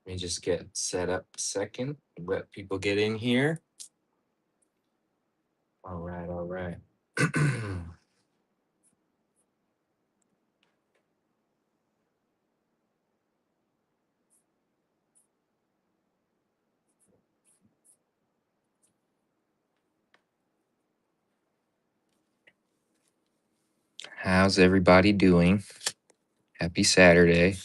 Let me just get set up a second. Let people get in here. All right, all right. How's everybody doing? Happy Saturday.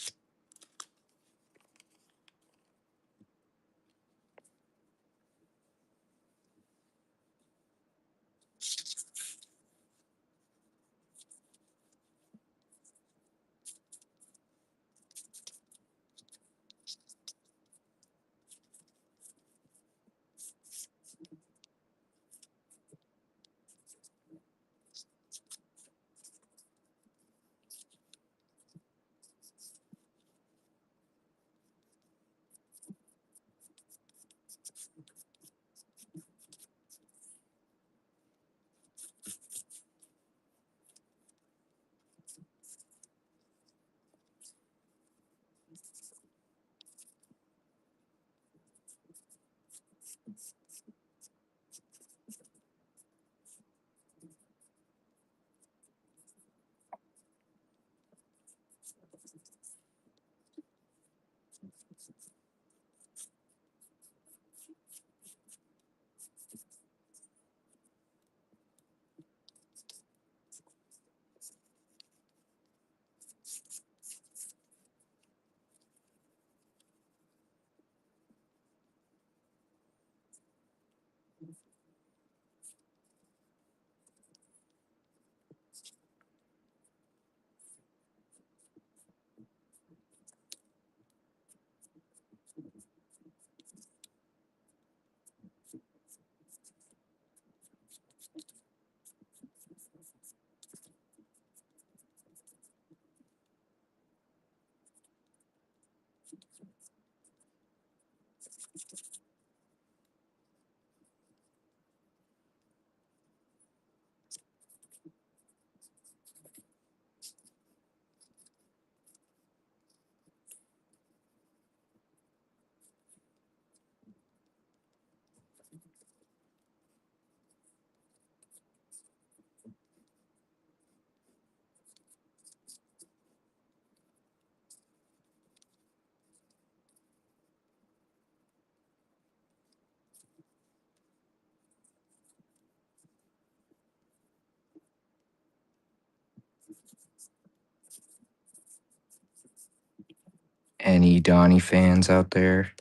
Any Donnie fans out there?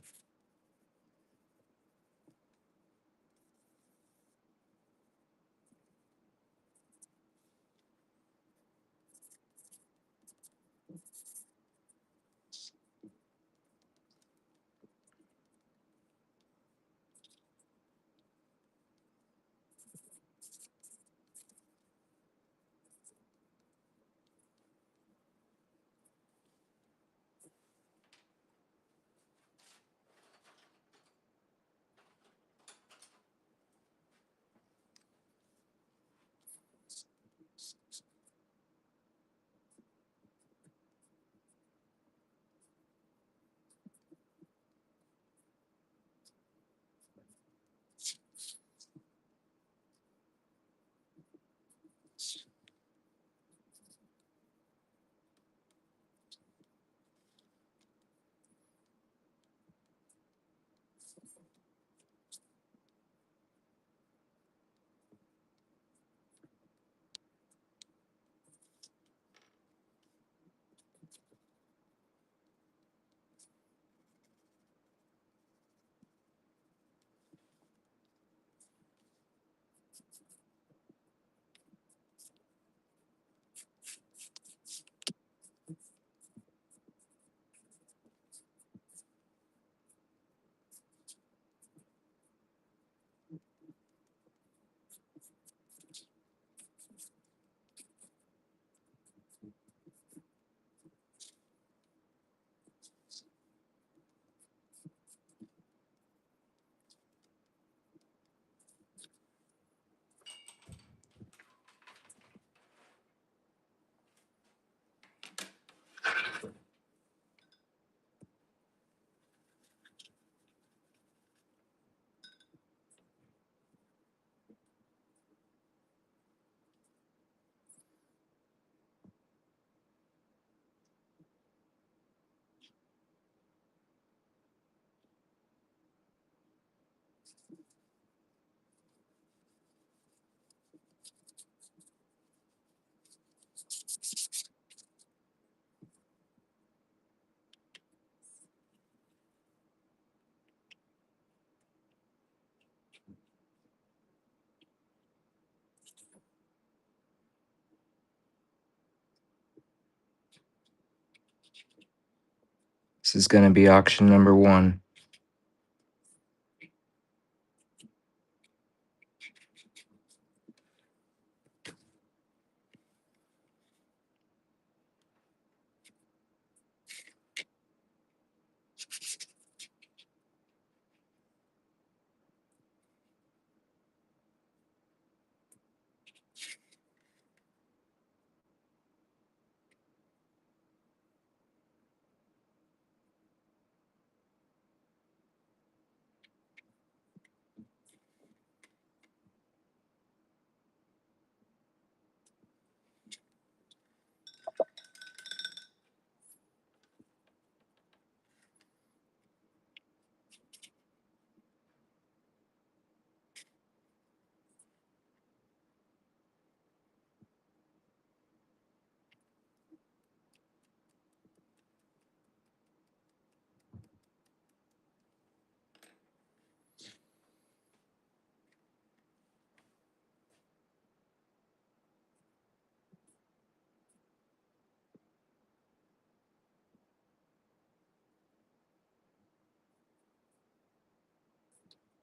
This is going to be auction number 1.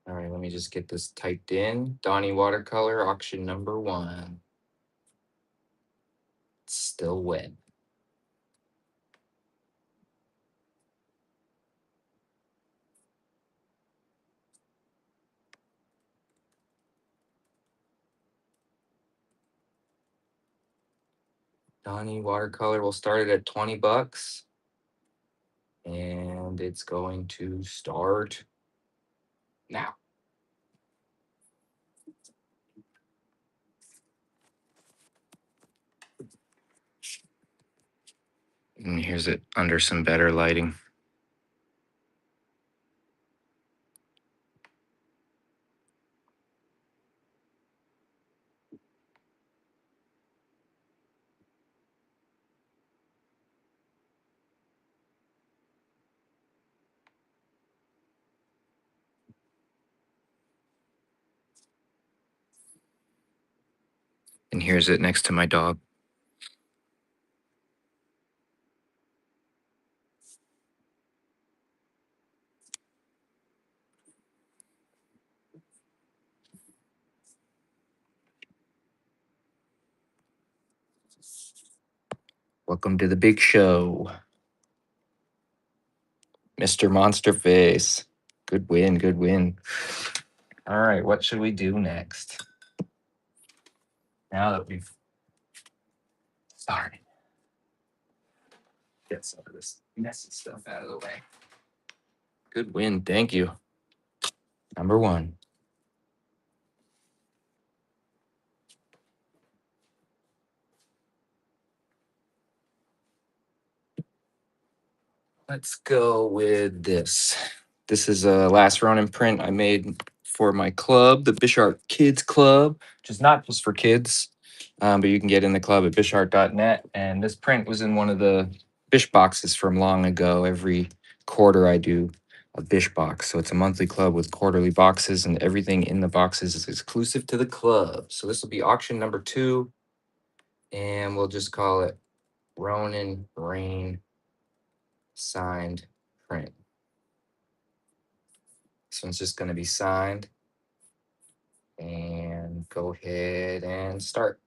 All right, let me just get this typed in. Donnie watercolor, auction number 1. It's still wet. Donnie watercolor, we'll start it at 20 bucks. And it's going to start now. And here's it under some better lighting. And here's it next to my dog. Welcome to the big show, Mr. Monster Face. Good win, good win. All right, what should we do next? Now that we've started, get some of this messy stuff out of the way. Good win, thank you. Number 1. Let's go with this. This is a last Ronin print I made for my club, the Bishart Kids Club, which is not just for kids, but you can get in the club at bishart.net. And this print was in one of the Bish boxes from long ago. Every quarter I do a Bish box. So it's a monthly club with quarterly boxes, and everything in the boxes is exclusive to the club. So this will be auction number 2, and we'll just call it Ronin Rain signed print. This one's just going to be signed. And go ahead and start.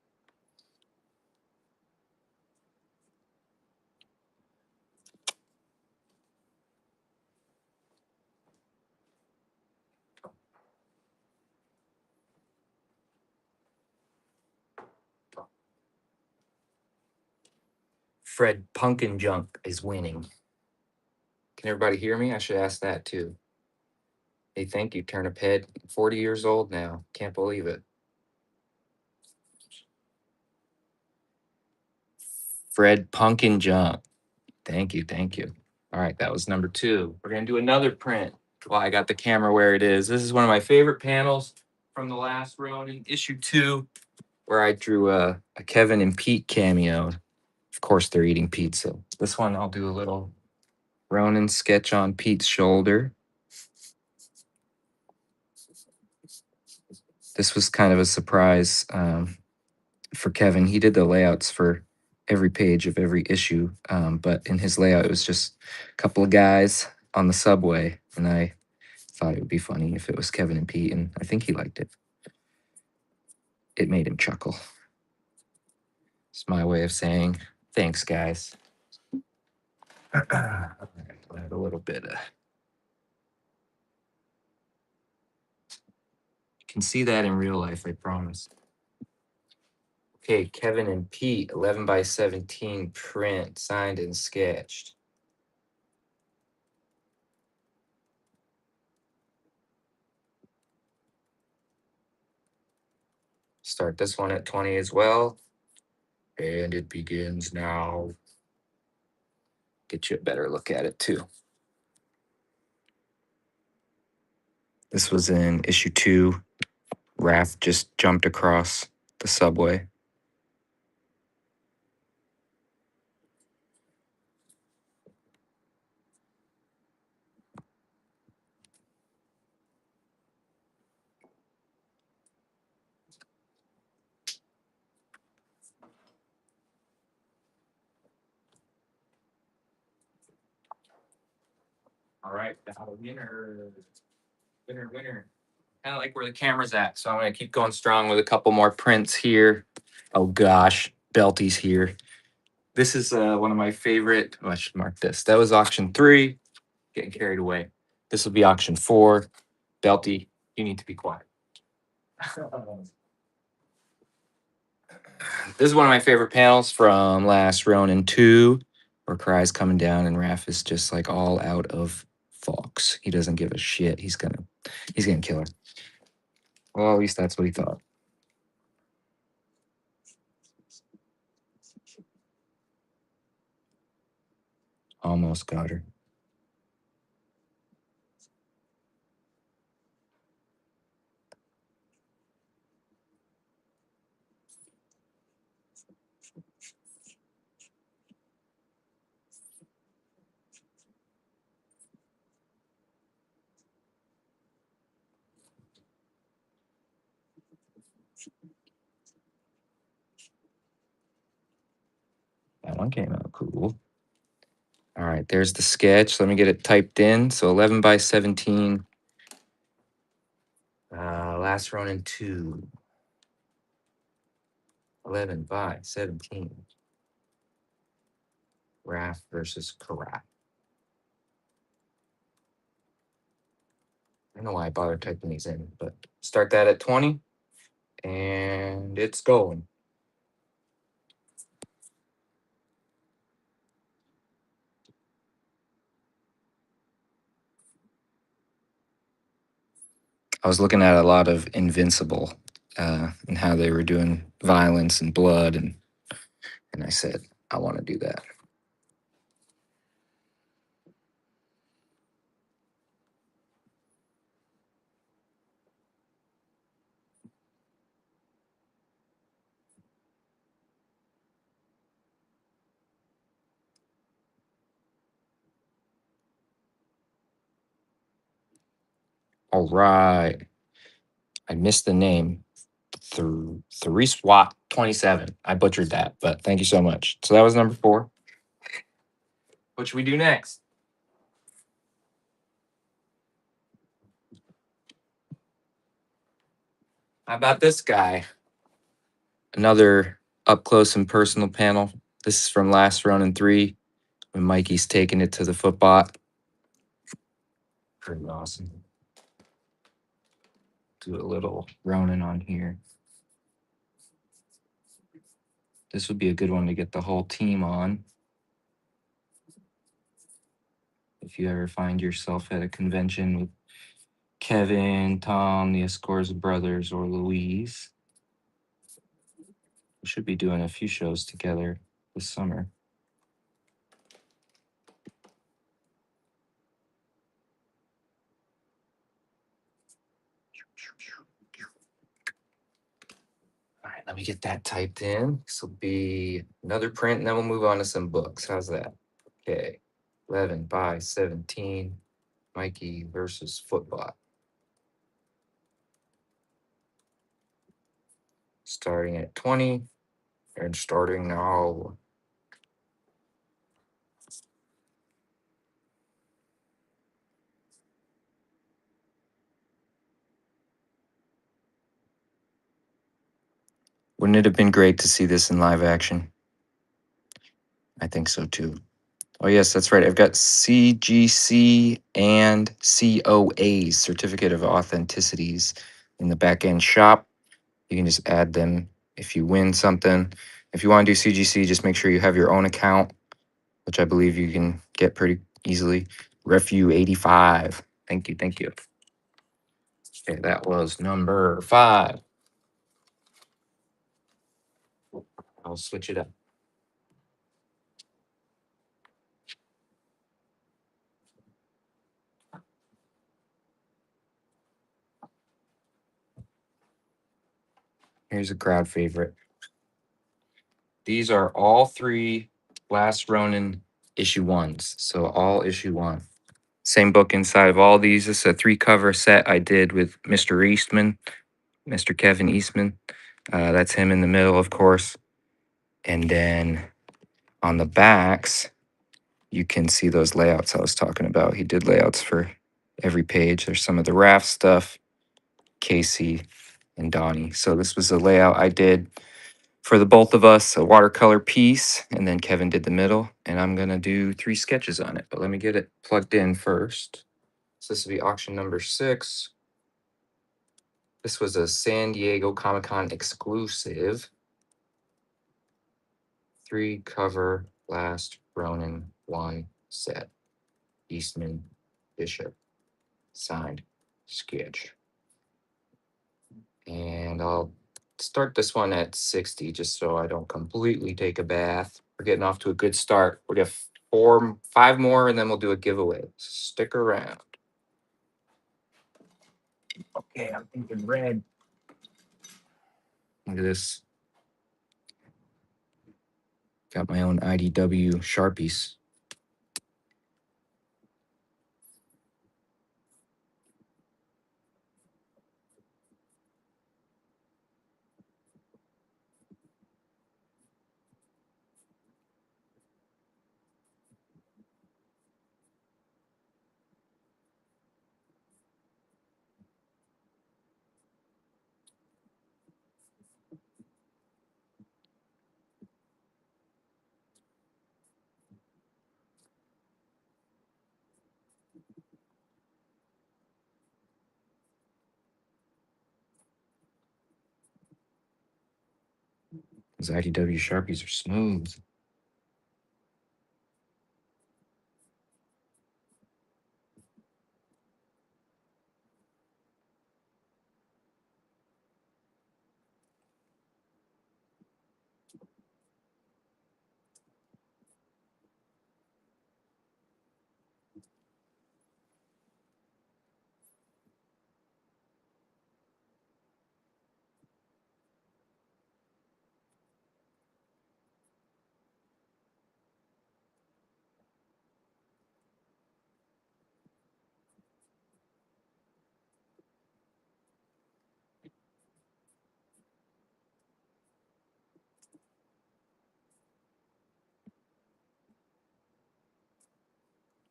Fred Pumpkin Junk is winning. Can everybody hear me? I should ask that too. Hey, thank you, Turnip Head. 40 years old now. Can't believe it. Fred Pumpkin Junk. Thank you, thank you. All right, that was number 2. We're going to do another print. Well, I got the camera where it is. This is one of my favorite panels from the last Ronin, issue 2, where I drew a Kevin and Pete cameo. Of course, they're eating pizza. This one, I'll do a little Ronin sketch on Pete's shoulder. This was kind of a surprise for Kevin. He did the layouts for every page of every issue. But in his layout, it was just a couple of guys on the subway, and I thought it would be funny if it was Kevin and Pete, and I think he liked it. It made him chuckle. It's my way of saying thanks, guys. Add a little bit. You can see that in real life, I promise. Okay, Kevin and Pete, 11 by 17 print, signed and sketched. Start this one at 20 as well. And it begins now. Get you a better look at it too. This was in issue 2. Raph just jumped across the subway. All right, now winner. Winner. Kind of like where the camera's at. So I'm going to keep going strong with a couple more prints here. Oh gosh, Belty's here. This is one of my favorite. Oh, I should mark this. That was auction 3. Getting carried away. This will be auction 4. Belty, you need to be quiet. This is one of my favorite panels from last Ronin 2, where Cry's coming down and Raph is just like all out of Fox. He doesn't give a shit. He's gonna kill her. Well, at least that's what he thought. Almost got her. That one came out cool. All right, there's the sketch. Let me get it typed in. So 11 by 17. Last Ronin 2. 11 by 17. Raph versus Karat. I don't know why I bothered typing these in, but start that at 20. And it's going. I was looking at a lot of Invincible and how they were doing violence and blood, and I said, I want to do that. All right. I missed the name. Therese Watt 27. I butchered that, but thank you so much. So that was number 4. What should we do next? How about this guy? Another up close and personal panel. This is from last Ronin 3 when Mikey's taking it to the footbot. Pretty awesome. Do a little Ronin on here. This would be a good one to get the whole team on. If you ever find yourself at a convention with Kevin, Tom, the Escorza brothers, or Louise. We should be doing a few shows together this summer. All right, let me get that typed in. This will be another print, and then we'll move on to some books. How's that? Okay, 11 by 17, Mikey versus Footbot. Starting at 20, and starting now. Wouldn't it have been great to see this in live action? I think so too. Oh, yes, that's right. I've got CGC and COAs, Certificate of Authenticities, in the back end shop. You can just add them if you win something. If you want to do CGC, just make sure you have your own account, which I believe you can get pretty easily. Refu85. Thank you. Thank you. Okay, that was number 5. I'll switch it up. Here's a crowd favorite. These are all 3 Last Ronin issue 1s. So all issue 1. Same book inside of all these. This is a 3-cover set I did with Mr. Eastman, Mr. Kevin Eastman. That's him in the middle, of course. And then on the backs, you can see those layouts I was talking about. He did layouts for every page. There's some of the Raph stuff, Casey and Donnie. So this was a layout I did for the both of us, a watercolor piece, and then Kevin did the middle. And I'm gonna do 3 sketches on it. But let me get it plugged in first. So this will be auction number 6. This was a San Diego Comic-Con exclusive 3-cover Last Ronin 1 set. Eastman Bishop signed sketch. And I'll start this one at 60 just so I don't completely take a bath. We're getting off to a good start. We'll get 5 more and then we'll do a giveaway. Stick around. Okay, I'm thinking red. Look at this. Got my own IDW Sharpies. Those IDW Sharpies are smooth.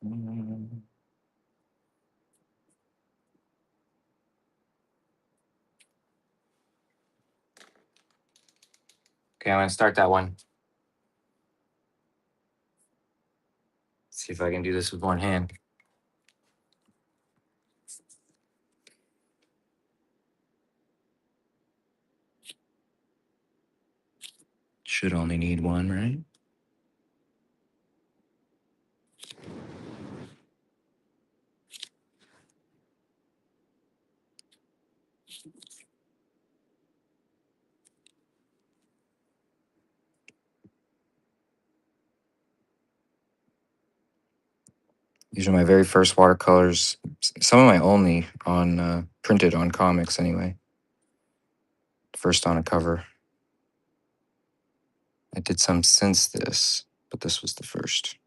Okay, I'm gonna start that one. See if I can do this with one hand. Should only need one, right? These are my very first watercolors. Some of my only on printed on comics anyway. First on a cover. I did some since this, but this was the first.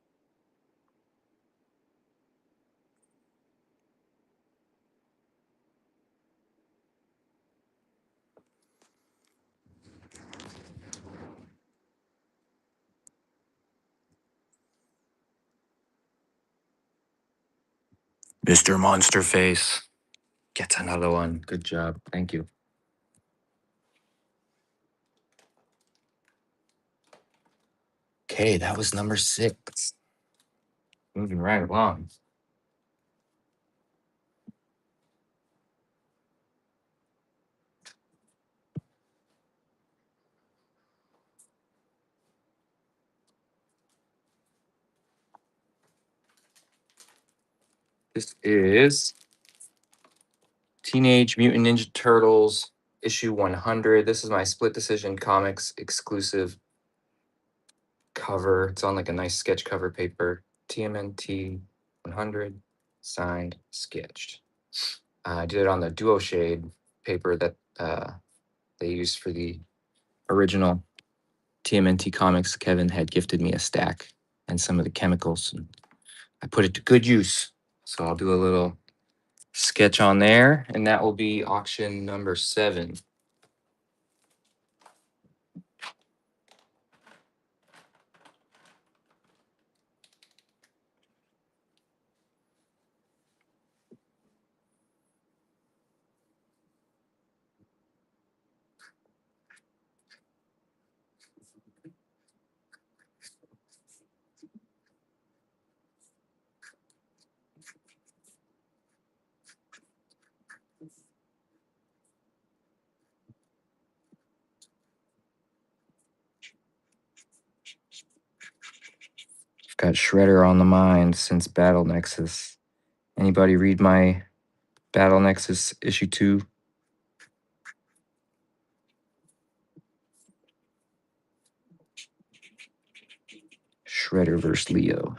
Mr. Monster Face gets another one. Good job. Thank you. Okay, that was number 6. Moving right along. This is Teenage Mutant Ninja Turtles issue 100. This is my Split Decision Comics exclusive cover. It's on like a nice sketch cover paper. TMNT 100, signed, sketched. I did it on the duo shade paper that they used for the original TMNT comics. Kevin had gifted me a stack and some of the chemicals, and I put it to good use. So I'll do a little sketch on there, and that will be auction number 7. I've got Shredder on the mind since Battle Nexus. Anybody read my Battle Nexus issue 2? Shredder versus Leo.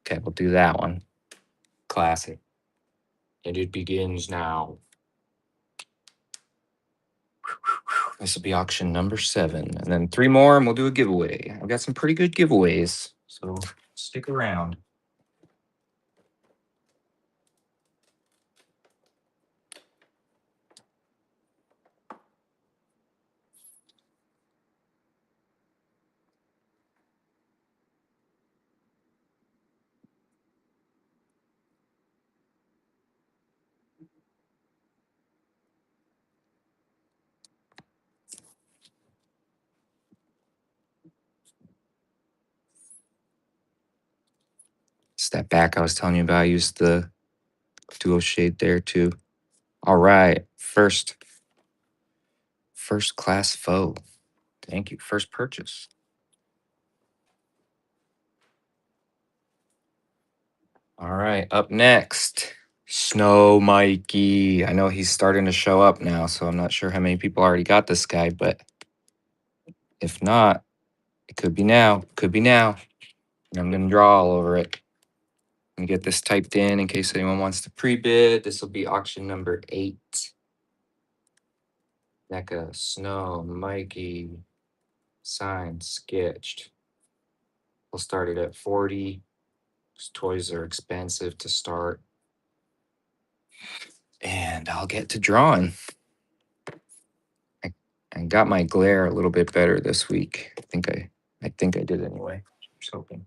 Okay, we'll do that one. Classic. And it begins now. This will be auction number 7. And then 3 more, and we'll do a giveaway. I've got some pretty good giveaways, so stick around. It's that back I was telling you about. I used the duo shade there too. All right, first class foe. Thank you. First purchase. All right, up next, Snow Mikey. I know he's starting to show up now, so I'm not sure how many people already got this guy, but if not, it could be now. Could be now. I'm gonna draw all over it. Let me get this typed in case anyone wants to pre-bid. This will be auction number 8. NECA, Snow, Mikey, signed, sketched. We'll start it at 40. These toys are expensive to start. And I'll get to drawing. I got my glare a little bit better this week. I think I did anyway. Just hoping.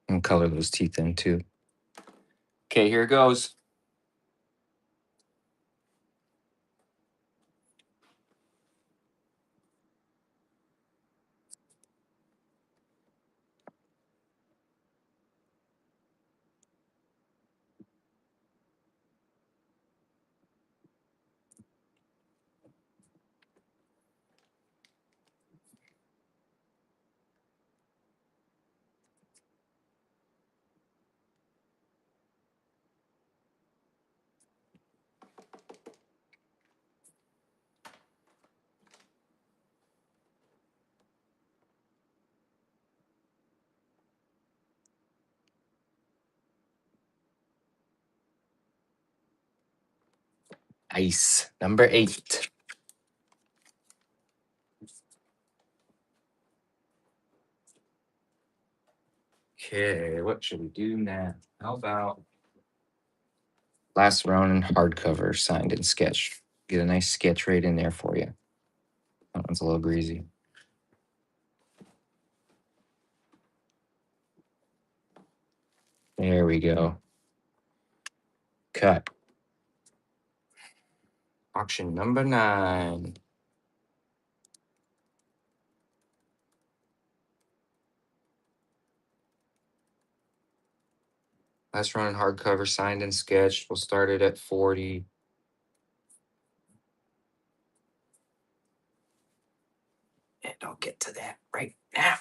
And color those teeth in too. Okay, here it goes. Nice. Number 8. Okay, what should we do now? How about last Ronin hardcover signed and sketched? Get a nice sketch right in there for you. That one's a little greasy. There we go. Cut. Auction number 9. Last Ronin hardcover signed and sketched. We'll start it at 40. And I'll get to that right now.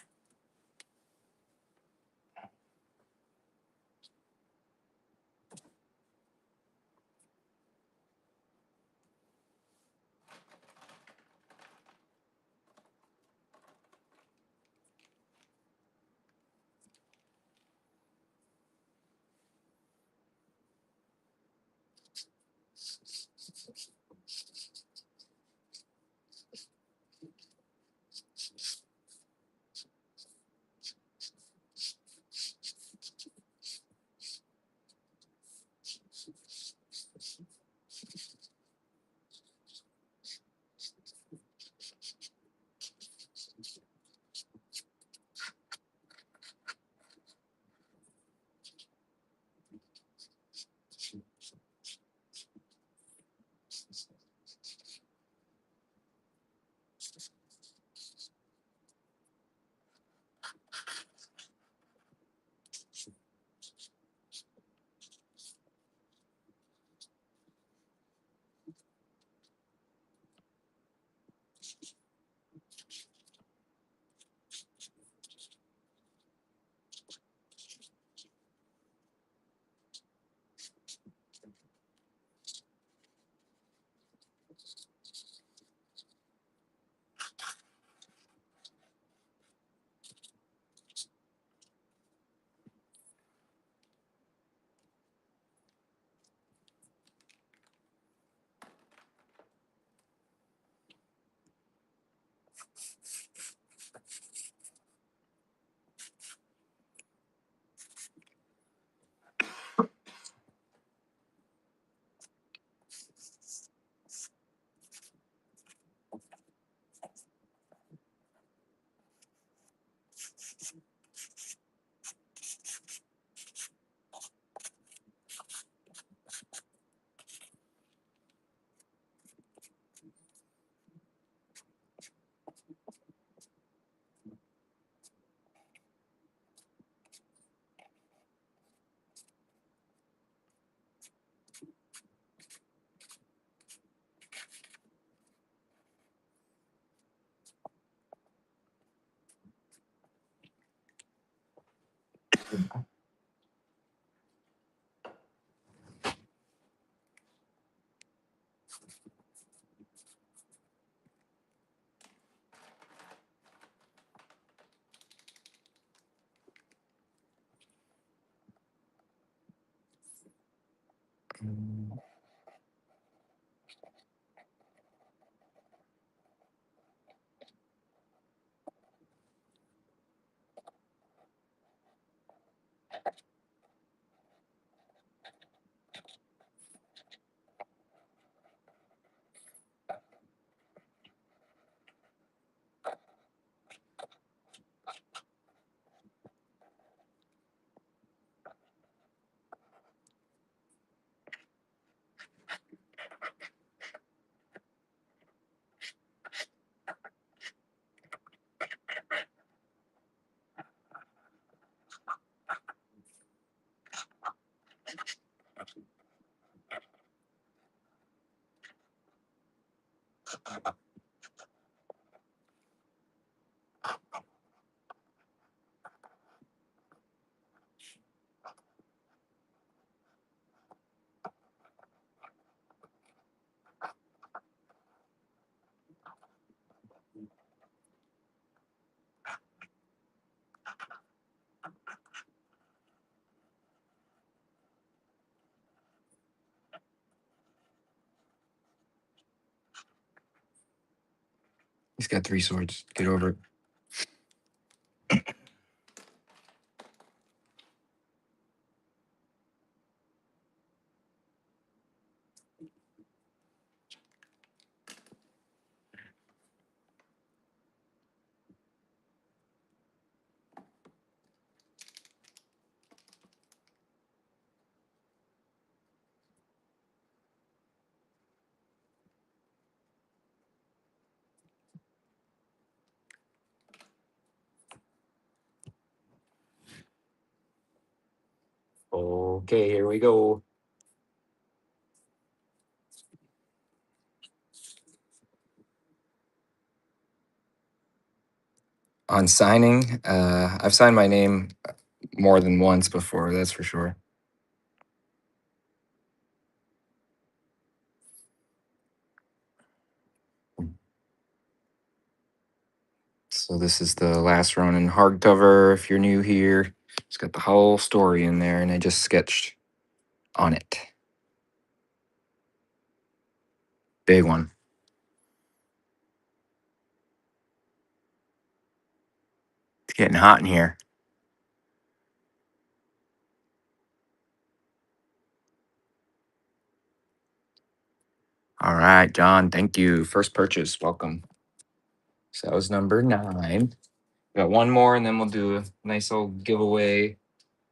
He's got 3 swords. Get over it. Okay, here we go. On signing, I've signed my name more than once before, that's for sure. So this is the last Ronin hardcover. If you're new here, it's got the whole story in there, and I just sketched on it. Big one. It's getting hot in here. All right, John, thank you. First purchase, welcome. So that was number 9. Got one more, and then we'll do a nice old giveaway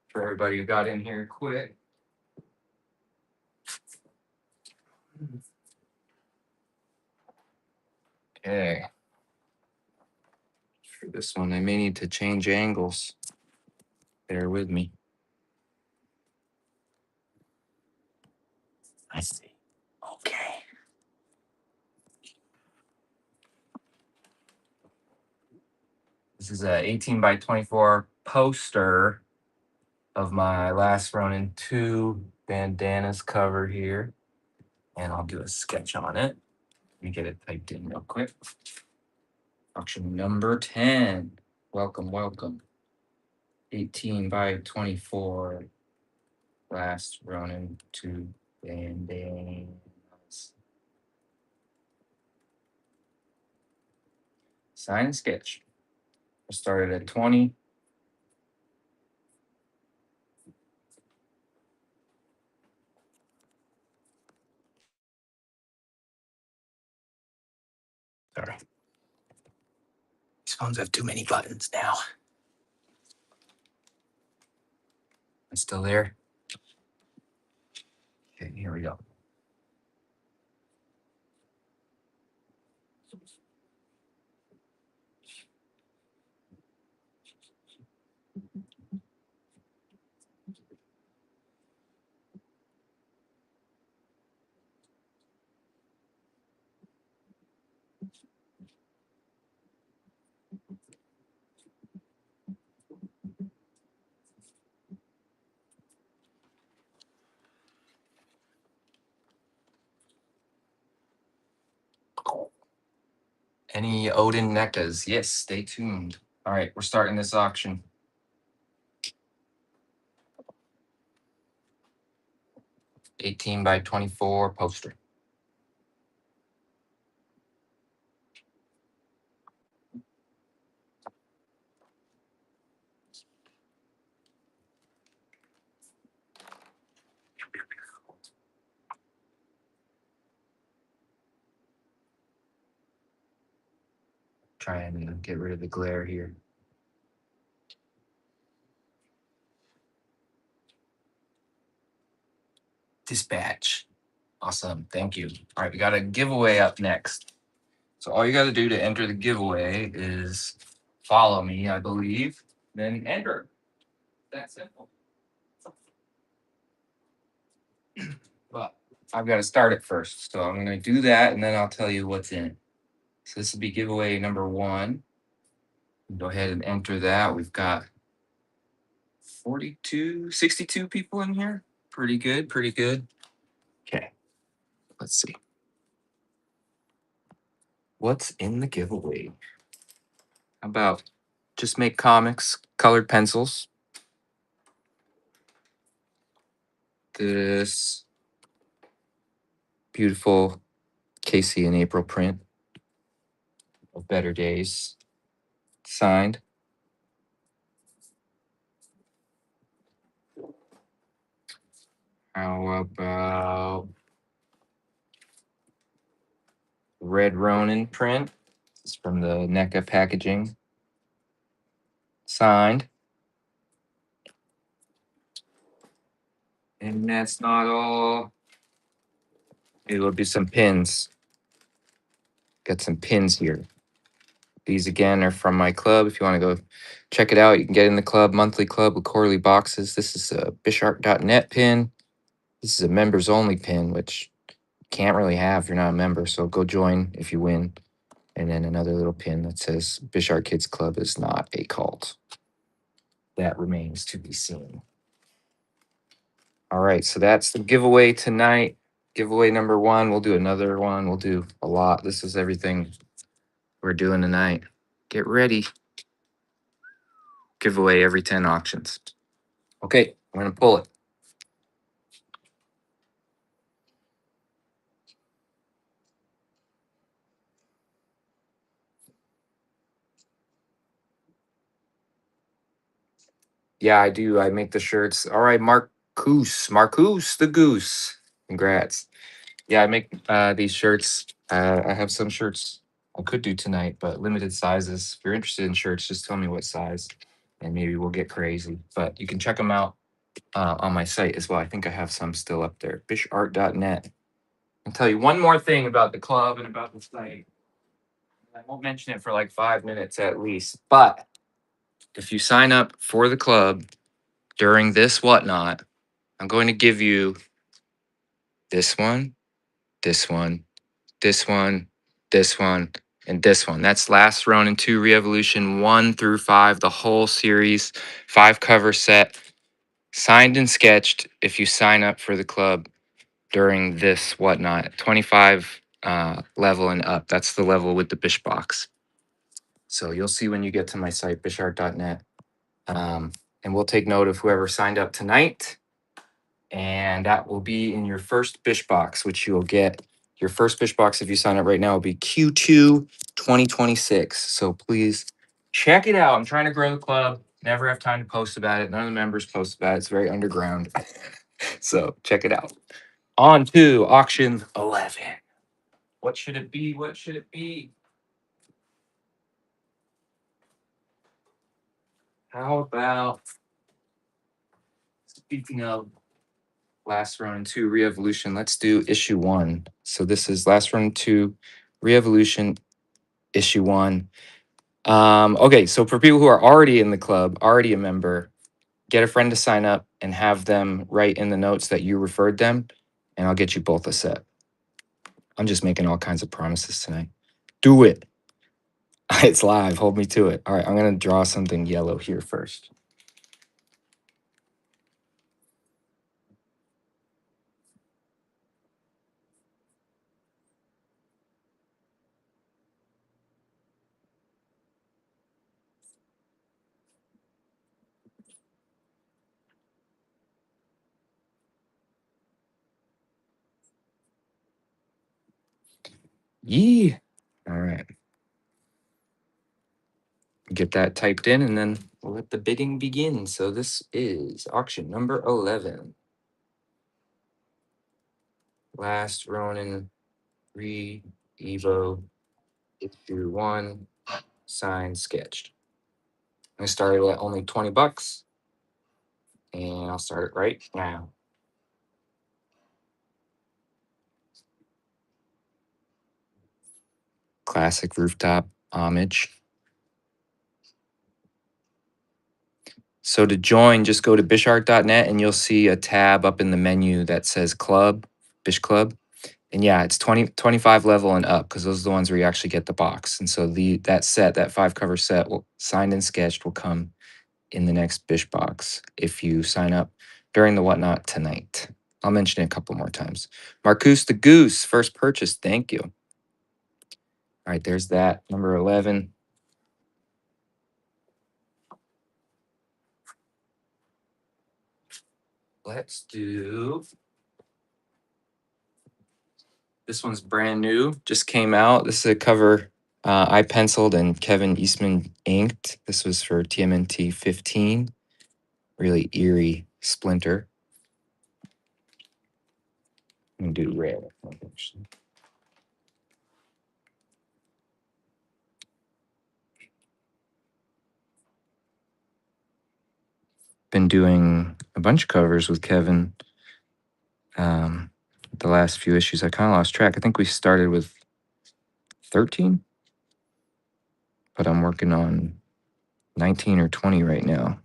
for everybody who got in here quick. Okay. For this one, I may need to change angles. Bear with me. I see. Okay. This is a 18 by 24 poster of my last Ronin 2 bandanas cover here. And I'll do a sketch on it. Let me get it typed in real quick. Auction number 10. Welcome, welcome. 18 by 24. Last Ronin 2 bandanas. Sign and sketch. I started at 20. Sorry. These phones have too many buttons now. It's still there. Okay, here we go. Any Odin NECAs? Yes, stay tuned. All right, we're starting this auction. 18 by 24 poster. Try and get rid of the glare here. Dispatch. Awesome, thank you. All right, we got a giveaway up next. So all you got to do to enter the giveaway is follow me, I believe, then enter. That simple. But I've got to start it first. So I'm going to do that, and then I'll tell you what's in it. So this will be giveaway number 1. Go ahead and enter that. We've got 62 people in here. Pretty good, pretty good. Okay, let's see. What's in the giveaway? How about just make comics, colored pencils. This beautiful Casey and April print. of Better Days. Signed. How about Red Ronin print? It's from the NECA packaging. Signed. And that's not all. Maybe there'll be some pins. Got some pins here. These again are from my club. If you want to go check it out, you can get in the club, monthly club with quarterly boxes. This is a bishart.net pin. This is a members only pin, which you can't really have if you're not a member. So go join if you win. And then another little pin that says Bishart Kids Club is not a cult. That remains to be seen. All right, so that's the giveaway tonight. Giveaway number one. We'll do another one. We'll do a lot. This is everything we're doing tonight. Get ready. Giveaway every 10 auctions. Okay, I'm going to pull it. Yeah, I do. I make the shirts. All right, Marcus the Goose. Congrats. Yeah, I make these shirts. I have some shirts I could do tonight, but limited sizes. If you're interested in shirts, just tell me what size, and maybe we'll get crazy. But you can check them out on my site as well. I think I have some still up there. Bishart.net. I'll tell you one more thing about the club and about the site. I won't mention it for like 5 minutes at least, but if you sign up for the club during this whatnot, I'm going to give you this one, this one, this one, this one, and this one. That's Last Ronin 2 Re-Evolution 1 through 5, the whole series, 5 cover set, signed and sketched if you sign up for the club during this whatnot, 25 level and up. That's the level with the Bish box. So you'll see when you get to my site, bishart.net. And we'll take note of whoever signed up tonight. And that will be in your first Bish box, which you'll get. Your first Bish box, if you sign up right now, will be Q2 2026. So please check it out. I'm trying to grow the club. Never have time to post about it. None of the members post about it. It's very underground. So check it out. On to auction 11. What should it be? What should it be? How about, speaking of Last Ronin 2 Re-Evolution, let's do issue 1. So this is Last Ronin 2 Re-Evolution issue 1. Okay, so for people who are already in the club, already a member, get a friend to sign up and have them write in the notes that you referred them, and I'll get you both a set. I'm just making all kinds of promises tonight. Do it. It's live. Hold me to it. All right, I'm going to draw something yellow here first. Yee. All right. Get that typed in and then we'll let the bidding begin. So this is auction number 11. Last Ronin Evo issue 1, signed, sketched. I'm gonna start it at only 20 bucks and I'll start it right now. Classic rooftop homage. So to join, just go to bishart.net and you'll see a tab up in the menu that says club, Bish Club. And yeah, it's 25 level and up because those are the ones where you actually get the box. And so that set, that 5 cover set, signed and sketched, will come in the next Bish box if you sign up during the whatnot tonight. I'll mention it a couple more times. Marcus the Goose, first purchase. Thank you. All right, there's that. Number 11. Let's do. This one's brand new, just came out. This is a cover I penciled and Kevin Eastman inked. This was for TMNT 15. Really eerie splinter. I'm gonna do red. Actually. Been doing a bunch of covers with Kevin. The last few issues, I kind of lost track. I think we started with 13, but I'm working on 19 or 20 right now.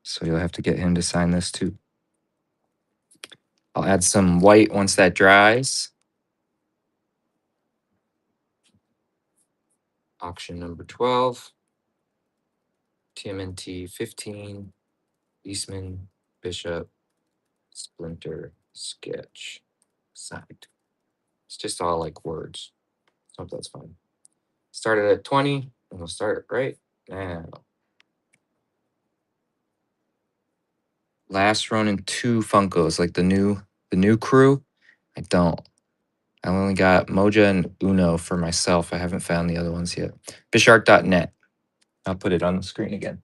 So you'll have to get him to sign this too. I'll add some white once that dries. Auction number 12. TMNT 15. Eastman, Bishop, Splinter, Sketch, Signed. It's just all like words. So that's fine. Started at 20, and we'll start right now. Last Ronin 2 Funkos, like the new crew. I don't. I only got Moja and Uno for myself. I haven't found the other ones yet. Bishart.net. I'll put it on the screen again.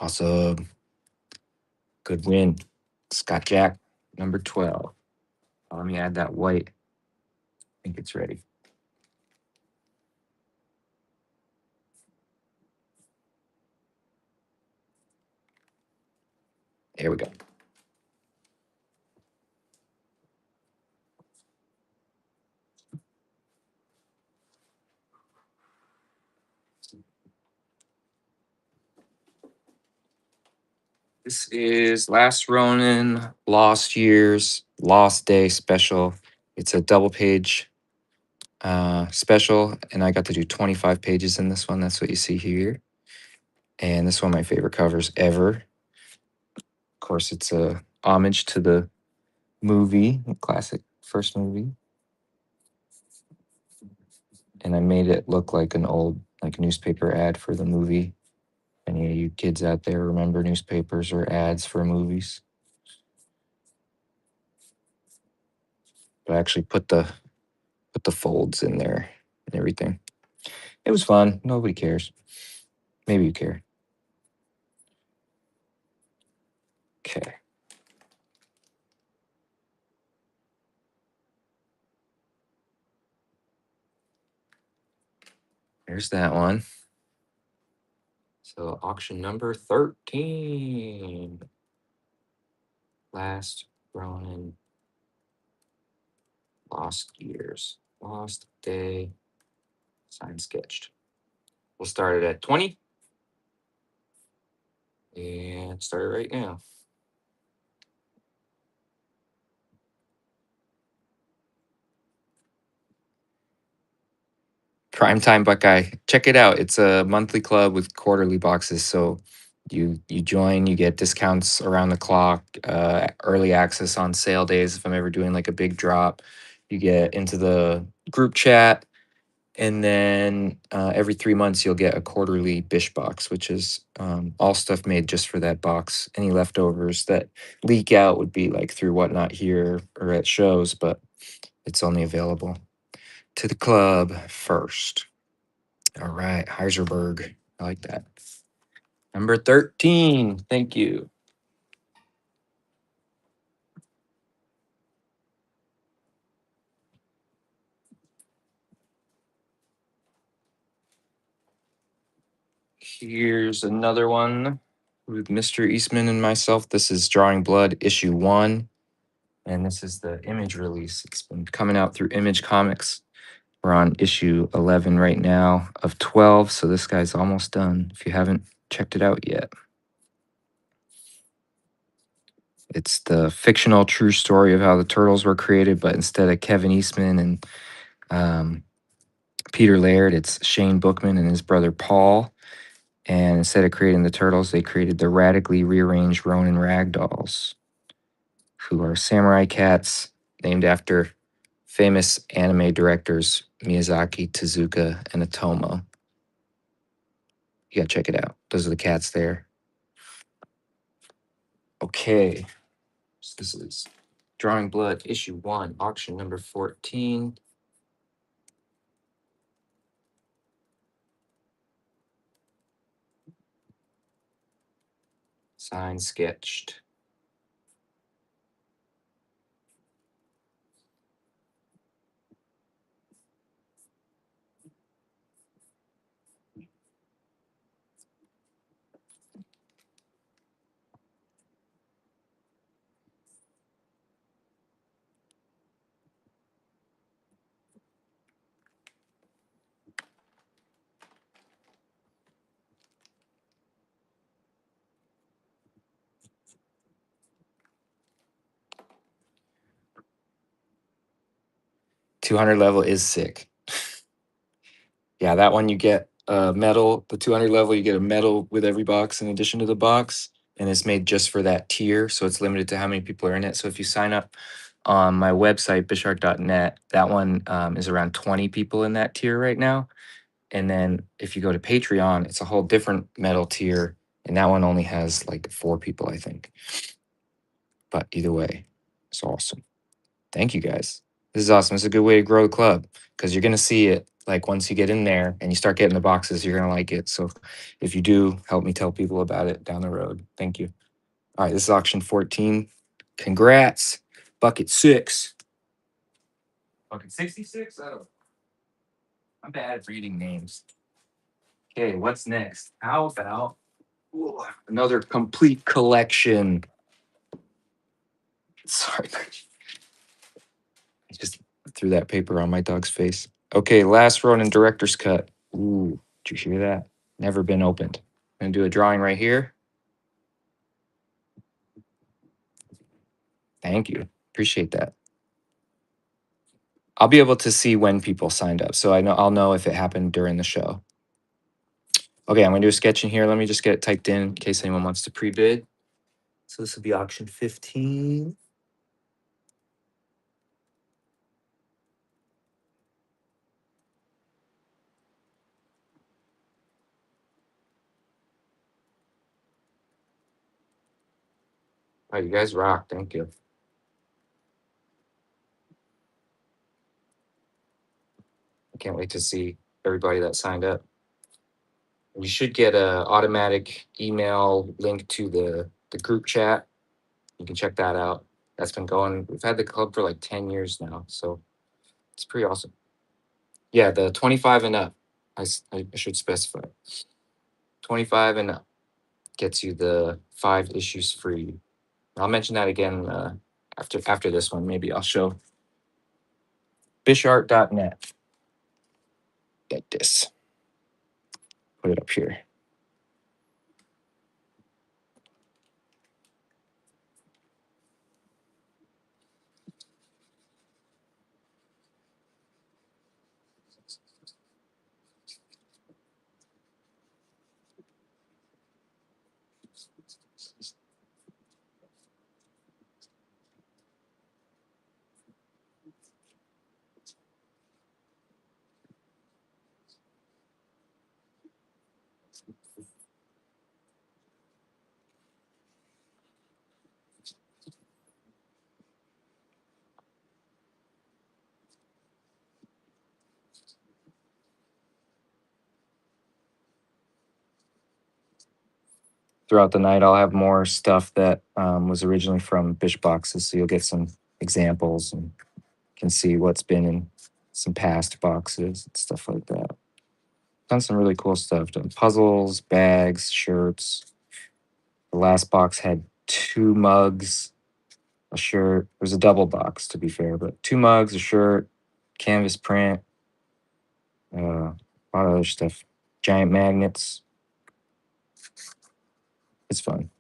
Awesome. Good win. Scott Jack, number 12. Let me add that white. I think it's ready. There we go. This is Last Ronin, Lost Years, Lost Day special. It's a double page special, and I got to do 25 pages in this one. That's what you see here. And this is one of my favorite covers ever. Of course, it's a homage to the movie, the classic first movie. And I made it look like an old like newspaper ad for the movie. Any of you kids out there remember newspapers or ads for movies? But I actually put the folds in there and everything. It was fun. Nobody cares. Maybe you care. Okay. There's that one. So auction number 13. Last Ronin. Lost Years. Lost Day. Signed sketched. We'll start it at 20. And start it right now. Primetime Buckeye. Check it out. It's a monthly club with quarterly boxes. So you join, you get discounts around the clock, early access on sale days if I'm ever doing like a big drop. You get into the group chat, and then every 3 months you'll get a quarterly Bish box, which is all stuff made just for that box. Any leftovers that leak out would be like through Whatnot here or at shows, but it's only available to the club first. All right, Heiserberg. I like that. Number 13. Thank you. Here's another one with Mr. Eastman and myself. This is Drawing Blood, issue 1. And this is the Image release. It's been coming out through Image Comics. We're on issue 11 right now of 12. So this guy's almost done if you haven't checked it out yet. It's the fictional true story of how the Turtles were created, but instead of Kevin Eastman and Peter Laird, it's Shane Bookman and his brother Paul. And instead of creating the turtles, they created the radically rearranged Ronin ragdolls, who are samurai cats named after famous anime directors Miyazaki, Tezuka, and Otomo. You gotta check it out. Those are the cats there. Okay. So this is Drawing Blood, issue 1, auction number 14. Signed, sketched. $200 level is sick. Yeah, that one you get a medal. The 200 level, you get a medal with every box in addition to the box. And it's made just for that tier. So it's limited to how many people are in it. So if you sign up on my website, bishart.net, that one is around 20 people in that tier right now. And then if you go to Patreon, it's a whole different medal tier. And that one only has like 4 people, I think. But either way, it's awesome. Thank you guys. This is awesome. It's a good way to grow the club because you're going to see it like once you get in there and you start getting the boxes, you're going to like it. So if you do, help me tell people about it down the road. Thank you. All right, this is auction 14. Congrats. Bucket 6. Bucket 66? I don't. I'm bad at reading names. Okay, what's next? How about another complete collection? Sorry. I just threw that paper on my dog's face. Okay, last Ronin director's cut. Ooh, did you hear that? Never been opened. I'm gonna do a drawing right here. Thank you. Appreciate that. I'll be able to see when people signed up. So I'll know if it happened during the show. Okay, I'm gonna do a sketch in here. Let me just get it typed in case anyone wants to pre-bid. So this will be auction 15. Oh, you guys rock. Thank you. I can't wait to see everybody that signed up. You should get a automatic email link to the group chat. You can check that out. That's been going. We've had the club for like 10 years now, so it's pretty awesome. Yeah, the 25 and up. I should specify. 25 and up gets you the 5 issues free. I'll mention that again after this one. Maybe I'll show bishart.net. Get this. Put it up here. Throughout the night, I'll have more stuff that was originally from Bish boxes, so you'll get some examples and can see what's been in some past boxes and stuff like that. Done some really cool stuff. Done puzzles, bags, shirts. The last box had 2 mugs, a shirt. It was a double box, to be fair, but 2 mugs, a shirt, canvas print, a lot of other stuff. Giant magnets. It's fun.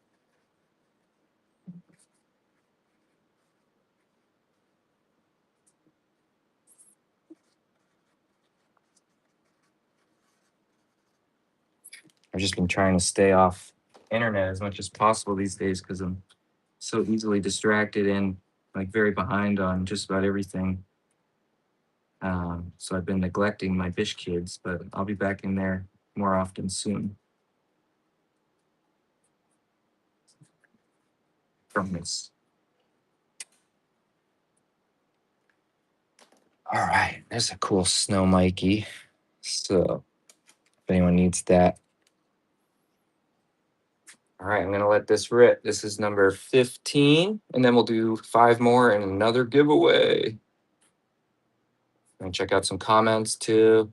I've just been trying to stay off internet as much as possible these days because I'm so easily distracted and like very behind on just about everything. So I've been neglecting my Bish kids, but I'll be back in there more often soon. Promise. All right, there's a cool snow Mikey. So if anyone needs that. All right, I'm gonna let this rip. This is number 15, and then we'll do 5 more and another giveaway. And check out some comments too.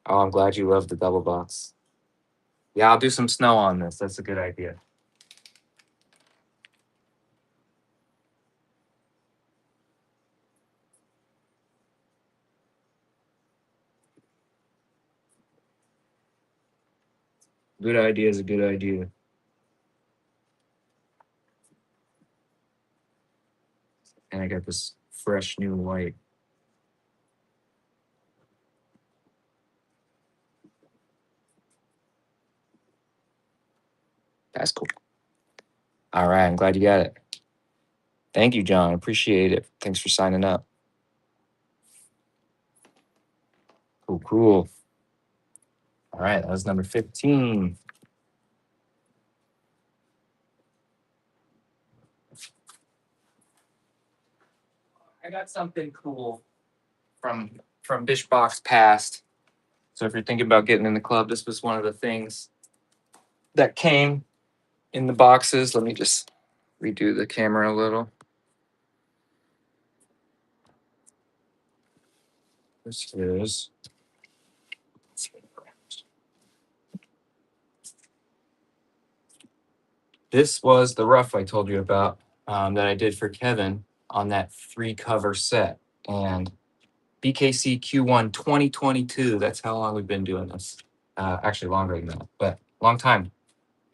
Oh, I'm glad you love the double box. Yeah, I'll do some snow on this. That's a good idea. Good idea is a good idea. And I got this fresh new white. That's cool. All right, I'm glad you got it. Thank you, John. Appreciate it. Thanks for signing up. Cool, cool. All right, that was number 15. I got something cool from Bishbox Past. So if you're thinking about getting in the club, this was one of the things that came in the boxes. Let me just redo the camera a little. This is this was the rough I told you about that I did for Kevin on that 3-cover set. And BKC Q1 2022. That's how long we've been doing this. Actually, longer than that, but long time.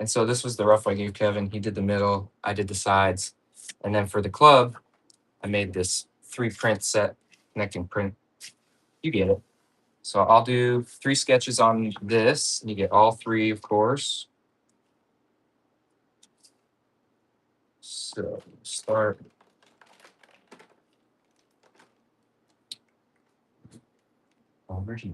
And so this was the rough I gave Kevin. He did the middle, I did the sides. And then for the club, I made this 3-print set, connecting print. You get it. So I'll do 3 sketches on this. You get all 3, of course. So start. Over here.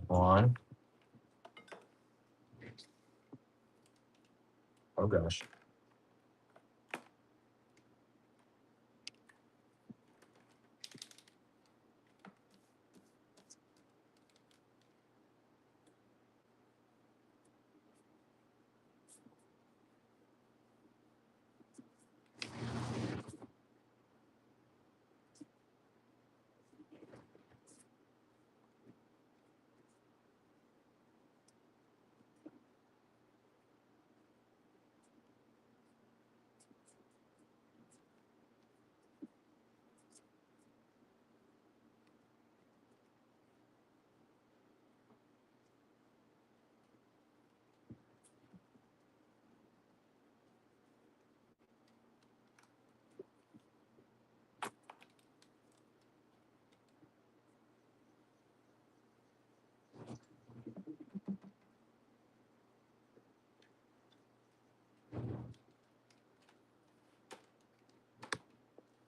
One. Oh gosh.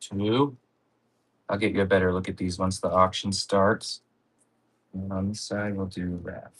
Two. I'll get you a better look at these once the auction starts. And on this side, we'll do RAF.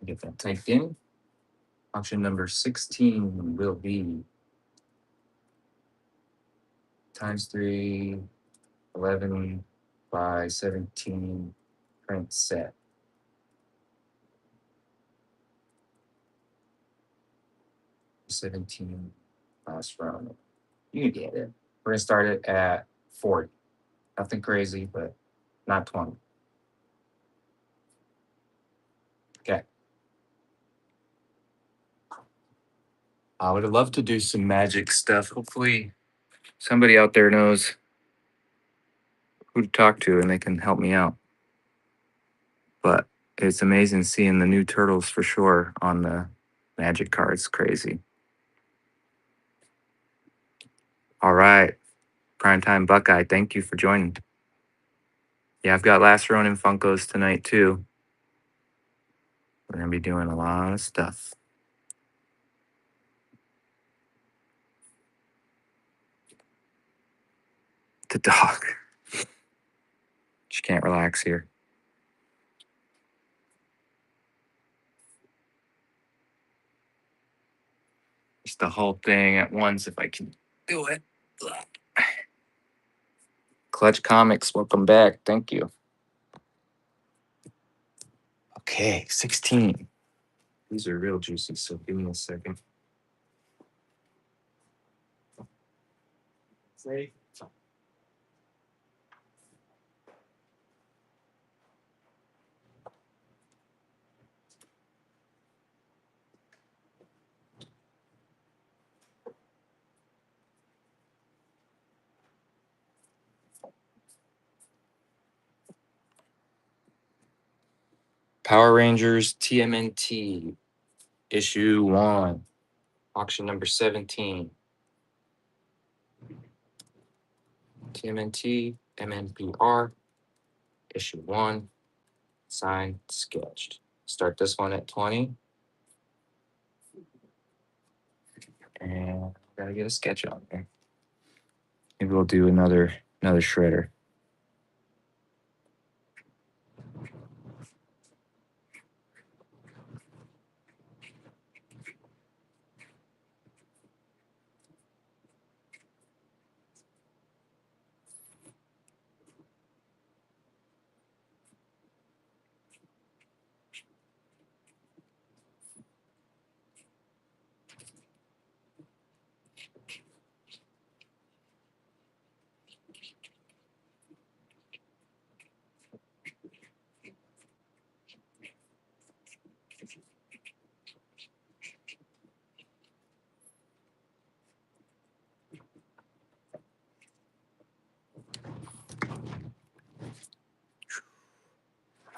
Get that typed in. Option number 16 will be times 3, 11 by 17 print set. 17 last round. You can get it. We're gonna start it at 40. Nothing crazy, but not 20. Okay. I would love to do some magic stuff. Hopefully somebody out there knows who to talk to and they can help me out. But it's amazing seeing the new turtles for sure on the magic cards. Crazy. All right. Primetime Buckeye, thank you for joining. Yeah, I've got Last Ronin Funkos tonight too. We're going to be doing a lot of stuff. The dog. She can't relax here. Just the whole thing at once if I can do it. Clutch Comics, welcome back. Thank you. Okay, 16. These are real juicy, so give me a second. Say. Power Rangers TMNT, issue 1, auction number 17. TMNT, MNPR, issue 1, signed, sketched. Start this one at 20. And gotta get a sketch on there. Maybe we'll do another shredder.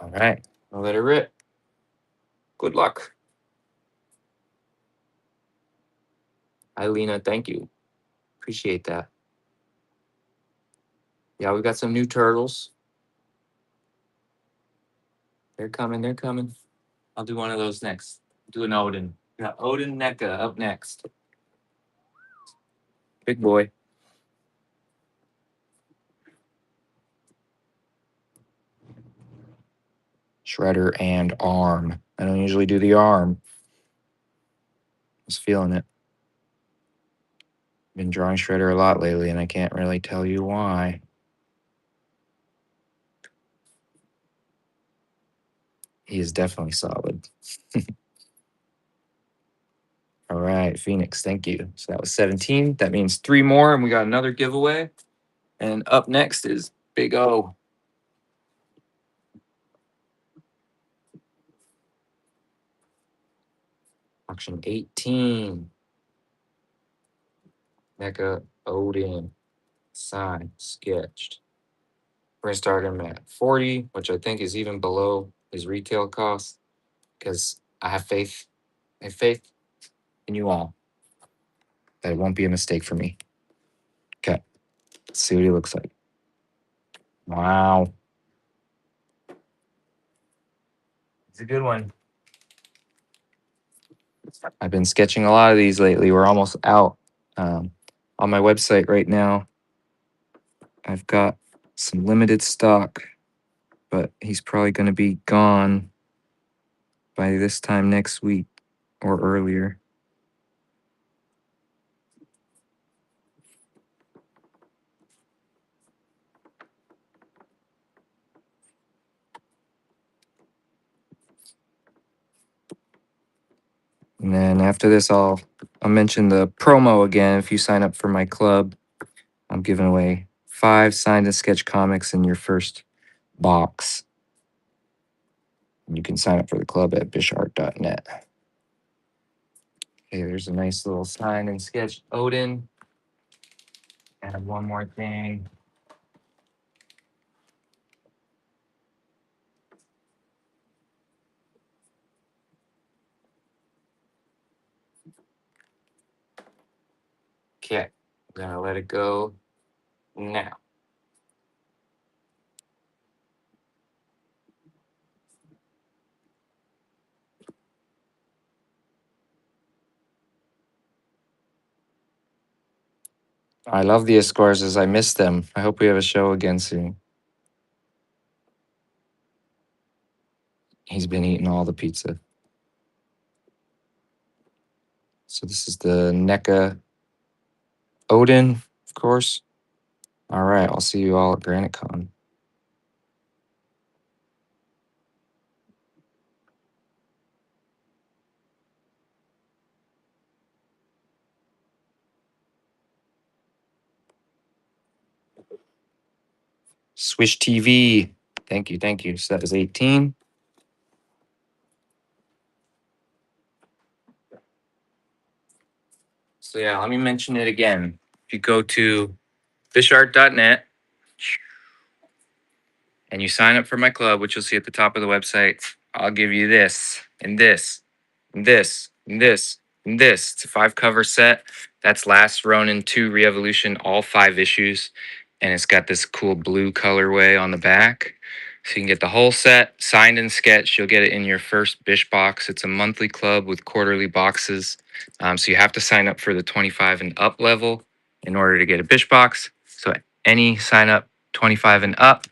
All right, I'll let it rip. Good luck. Hi, Lena. Thank you. Appreciate that. Yeah, we got some new turtles. They're coming. They're coming. I'll do one of those next. Do an Odin. We got Odin NECA up next. Big boy. Shredder and arm. I don't usually do the arm. Was feeling it. Been drawing Shredder a lot lately, and I can't really tell you why. He is definitely solid. All right, Phoenix, thank you. So that was 17. That means 3 more, and we got another giveaway. And up next is Big O. Auction 18. NECA Odin. Signed, sketched. We're gonna start him at 40, which I think is even below his retail cost, because I have faith. I have faith in you all that it won't be a mistake for me. Okay, let's see what he looks like. Wow. It's a good one. I've been sketching a lot of these lately. We're almost out on my website right now. I've got some limited stock, but he's probably going to be gone by this time next week or earlier. And then after this, I'll mention the promo again. If you sign up for my club, I'm giving away 5 signed and sketch comics in your first box. You can sign up for the club at bishart.net. Okay, there's a nice little sign and sketch Odin. And one more thing. Okay, I'm gonna let it go now. I love the Escorzas. I miss them. I hope we have a show again soon. He's been eating all the pizza. So this is the NECA Odin, of course. All right, I'll see you all at GraniteCon. Swish TV. Thank you, thank you. So that was 18. So yeah, let me mention it again. If you go to fishart.net and you sign up for my club, which you'll see at the top of the website, I'll give you this and this and this and this and this. It's a 5 cover set. That's Last Ronin 2 Re-Evolution, all 5 issues. And it's got this cool blue colorway on the back. So you can get the whole set signed and sketched. You'll get it in your first Bish box. It's a monthly club with quarterly boxes. So you have to sign up for the 25 and up level in order to get a Bish box. So any sign up 25 and up,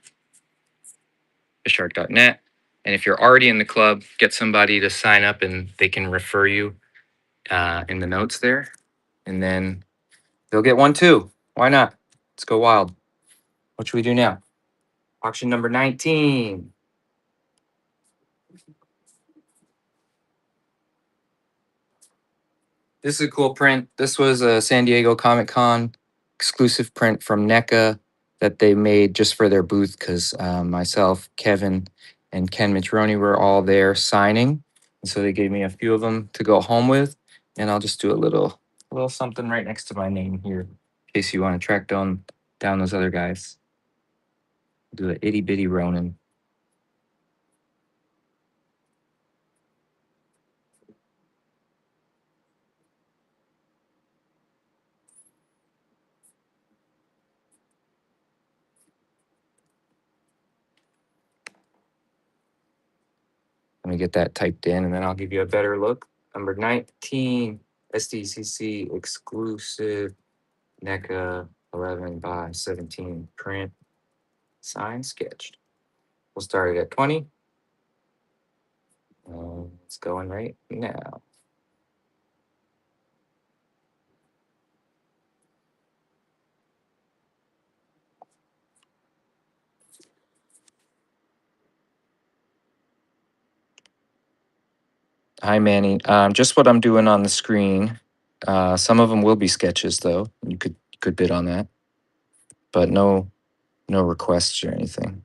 fishart.net. And if you're already in the club, get somebody to sign up and they can refer you in the notes there. And then they'll get one too. Why not? Let's go wild. What should we do now? Auction number 19. This is a cool print. This was a San Diego Comic Con exclusive print from NECA that they made just for their booth because myself, Kevin, and Ken Mitroni were all there signing. And so they gave me a few of them to go home with. And I'll just do a little something right next to my name here in case you want to track down those other guys. Do an itty bitty Ronin. Let me get that typed in and then I'll give you a better look. Number 19, SDCC exclusive NECA 11 by 17 print, signed, sketched. We'll start it at 20. It's going right now. Hi, Manny. Just what I'm doing on the screen. Some of them will be sketches, though. You could bid on that, but no requests or anything.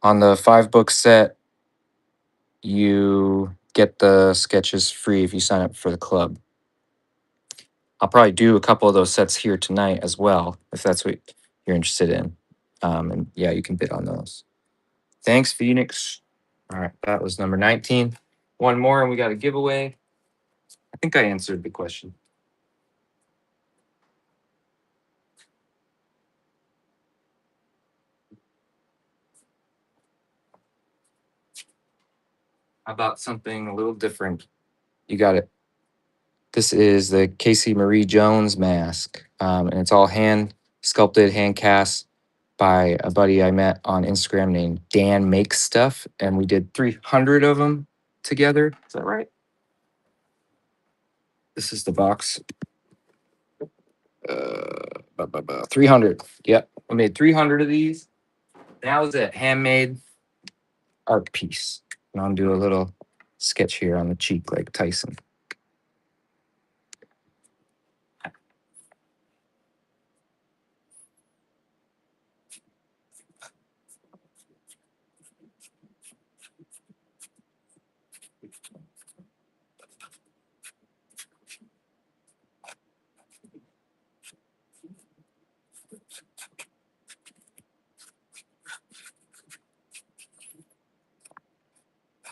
On the 5-book set, you get the sketches free if you sign up for the club. I'll probably do a couple of those sets here tonight as well, if that's what you're interested in. And yeah, you can bid on those. Thanks, Phoenix. All right, that was number 19. One more, and we got a giveaway. I think I answered the question. How about something a little different? You got it. This is the Casey Marie Jones mask, and it's all hand sculpted, hand cast by a buddy I met on Instagram named Dan Makes Stuff, and we did 300 of them together. Is that right? This is the box. 300. Yep, I made 300 of these. That was a handmade art piece. And I'll do a little sketch here on the cheek like Tyson.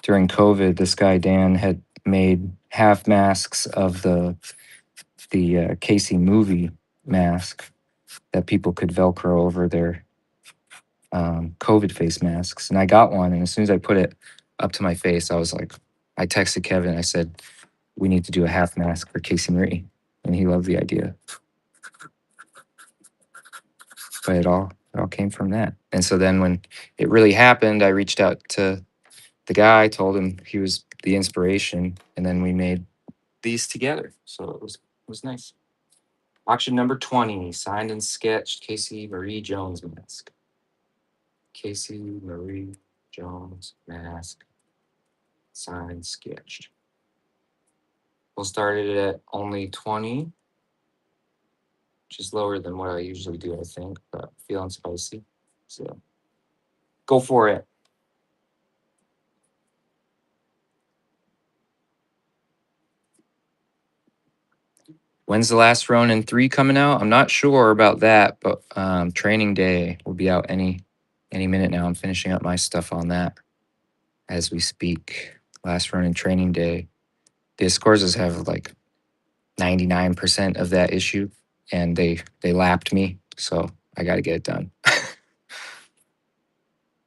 During COVID, this guy Dan had made half masks of the Casey movie mask that people could Velcro over their COVID face masks. And I got one, and as soon as I put it up to my face, I was like, I texted Kevin. I said, "We need to do a half mask for Casey Marie," and he loved the idea. But it all came from that. And so then when it really happened, I reached out to the guy, told him he was the inspiration, and then we made these together. So it was nice. Auction number 20, signed and sketched Casey Marie Jones mask. Casey Marie Jones mask, signed, sketched. We'll start it at only 20, which is lower than what I usually do, I think, but feeling spicy. So go for it. When's the last Ronin 3 coming out? I'm not sure about that, but training day will be out any minute now. I'm finishing up my stuff on that as we speak. Last Ronin training day. The Escorzas have like 99% of that issue, and they lapped me, so I got to get it done.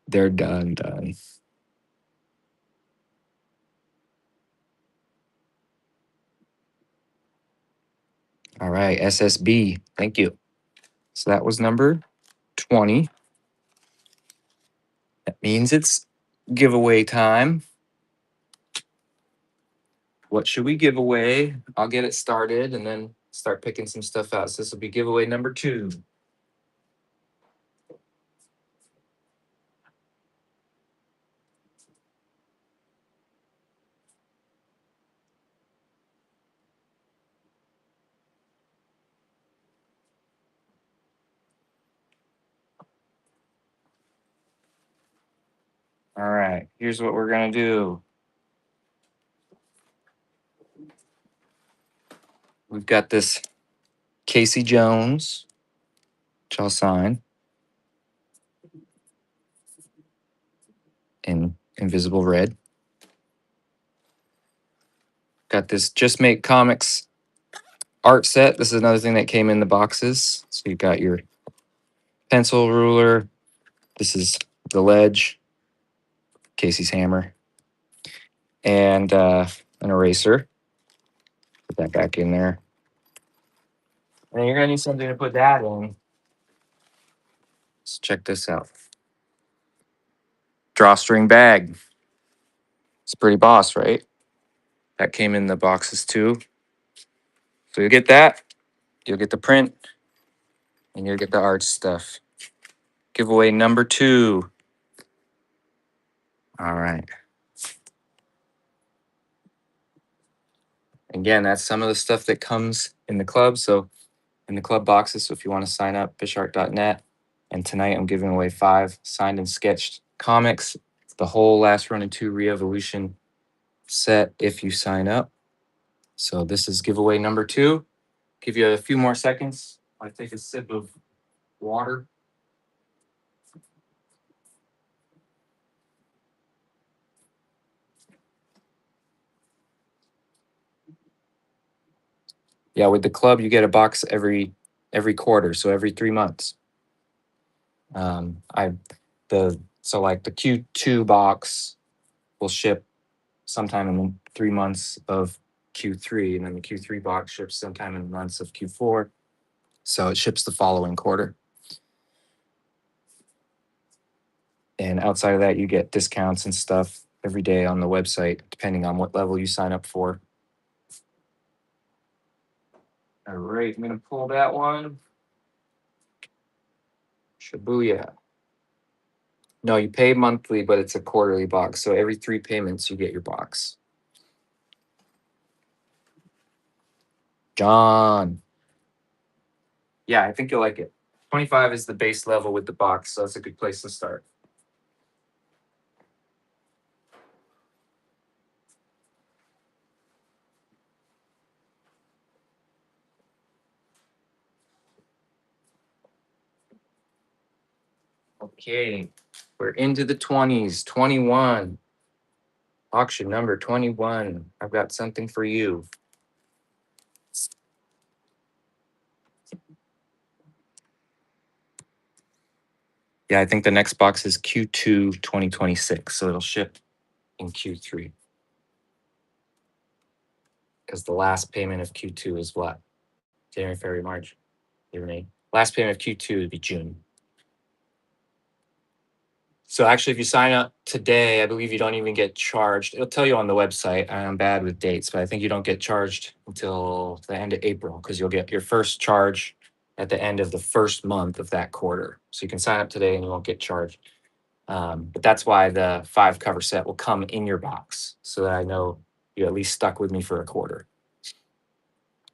They're done. All right, SSB. Thank you. So that was number 20. That means it's giveaway time. What should we give away? I'll get it started and then start picking some stuff out. So this will be giveaway number 2. All right, here's what we're gonna do. We've got this Casey Jones, which I'll sign in invisible red. Got this Just Make Comics art set. This is another thing that came in the boxes. So you got your pencil, ruler. This is the ledge, Casey's hammer, and an eraser. Put that back in there. And then you're gonna need something to put that in. Let's check this out. Drawstring bag. It's pretty boss, right? That came in the boxes too. So you'll get that. You'll get the print, and you'll get the art stuff. Giveaway number 2. All right. Again, that's some of the stuff that comes in the club. So in the club boxes. So if you want to sign up, fishart.net. And tonight I'm giving away 5 signed and sketched comics, the whole Last Ronin 2 Re-Evolution set if you sign up. So this is giveaway number 2. Give you a few more seconds. I take a sip of water. Yeah, with the club you get a box every quarter, so every 3 months. I the so like the Q2 box will ship sometime in the 3 months of Q3, and then the Q3 box ships sometime in the months of Q4. So it ships the following quarter. And outside of that, you get discounts and stuff every day on the website, depending on what level you sign up for. All right, I'm going to pull that one. Shibuya. No, you pay monthly, but it's a quarterly box. So every 3 payments, you get your box. John. Yeah, I think you'll like it. 25 is the base level with the box, so that's a good place to start. Okay, we're into the 20s. 21. Auction number 21. I've got something for you. Yeah, I think the next box is Q2 2026, so it'll ship in Q3. Because the last payment of Q2 is what? January, February, March, April, May. Last payment of Q2 would be June. So actually, if you sign up today, I believe you don't even get charged. It'll tell you on the website. I'm bad with dates, but I think you don't get charged until the end of April because you'll get your first charge at the end of the first month of that quarter. So you can sign up today and you won't get charged. But that's why the 5 cover set will come in your box so that I know you at least stuck with me for a quarter.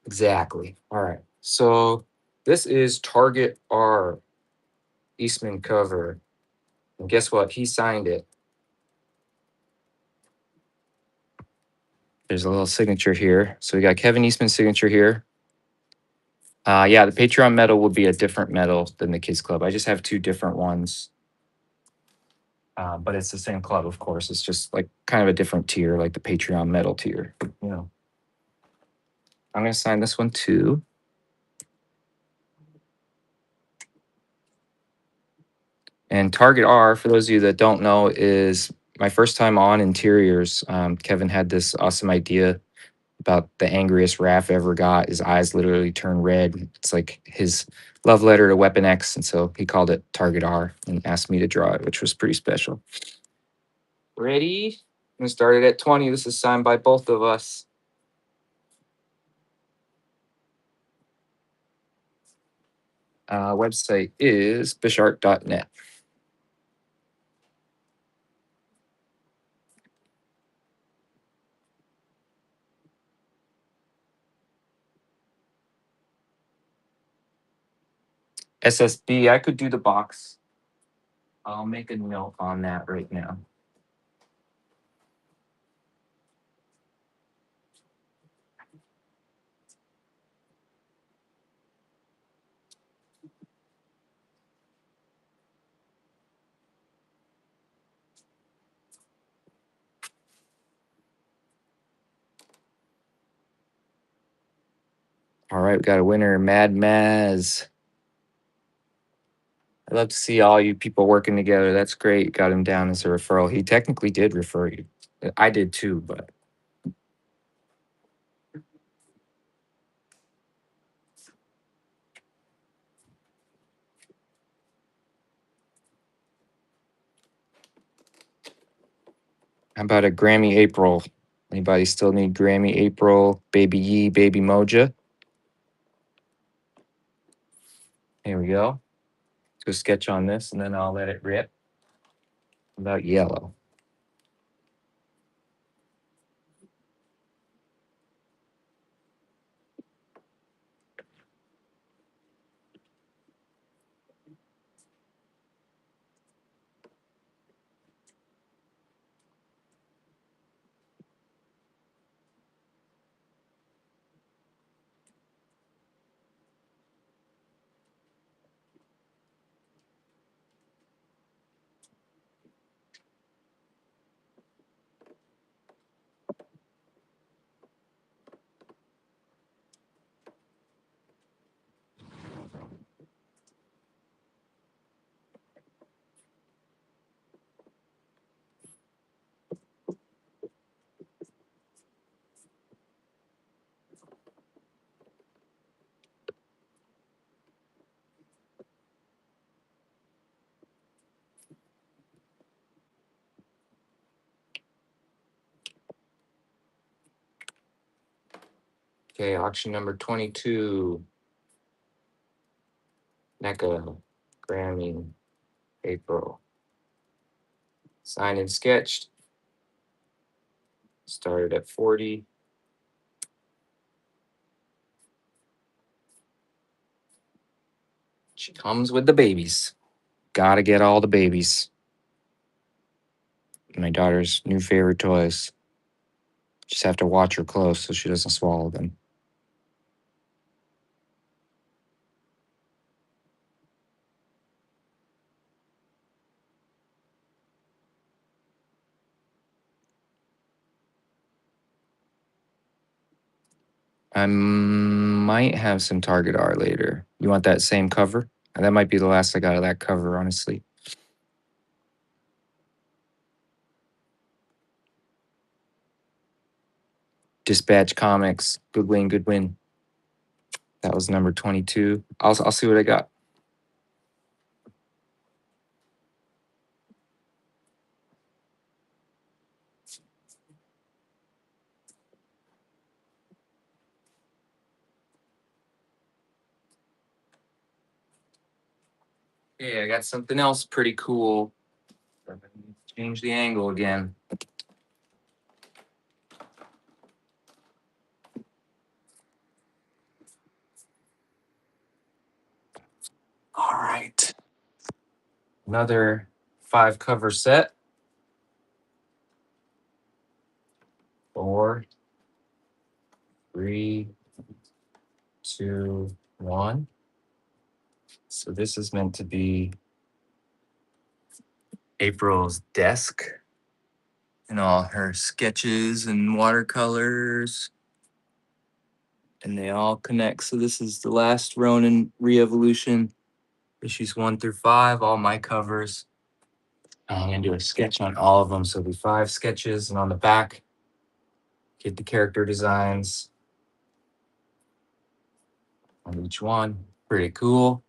Exactly. All right. So this is Target R Eastman cover. And guess what? He signed it. There's a little signature here. So we got Kevin Eastman's signature here. Yeah, the Patreon medal will be a different medal than the Kids Club. I just have 2 different ones. But it's the same club, of course. It's just like kind of a different tier, like the Patreon medal tier. You know. I'm going to sign this one too. And Target R, for those of you that don't know, is my first time on interiors. Kevin had this awesome idea about the angriest Raph ever got. His eyes literally turn red. It's like his love letter to Weapon X. And so he called it Target R and asked me to draw it, which was pretty special. Ready? I'm going to start it at 20. This is signed by both of us. Website is bishart.net. SSB, I could do the box. I'll make a note on that right now. All right, we got a winner, Mad Maz. I'd love to see all you people working together. That's great. Got him down as a referral. He technically did refer you. I did too, but how about a Grammy April? Anybody still need Grammy April, Baby Yee, Baby Moja? Here we go. Do a sketch on this and then I'll let it rip. How about yellow? Okay, auction number 22. NECA, Grammy, April. Signed and sketched. Started at 40. She comes with the babies. Gotta get all the babies. My daughter's new favorite toys. Just have to watch her close so she doesn't swallow them. I might have some Target R later. You want that same cover? That might be the last I got of that cover, honestly. Dispatch Comics, good win, good win. That was number 22. I'll see what I got. Okay, I got something else pretty cool. Change the angle again. All right. Another 5 cover set. 4, 3, 2, 1. So this is meant to be April's desk and all her sketches and watercolors. And they all connect. So this is the last Ronin Re-Evolution, issues 1 through 5, all my covers. I'm gonna do a sketch on all of them. So it'll be 5 sketches, and on the back, get the character designs on each one. Pretty cool.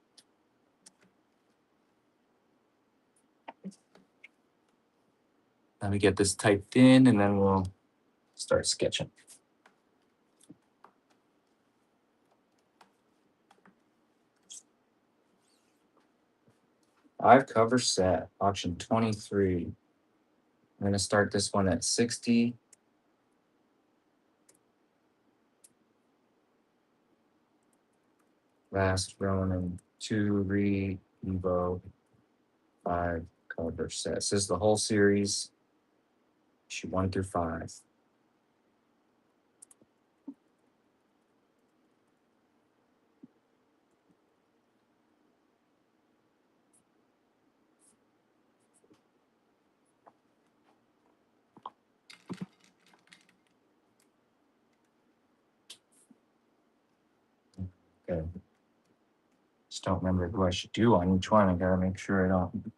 Let me get this typed in, and then we'll start sketching. Five cover set, auction 23. I'm gonna start this one at 60. Last Ronin 2 Re-Evo 5 cover set. This is the whole series, issue 1 through 5. Okay. Just don't remember who I should do on each one. I gotta make sure I don't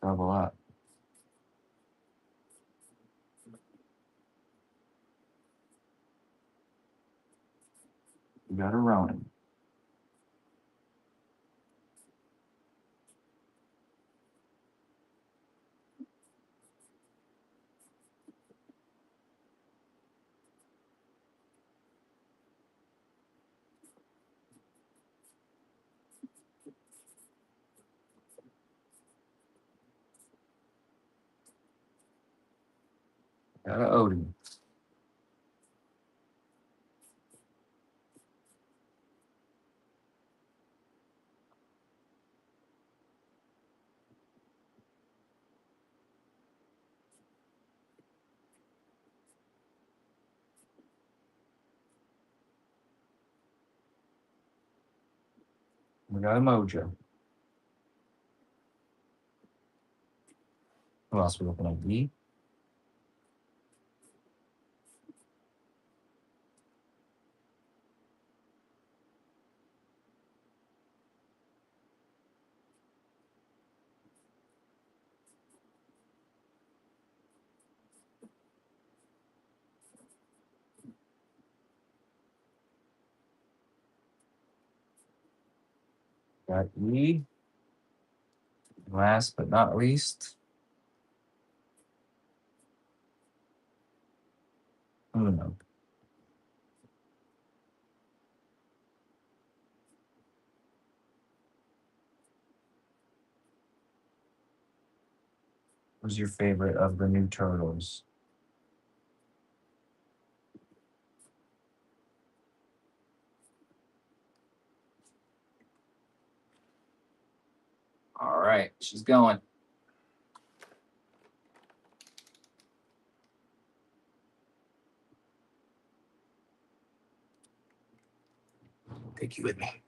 double up. We got a Ronin. Got a Odin. We got a Mojo. Who else we looking at? B. Got E. Last but not least, Uno. Who's your favorite of the new turtles? All right, she's going. Take you with me.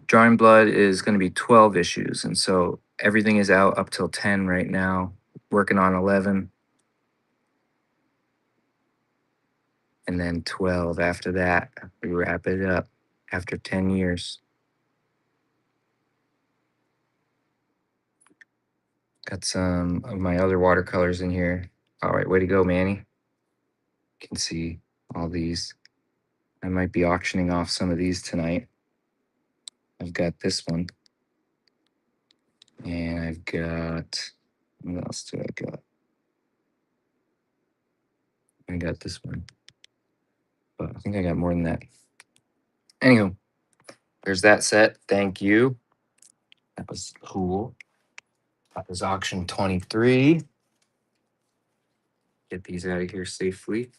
Drawing Blood is going to be 12 issues. And so everything is out up till 10 right now, working on 11. And then 12 after that. We wrap it up after 10 years. Got some of my other watercolors in here. All right, way to go, Manny. You can see all these. I might be auctioning off some of these tonight. I've got this one. And I've got, what else do I got? I got this one. But I think I got more than that. Anywho, there's that set. Thank you. That was cool. That was auction 23. Get these out of here safely.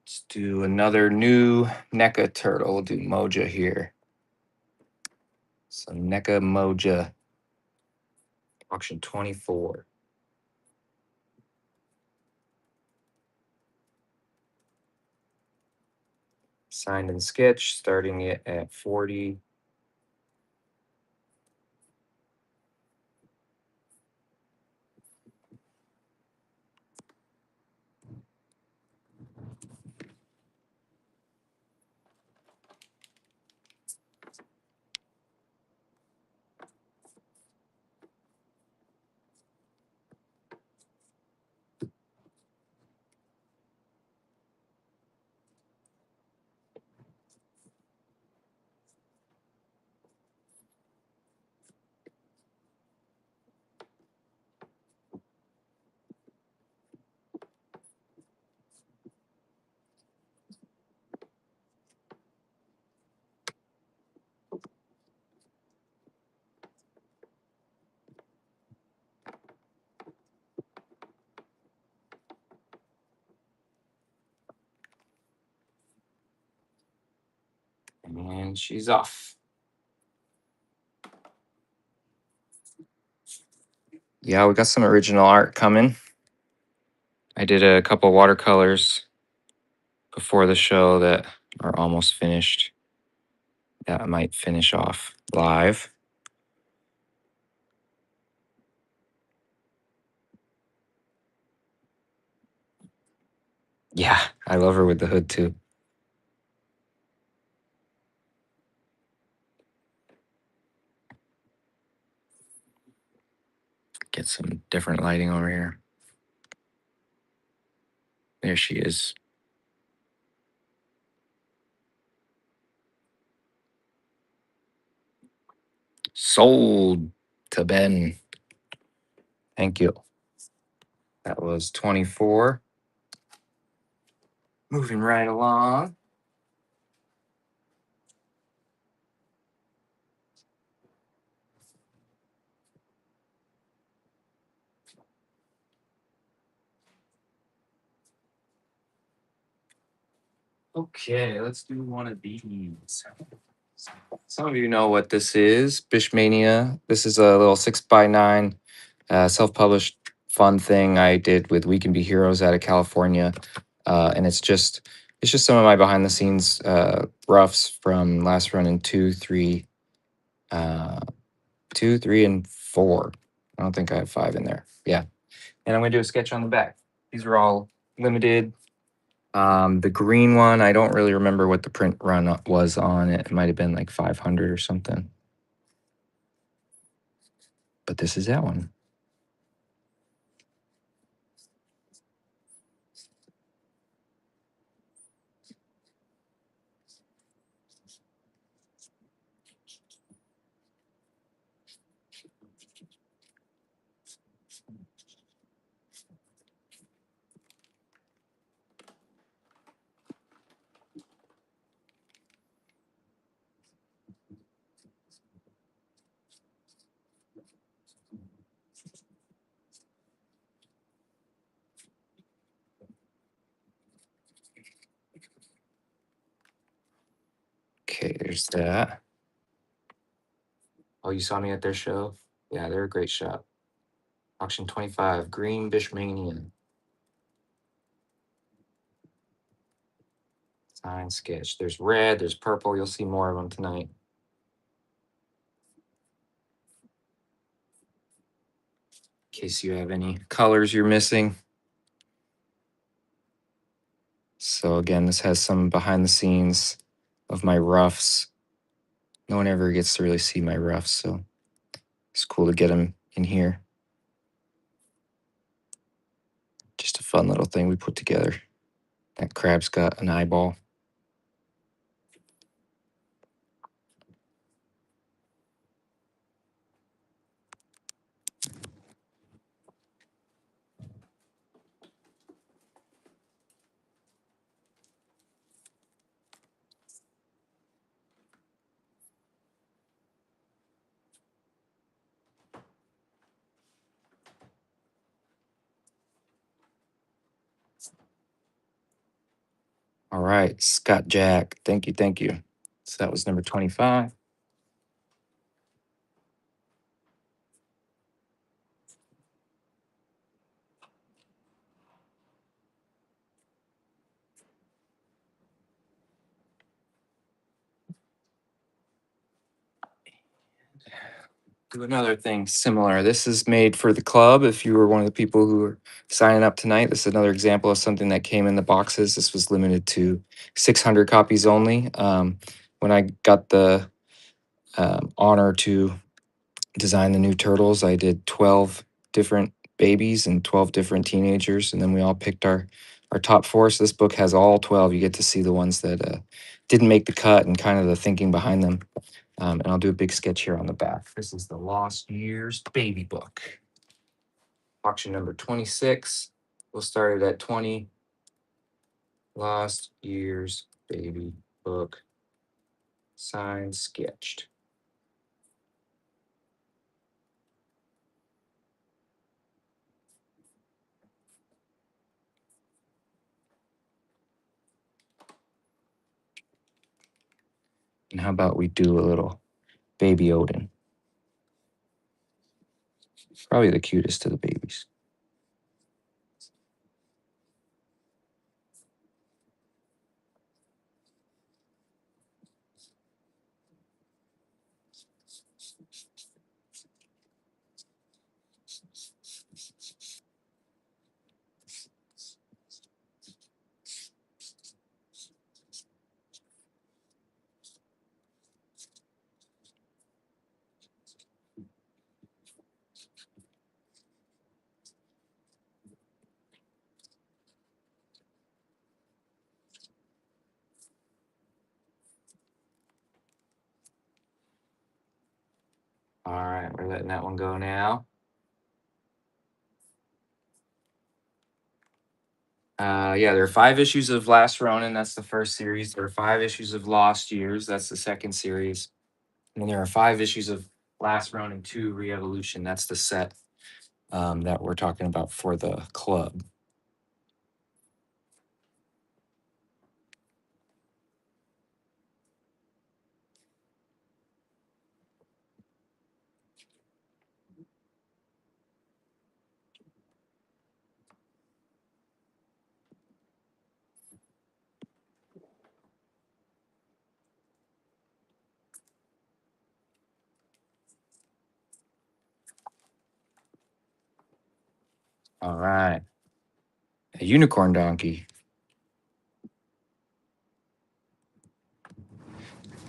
Let's do another new NECA turtle. We'll do Moja here. So NECA Moja, auction 24. Signed and sketched, starting it at 40. And she's off. Yeah, we got some original art coming. I did a couple watercolors before the show that are almost finished. That I might finish off live. Yeah, I love her with the hood too. Get some different lighting over here. There she is. Sold to Ben. Thank you. That was 24. Moving right along. Okay, let's do one of these. Some of you know what this is, Bishmania. This is a little 6x9 self-published fun thing I did with We Can Be Heroes out of California. And it's just It's just some of my behind the scenes roughs from last run in 2, 3, 2, 3, and 4. I don't think I have 5 in there. Yeah. And I'm gonna do a sketch on the back. These are all limited. The green one, I don't really remember what the print run was on it. It might have been like 500 or something. But this is that one. Okay, there's that. Oh, you saw me at their show? Yeah, they're a great shop. Auction 25, Green Bishmanian. Sign sketch. There's red, there's purple. You'll see more of them tonight. In case you have any colors you're missing. So again, this has some behind the scenes of my roughs. No one ever gets to really see my roughs, so it's cool to get them in here. Just a fun little thing we put together. That crab's got an eyeball. All right, Scott Jack. Thank you, thank you. So that was number 25. Do another thing similar. This is made for the club. If you were one of the people who are signing up tonight, this is another example of something that came in the boxes. This was limited to 600 copies only. When I got the honor to design the new turtles, I did 12 different babies and 12 different teenagers, and then we all picked our top 4. So this book has all 12. You get to see the ones that didn't make the cut and kind of the thinking behind them. And I'll do a big sketch here on the back. This is the Lost Years Baby Book. Auction number 26. We'll start it at 20. Lost Years Baby Book. Signed, sketched. And how about we do a little baby Odin? Probably the cutest of the babies. All right, we're letting that one go now. Yeah, there are 5 issues of Last Ronin. That's the first series. There are 5 issues of Lost Years. That's the second series. And then there are 5 issues of Last Ronin 2 Re-Evolution. That's the set that we're talking about for the club. All right. A unicorn donkey.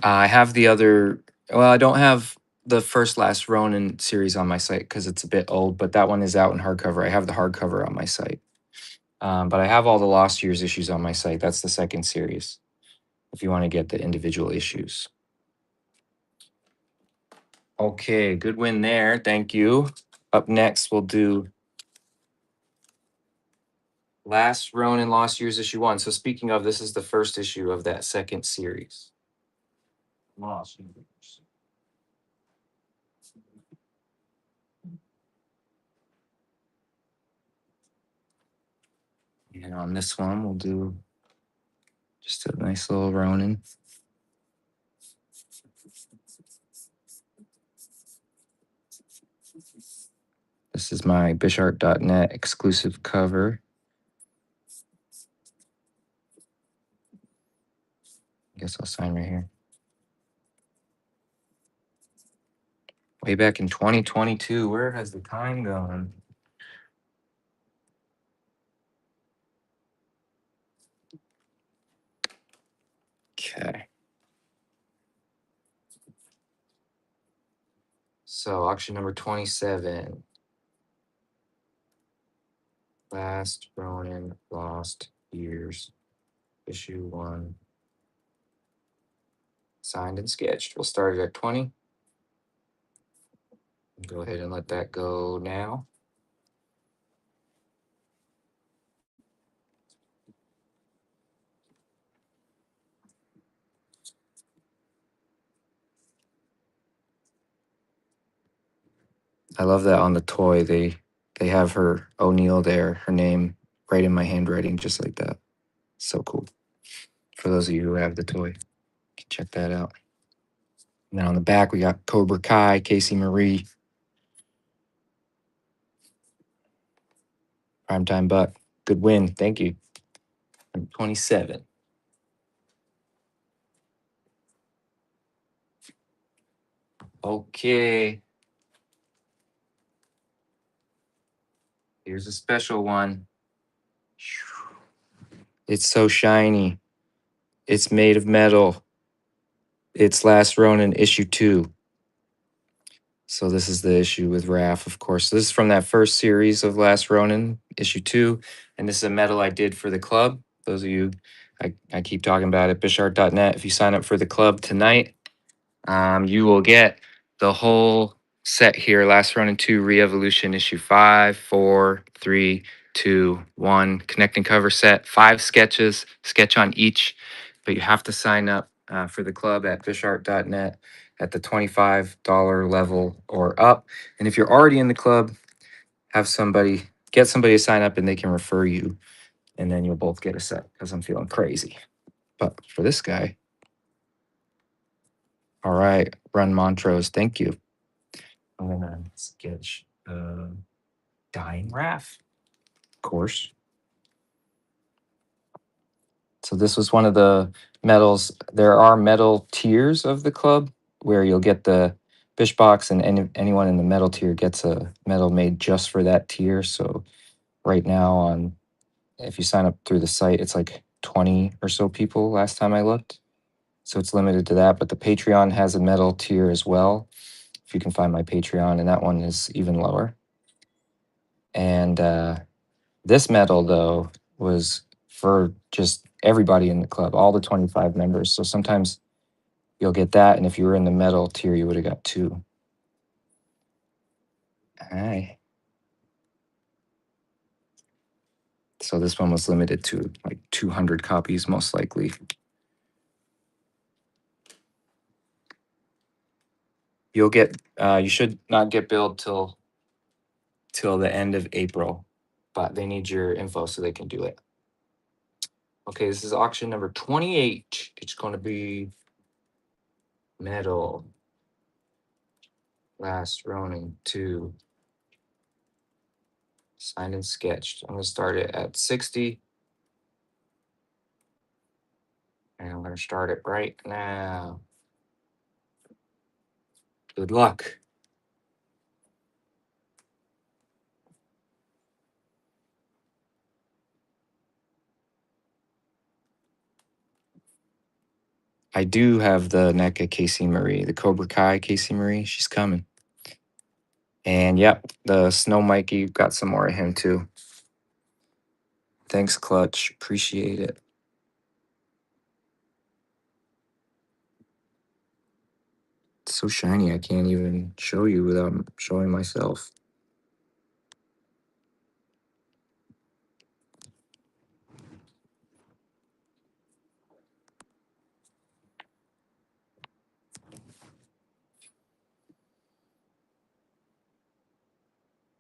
I have the other. Well, I don't have the first Last Ronin series on my site because it's a bit old, but that one is out in hardcover. I have the hardcover on my site. But I have all the Lost Years issues on my site. That's the second series. If you want to get the individual issues. Okay, good win there. Thank you. Up next, we'll do Last Ronin Lost Years issue 1. So speaking of, this is the first issue of that second series. Lost Years. And on this one, we'll do just a nice little Ronin. This is my bishart.net exclusive cover. I guess I'll sign right here. Way back in 2022. Where has the time gone? Okay. So auction number 27. Last Ronin Lost Years. Issue 1. Signed and sketched. We'll start it at 20. Go ahead and let that go now. I love that on the toy they have her O'Neill there, her name right in my handwriting, just like that. So cool. For those of you who have the toy, you can check that out. And then on the back, we got Cobra Kai, Casey Marie, Primetime Buck. Good win. Thank you. 27. Okay. Here's a special one. It's so shiny. It's made of metal. It's Last Ronin issue 2. So this is the issue with Raph, of course. This is from that first series of Last Ronin, issue 2. And this is a medal I did for the club. Those of you, I keep talking about it, bishart.net. If you sign up for the club tonight, you will get the whole set here, Last Ronin 2 Re-Evolution issue 5, 4, 3, 2, 1. Connecting cover set, 5 sketches, sketch on each. But you have to sign up for the club at bishart.net at the $25 level or up. And if you're already in the club, get somebody to sign up and they can refer you. And then you'll both get a set because I'm feeling crazy. But for this guy, all right, Run Montrose, thank you. I'm gonna sketch dying Raph, of course. So this was one of the medals. There are medal tiers of the club where you'll get the Bish box, and anyone in the medal tier gets a medal made just for that tier. So right now, if you sign up through the site, it's like 20 or so people last time I looked. So it's limited to that. But the Patreon has a medal tier as well. If you can find my Patreon, and that one is even lower. And this medal, though, was for just everybody in the club, all the 25 members. So sometimes you'll get that. And if you were in the medal tier, you would have got 2. All right. So this one was limited to like 200 copies, most likely. You should not get billed till the end of April, but they need your info so they can do it. Okay, this is auction number 28. It's going to be medal. Last Ronin 2. Signed and sketched. I'm going to start it at 60. And I'm going to start it right now. Good luck. I do have the NECA Casey Marie, the Cobra Kai Casey Marie. She's coming. And yep, the Snow Mikey, got some more of him too. Thanks, Clutch. Appreciate it. It's so shiny, I can't even show you without showing myself.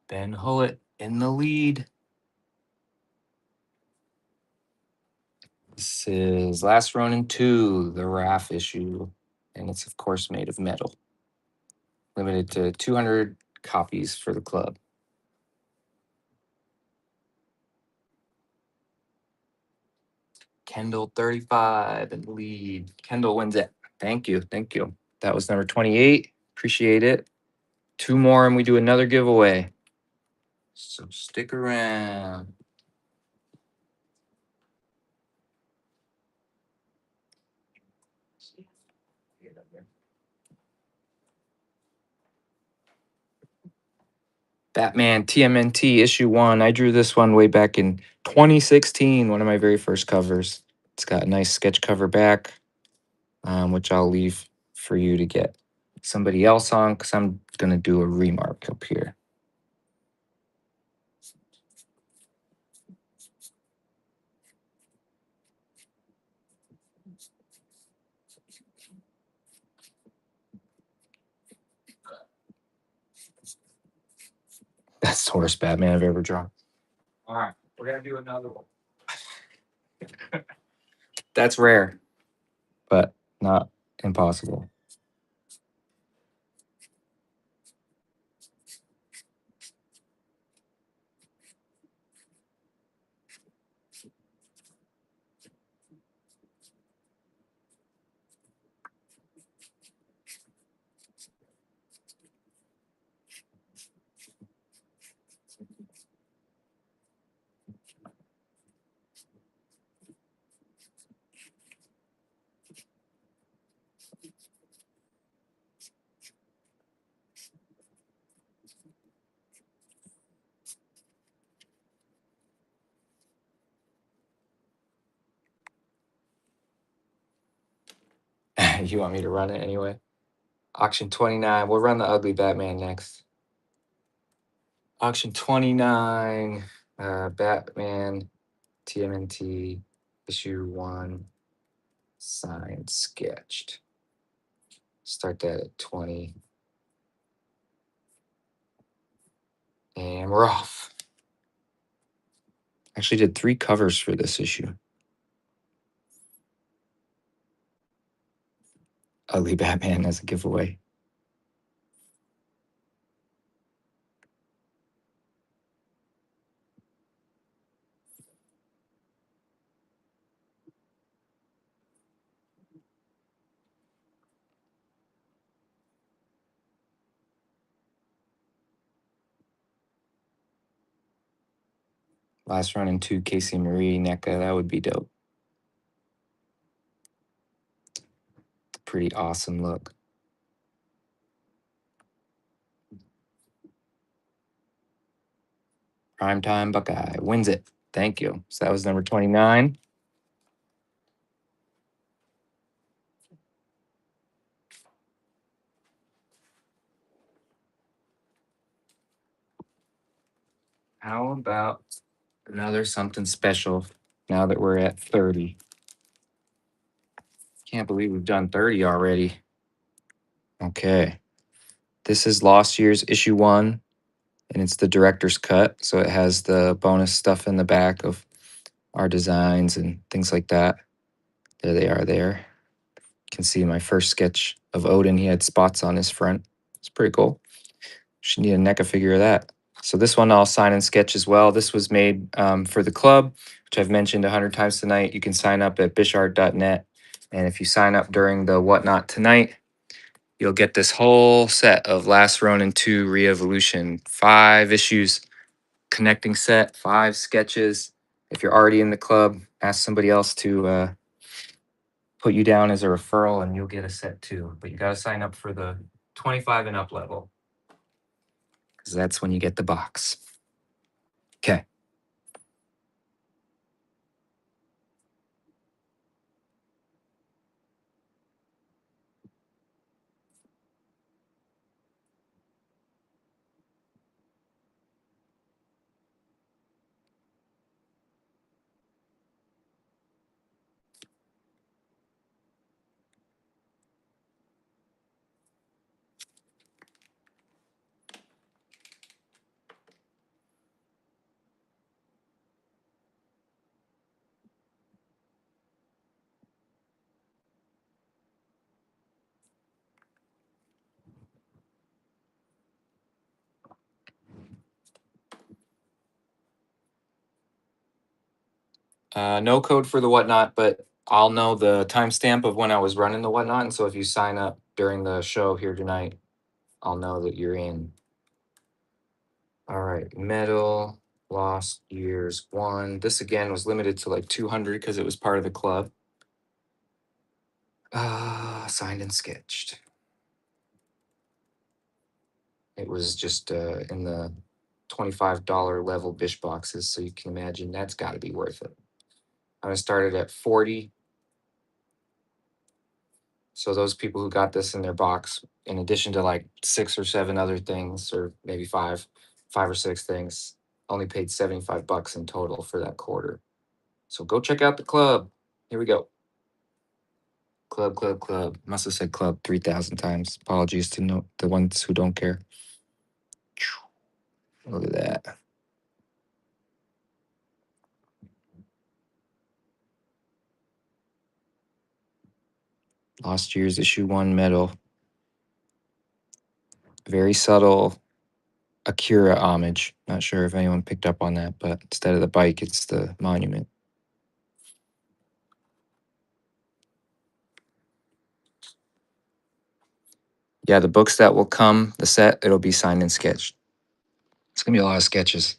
Ben Hullett in the lead. This is Last Ronin 2, the RAF issue. And it's, of course, made of metal. Limited to 200 copies for the club. Kendall 35 in the lead. Kendall wins it. Thank you. Thank you. That was number 28. Appreciate it. 2 more and we do another giveaway. So stick around. Batman TMNT issue 1. I drew this one way back in 2016, one of my very first covers. It's got a nice sketch cover back, which I'll leave for you to get somebody else on because I'm going to do a remark up here. That's the worst Batman I've ever drawn. All right, we're going to do another one. That's rare, but not impossible. You want me to run it anyway? Auction 29. We'll run the ugly Batman next. Auction 29. Batman TMNT issue 1. Signed, sketched. Start that at 20. And we're off. Actually did 3 covers for this issue. Ugly Batman as a giveaway. Last Ronin 2, Casey Marie, NECA. That would be dope. Pretty awesome look. Primetime Buckeye wins it. Thank you. So that was number 29. How about another something special now that we're at 30? Can't believe we've done 30 already. Okay. This is Lost Years issue 1, and it's the director's cut. So it has the bonus stuff in the back of our designs and things like that. There they are there. You can see my first sketch of Odin. He had spots on his front. It's pretty cool. Should need a NECA figure of that. So this one I'll sign and sketch as well. This was made for the club, which I've mentioned 100 times tonight. You can sign up at bishart.net. And if you sign up during the Whatnot tonight, you'll get this whole set of Last Ronin 2 Re-Evolution. 5 issues, connecting set, 5 sketches. If you're already in the club, ask somebody else to put you down as a referral and you'll get a set too. But you got to sign up for the 25 and up level because that's when you get the box. Okay. No code for the whatnot, but I'll know the timestamp of when I was running the whatnot. And so if you sign up during the show here tonight, I'll know that you're in. All right, medal, lost years, 1. This again was limited to like 200 because it was part of the club. Signed and sketched. It was just in the $25 level Bish boxes, so you can imagine that's got to be worth it. I started at 40. So those people who got this in their box, in addition to like 6 or 7 other things, or maybe 5 or 6 things, only paid $75 in total for that quarter. So go check out the club. Here we go. Club, club, club. Must have said club 3,000 times. Apologies to the ones who don't care. Look at that. Last year's issue 1 medal. Very subtle Akira homage. Not sure if anyone picked up on that, but instead of the bike, it's the monument. Yeah, the books that will come, the set, it'll be signed and sketched. It's going to be a lot of sketches.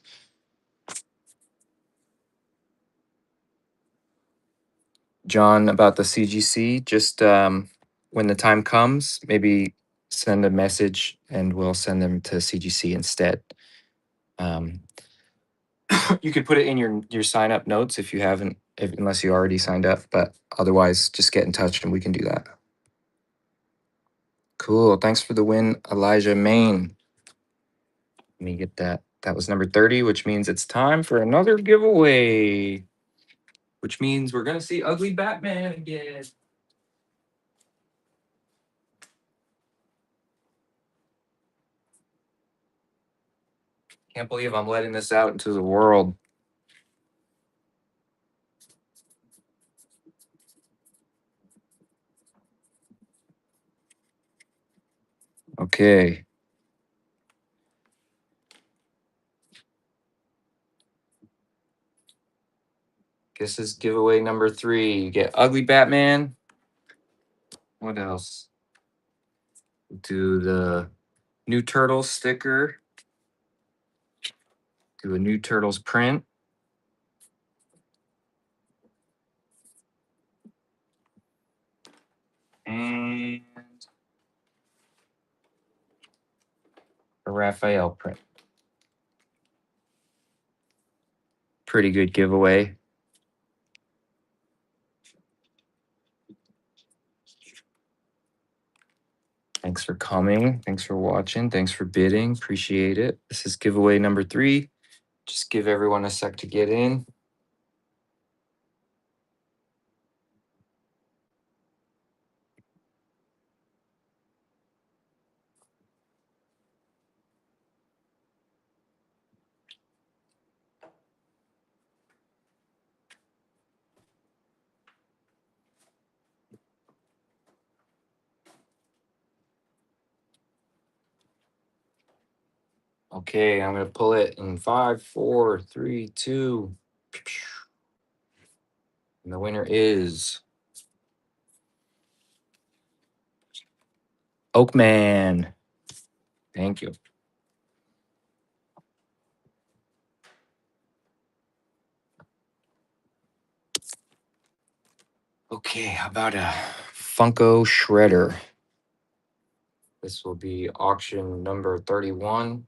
John, about the CGC, just when the time comes, maybe send a message and we'll send them to CGC instead. You could put it in your sign up notes if you haven't, unless you already signed up, but otherwise just get in touch and we can do that. Cool. Thanks for the win, Elijah Main. Let me get that. That was number 30, which means it's time for another giveaway, which means we're going to see Ugly Batman again. Can't believe I'm letting this out into the world. Okay. This is giveaway number 3. You get Ugly Batman. What else? Do the new Turtles sticker. Do a new Turtles print. And a Raphael print. Pretty good giveaway. Thanks for coming. Thanks for watching. Thanks for bidding. Appreciate it. This is giveaway number 3. Just give everyone a sec to get in. Okay, I'm going to pull it in 5, 4, 3, 2. And the winner is Oakman. Thank you. Okay. Okay, how about a Funko shredder? This will be auction number 31.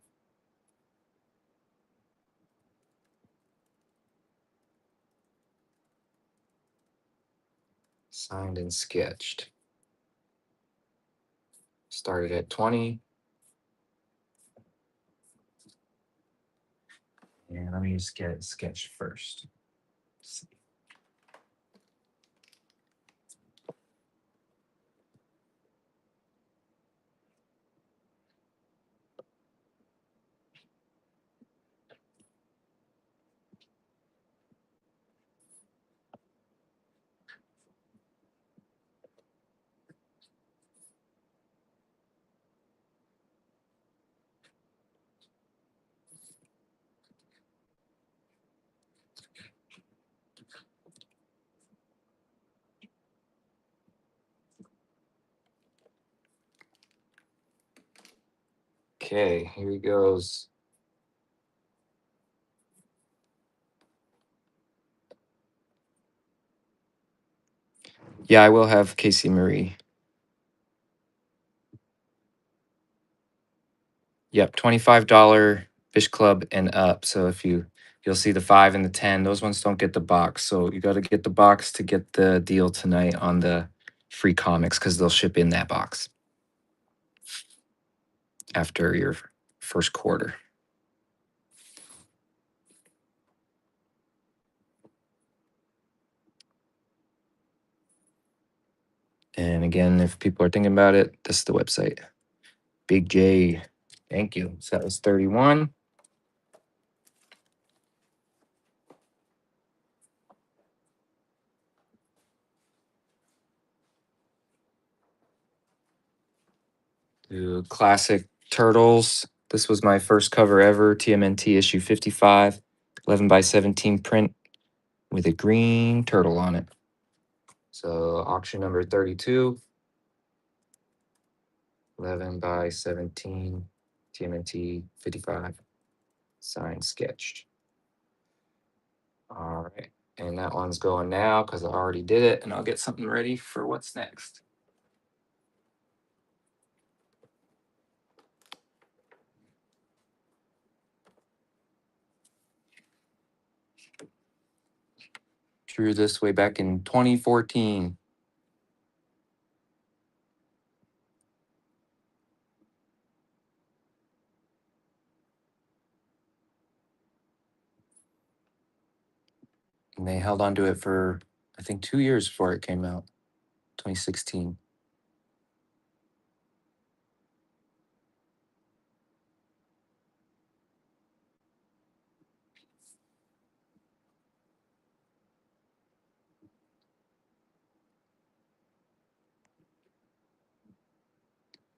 Signed and sketched. Started at 20. And let me just get it sketched first. Let's see. Okay, here he goes. Yeah, I will have Casey Marie. Yep, $25 Fish Club and up. So if you'll see the 5 and the 10, those ones don't get the box. So you got to get the box to get the deal tonight on the free comics because they'll ship in that box after your first quarter. And again, if people are thinking about it, this is the website. Big J. Thank you. So that was 31. To Classic Turtles. This was my first cover ever. TMNT issue 55, 11 by 17 print with a green turtle on it. So auction number 32, 11 by 17, TMNT 55, signed, sketched. All right. And that one's going now because I already did it, and I'll get something ready for what's next. Drew this way back in 2014. And they held on to it for, I think, 2 years before it came out, 2016.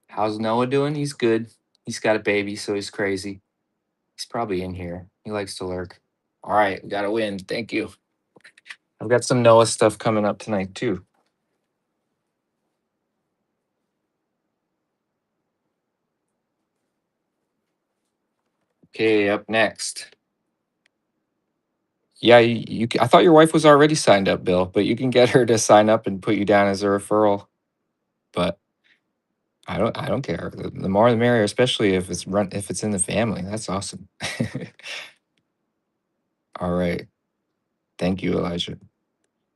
How's Noah doing? He's good. He's got a baby, so he's crazy. He's probably in here. He likes to lurk. All right, we got a win. Thank you. I've got some Noah stuff coming up tonight, too. Okay, up next. Yeah, I thought your wife was already signed up, Bill, but you can get her to sign up and put you down as a referral. But I don't care. The more the merrier, especially if it's in the family. That's awesome. All right. Thank you, Elijah.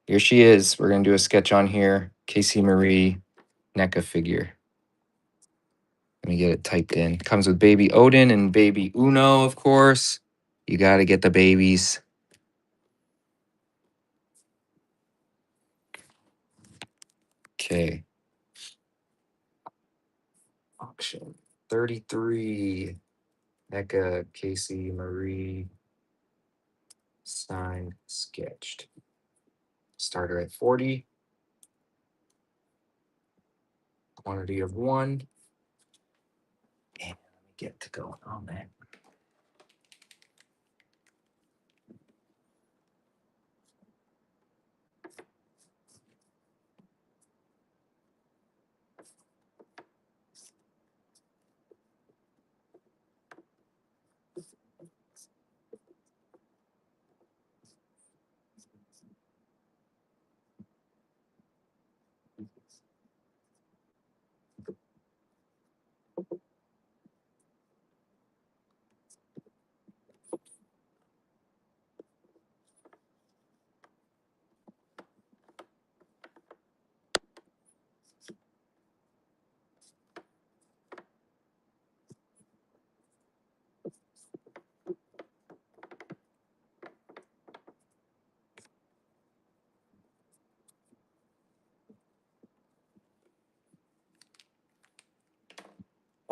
Here she is. We're gonna do a sketch on here. Casey Marie NECA figure. Let me get it typed in. Comes with baby Odin and baby Uno, of course. You got to get the babies. Okay. Auction 33. NECA Casey Marie signed, sketched. Starter at 40. Quantity of 1. And let me get to going on that.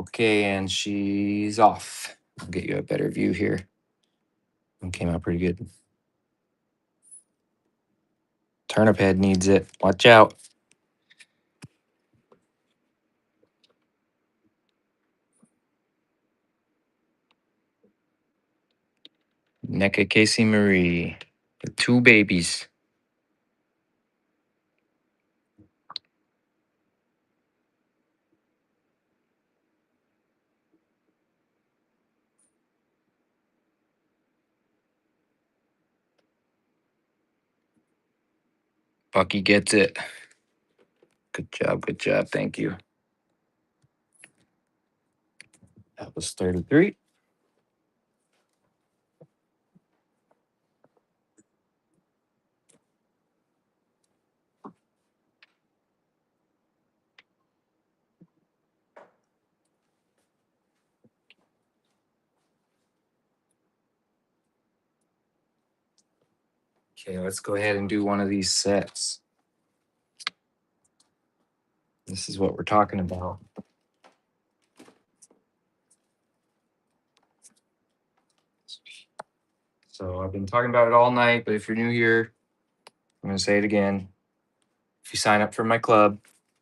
Okay, and she's off. I'll get you a better view here. It came out pretty good. Turnip head needs it. Watch out. NECA Casey Marie. The 2 babies. Bucky gets it. Good job. Good job. Thank you. That was 33. Okay, let's go ahead and do one of these sets. This is what we're talking about. So I've been talking about it all night, but if you're new here, I'm going to say it again. If you sign up for my club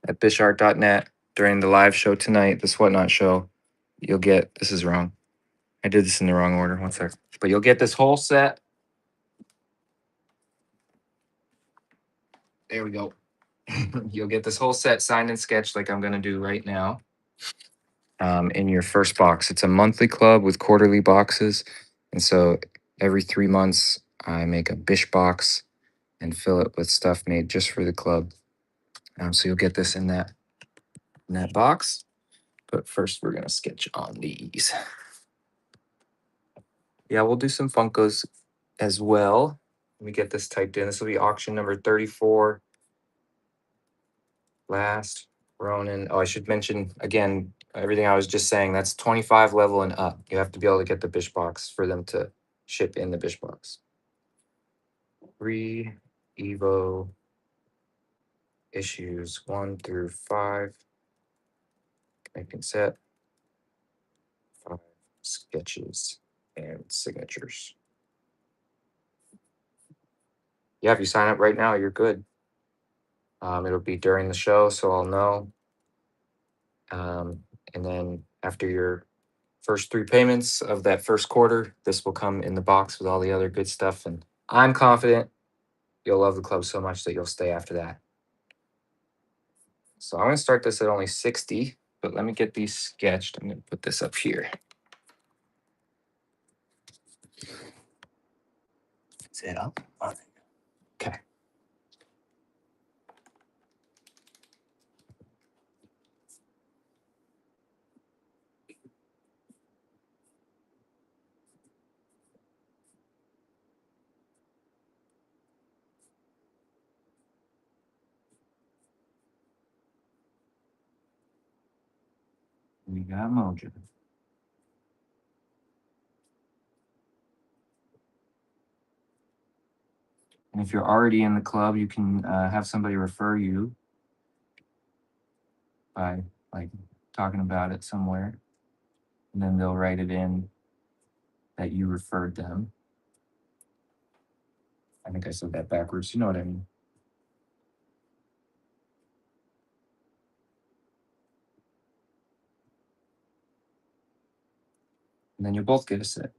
at bishart.net during the live show tonight, this Whatnot show, you'll get, this is wrong. I did this in the wrong order. One sec. But you'll get this whole set. There we go. You'll get this whole set signed and sketched like I'm going to do right now. In your first box. It's a monthly club with quarterly boxes. And so every 3 months, I make a Bish box and fill it with stuff made just for the club. So you'll get this in that box. But first, we're going to sketch on these. Yeah, we'll do some Funkos as well. Let me get this typed in. This will be auction number 34. Last Ronin. Oh, I should mention again everything I was just saying. That's 25 level and up. You have to be able to get the Bish box for them to ship in the Bish box. 3 Evo issues 1 through 5. Making set. 5 sketches and signatures. Yeah, if you sign up right now, you're good. It'll be during the show, so I'll know. And then after your first 3 payments of that first quarter, this will come in the box with all the other good stuff. And I'm confident you'll love the club so much that you'll stay after that. So I'm going to start this at only 60, but let me get these sketched. I'm going to put this up here. Is it up? Okay. We got Mojo. And if you're already in the club, you can have somebody refer you by like talking about it somewhere. And then they'll write it in that you referred them. I think I said that backwards. You know what I mean? And then you'll both get a set.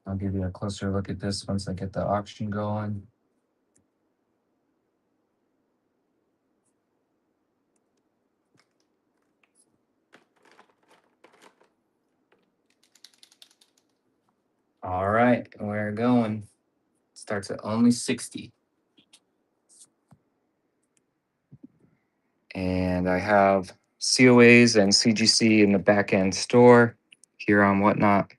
I'll give you a closer look at this once I get the auction going. All right, we're going. Starts at only 60. And I have COAs and CGC in the back end store here on Whatnot.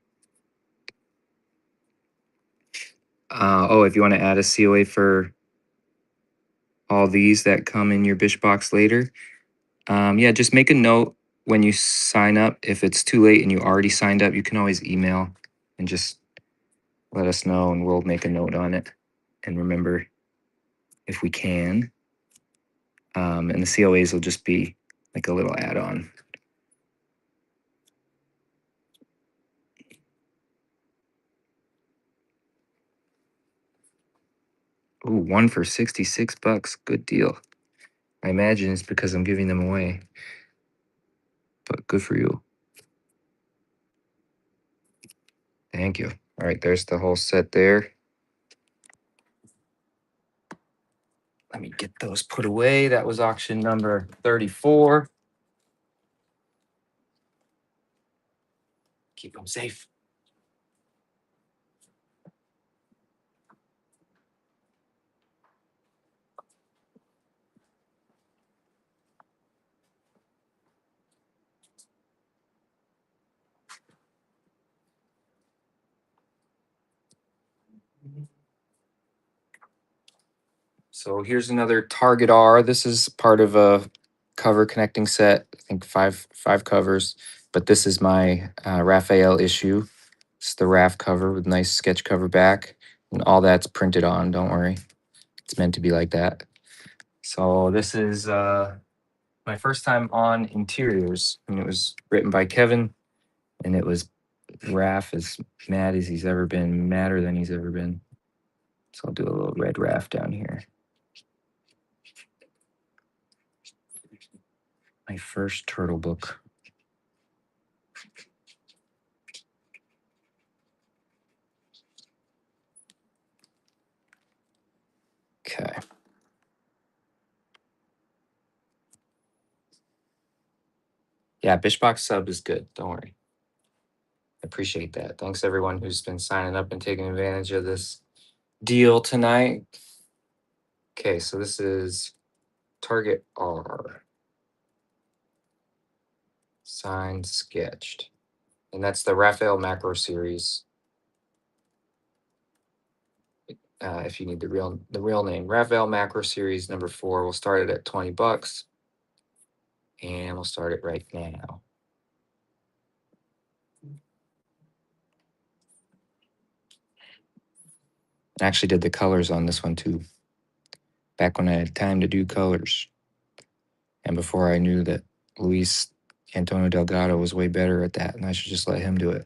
Oh, if you want to add a COA for all these that come in your Bish box later, yeah, just make a note when you sign up. If it's too late and you already signed up, you can always email and just let us know and we'll make a note on it and remember if we can. And the COAs will just be like a little add-on. Ooh, one for $66. Good deal. I imagine it's because I'm giving them away, but good for you. Thank you. All right, there's the whole set there. Let me get those put away. That was auction number 34. Keep them safe. So here's another Target R. This is part of a cover connecting set. I think five covers, but this is my Raphael issue. It's the RAF cover with nice sketch cover back, and all that's printed on. Don't worry, it's meant to be like that. So this is my first time on interiors, and it was written by Kevin, and it was Raph as mad as he's ever been, madder than he's ever been. So I'll do a little red Raph down here. My first turtle book. Okay. Yeah, Bishbox sub is good. Don't worry. I appreciate that. Thanks everyone who's been signing up and taking advantage of this deal tonight. Okay, so this is Target R. Signed, sketched. And that's the Raphael Macro series. If you need the real name, Raphael Macro series number 4. We'll start it at $20. And we'll start it right now. I actually did the colors on this one too. Back when I had time to do colors. And before I knew that Luis Antonio Delgado was way better at that, and I should just let him do it.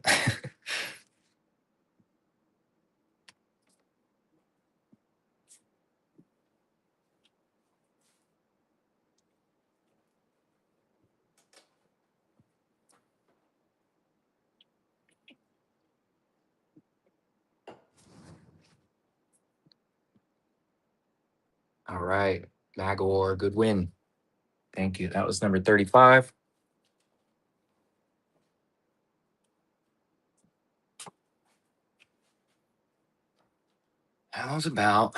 All right, Magor, good win. Thank you. That was number 35. How's about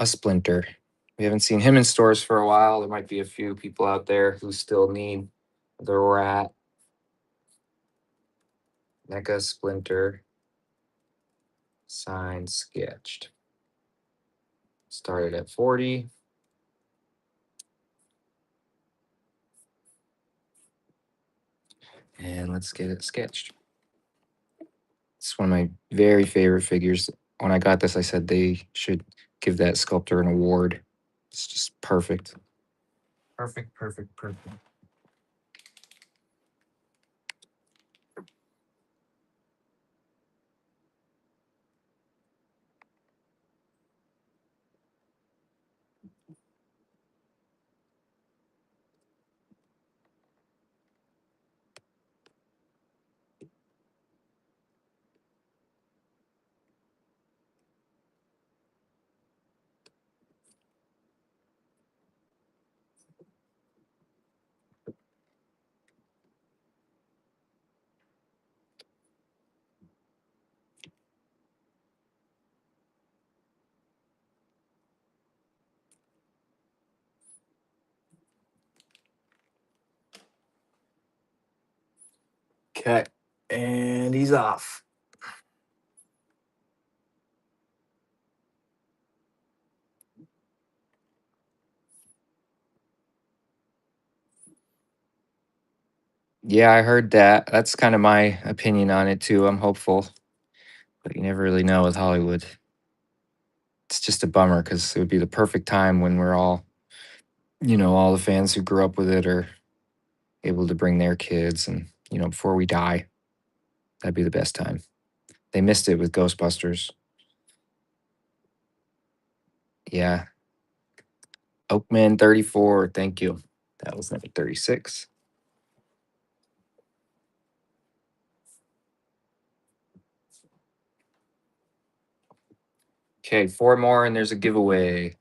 a Splinter? We haven't seen him in stores for a while. There might be a few people out there who still need the Rat. NECA Splinter. Signed, sketched. Started at 40. And let's get it sketched. It's one of my very favorite figures. When I got this, I said they should give that sculptor an award. It's just perfect. Perfect, perfect, perfect. Okay. And he's off. Yeah, I heard that. That's kind of my opinion on it too. I'm hopeful, but you never really know with Hollywood. It's just a bummer because it would be the perfect time when we're all, all the fans who grew up with it are able to bring their kids and, before we die, that'd be the best time. They missed it with Ghostbusters. Yeah. Oakman 34. Thank you. That was number 36. Okay, 4 more and there's a giveaway.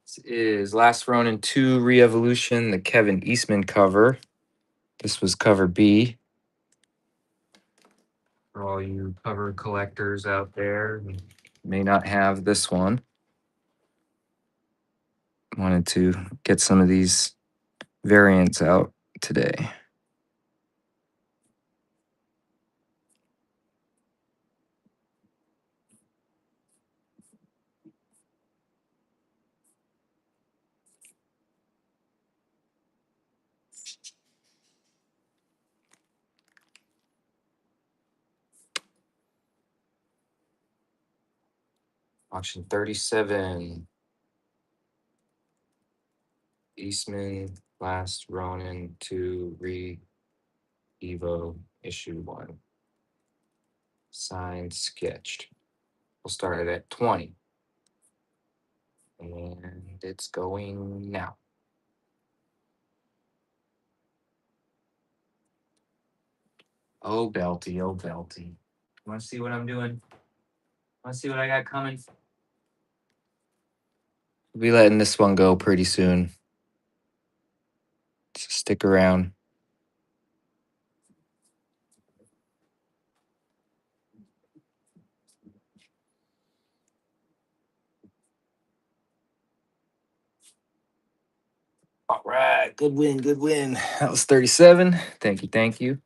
This is Last Ronin 2 Re-Evolution, the Kevin Eastman cover. This was cover B. For all you cover collectors out there who may not have this one. Wanted to get some of these variants out today. Auction 37. Eastman, Last Ronin 2 Evo issue 1. Signed, sketched. We'll start it at 20. And it's going now. Oh, Belty, oh, Belty. You want to see what I'm doing? Want to see what I got coming? We'll be letting this one go pretty soon. So stick around. All right, good win, good win. That was 37. Thank you, thank you.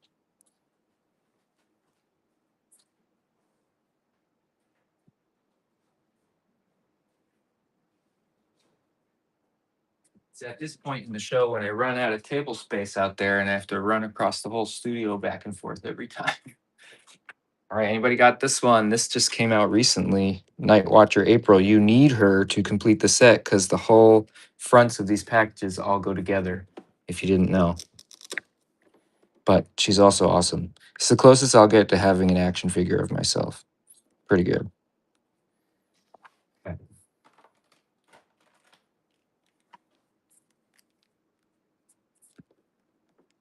It's at this point in the show when I run out of table space out there and I have to run across the whole studio back and forth every time. All right, anybody got this one? This just came out recently. Night Watcher April. You need her to complete the set because the whole fronts of these packages all go together, if you didn't know. But she's also awesome. It's the closest I'll get to having an action figure of myself. Pretty good.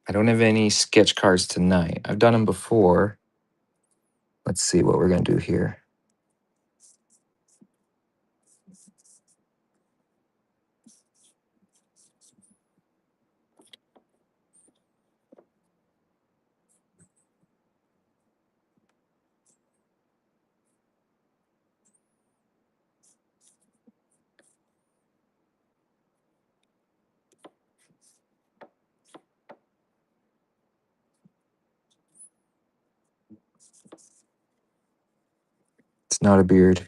I don't have any sketch cards tonight. I've done them before. Let's see what we're going to do here. It's not a beard.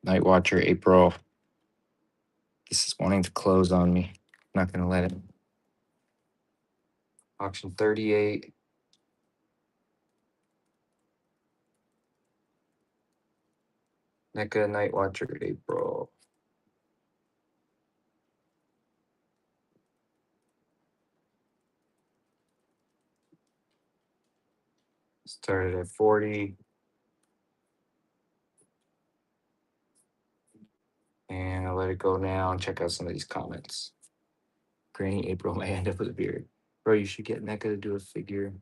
Night Watcher April. This is wanting to close on me. I'm not going to let it. Auction 38. NECA Night Watcher April. Started at 40. And I'll let it go now and check out some of these comments. Granny April may end up with a beard. Bro, you should get NECA to do a figure.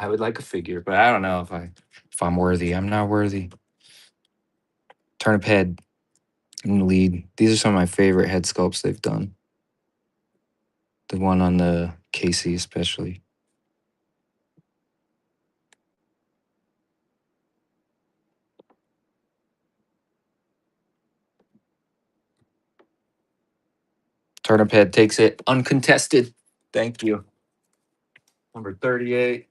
I would like a figure, but I don't know if I'm worthy. I'm not worthy. Turnip head in the lead. These are some of my favorite head sculpts they've done. The one on the Casey especially. Turnip head takes it uncontested. Thank you. Number 38.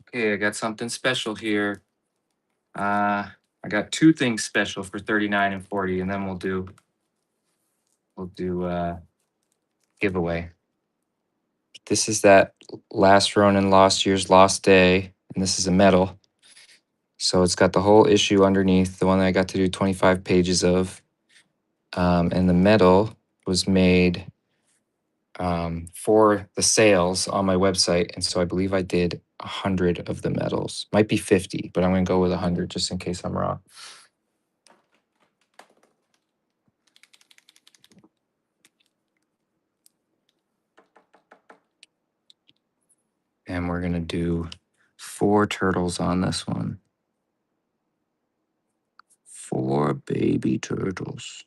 Okay, I got something special here. I got two things special for 39 and 40, and then we'll do giveaway. This is that last Ronin Lost Year's Lost Day, and this is a medal. So it's got the whole issue underneath, the one that I got to do 25 pages of. And the medal was made for the sales on my website. And so I believe I did 100 of the medals. Might be 50, but I'm going to go with 100 just in case I'm wrong. And we're going to do 4 turtles on this one. 4 baby turtles.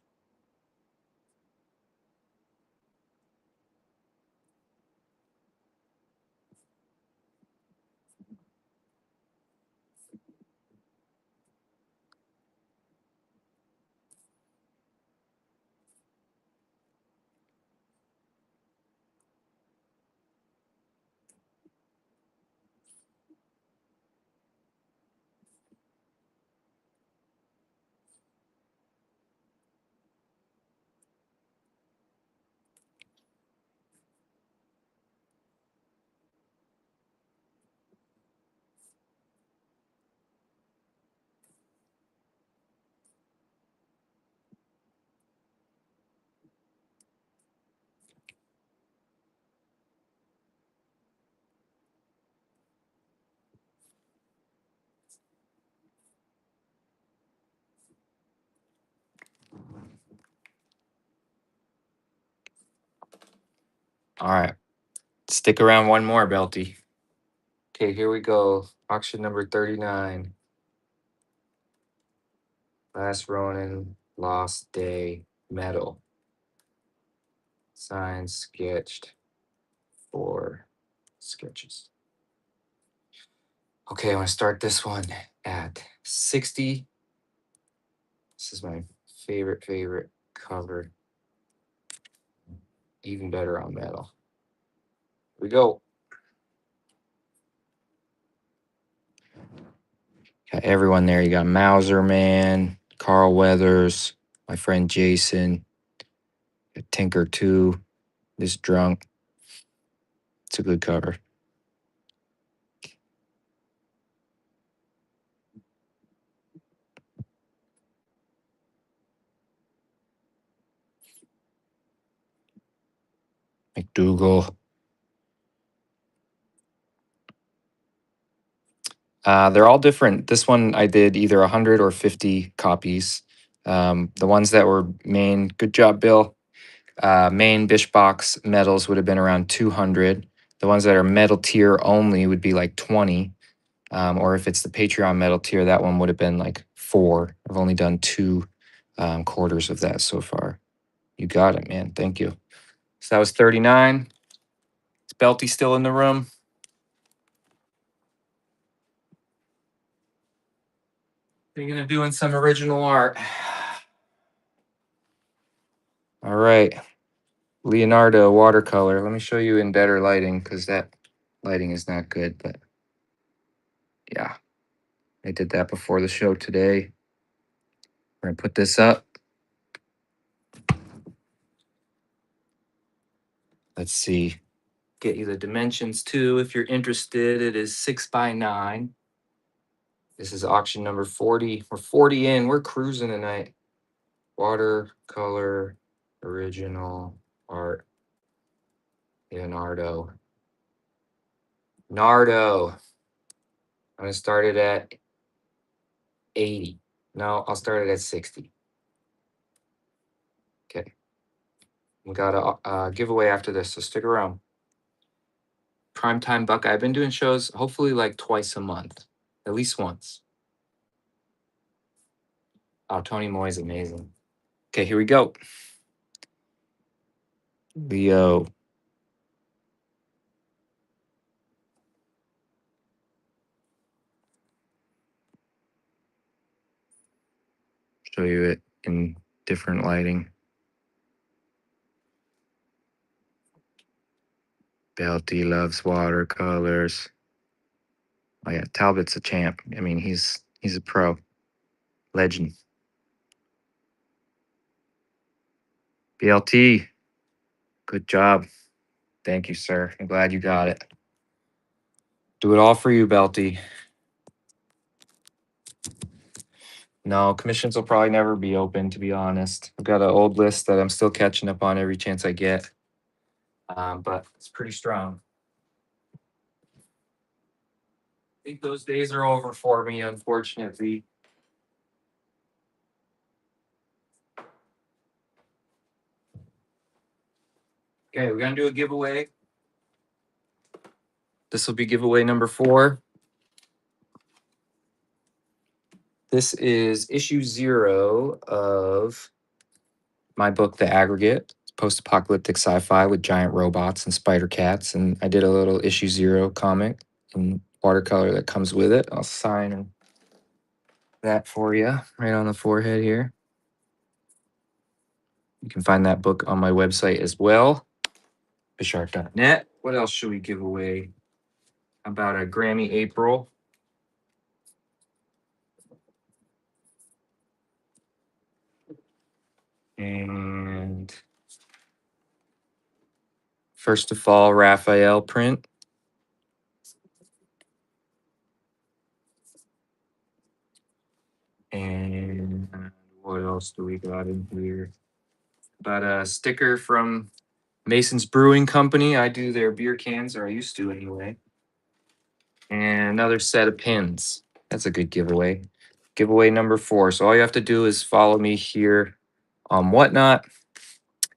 All right. Stick around one more, Belty. Okay, here we go. Auction number 39. Last Ronin, Lost Day, medal. Signed, sketched, 4 sketches. Okay, I'm going to start this one at 60. This is my favorite cover. Even better on metal. Here we go. Got everyone there. You got Mauser Man, Carl Weathers, my friend Jason, Tinker 2, this drunk. It's a good cover. McDougal. They're all different. This one I did either 100 or 50 copies. The ones that were main, good job, Bill. Main Bish box medals would have been around 200. The ones that are metal tier only would be like 20. Or if it's the Patreon metal tier, that one would have been like 4. I've only done 2 quarters of that so far. You got it, man. Thank you. So that was 39. Is Belty still in the room? Thinking of doing some original art. All right. Leonardo watercolor. Let me show you in better lighting because that lighting is not good. But yeah, I did that before the show today. We're going to put this up. Let's see. Get you the dimensions too if you're interested. It is 6x9. This is auction number 40. We're 40 in. We're cruising tonight. Watercolor, original art, Leonardo. Nardo. I'm going to start it at 80. No, I'll start it at 60. Okay. We got a giveaway after this, so stick around. Primetime Buckeye. I've been doing shows hopefully like twice a month, at least once. Oh, Tony Moy's amazing. Okay, here we go. Leo. Show you it in different lighting. Belty loves watercolors. Oh yeah, Talbot's a champ. I mean, he's a pro. Legend. BLT. Good job. Thank you, sir. I'm glad you got it. Do it all for you, Belty. No, commissions will probably never be open, to be honest. I've got an old list that I'm still catching up on every chance I get. But it's pretty strong. I think those days are over for me, unfortunately. Okay, we're gonna do a giveaway. This will be giveaway number 4. This is issue 0 of my book, The Aggregate, post-apocalyptic sci-fi with giant robots and spider cats. And I did a little issue 0 comic in watercolor that comes with it. I'll sign that for you right on the forehead here. You can find that book on my website as well, bishart.net. What else should we give away? About a Grammy April. And First to Fall Raphael print. And what else do we got in here? About a sticker from Mason's Brewing Company. I do their beer cans, or I used to anyway. And another set of pins. That's a good giveaway. Giveaway number 4. So all you have to do is follow me here on Whatnot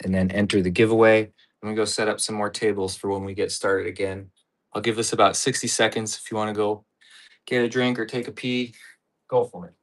and then enter the giveaway. I'm gonna go set up some more tables for when we get started again. I'll give this about 60 seconds. If you want to go get a drink or take a pee, go for it.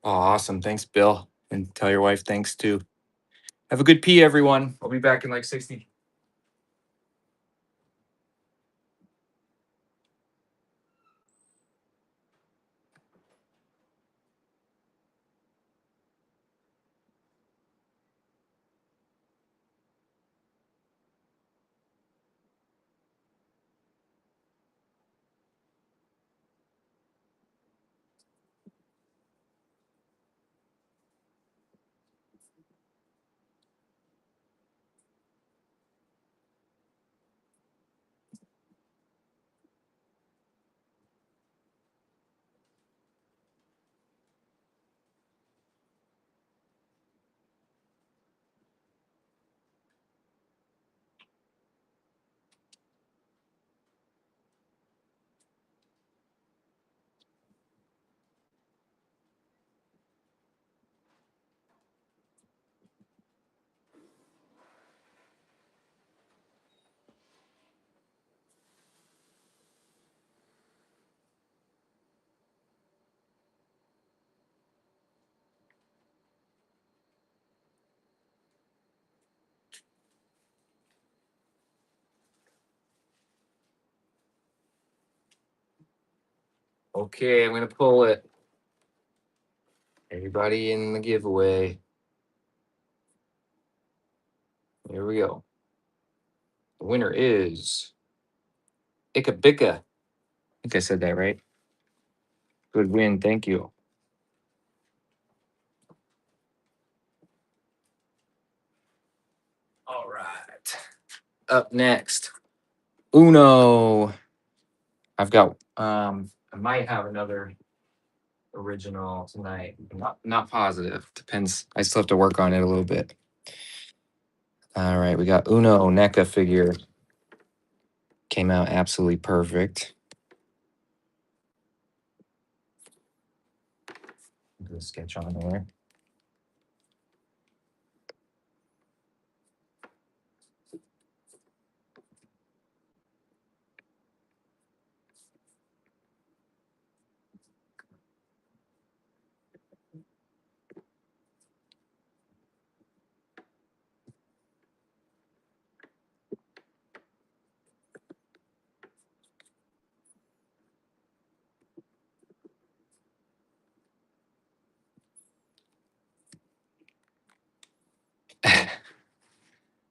Oh, awesome. Thanks, Bill. And tell your wife thanks too. Have a good pee, everyone. I'll be back in like 60. Okay, I'm gonna pull it. Everybody in the giveaway. Here we go. The winner is Ika Bika. I think I said that right. Good win. Thank you. All right. Up next, Uno. I've got I might have another original tonight. Not positive. Depends. I still have to work on it a little bit. All right, we got Uno NECA figure. Came out absolutely perfect. Do a sketch on there.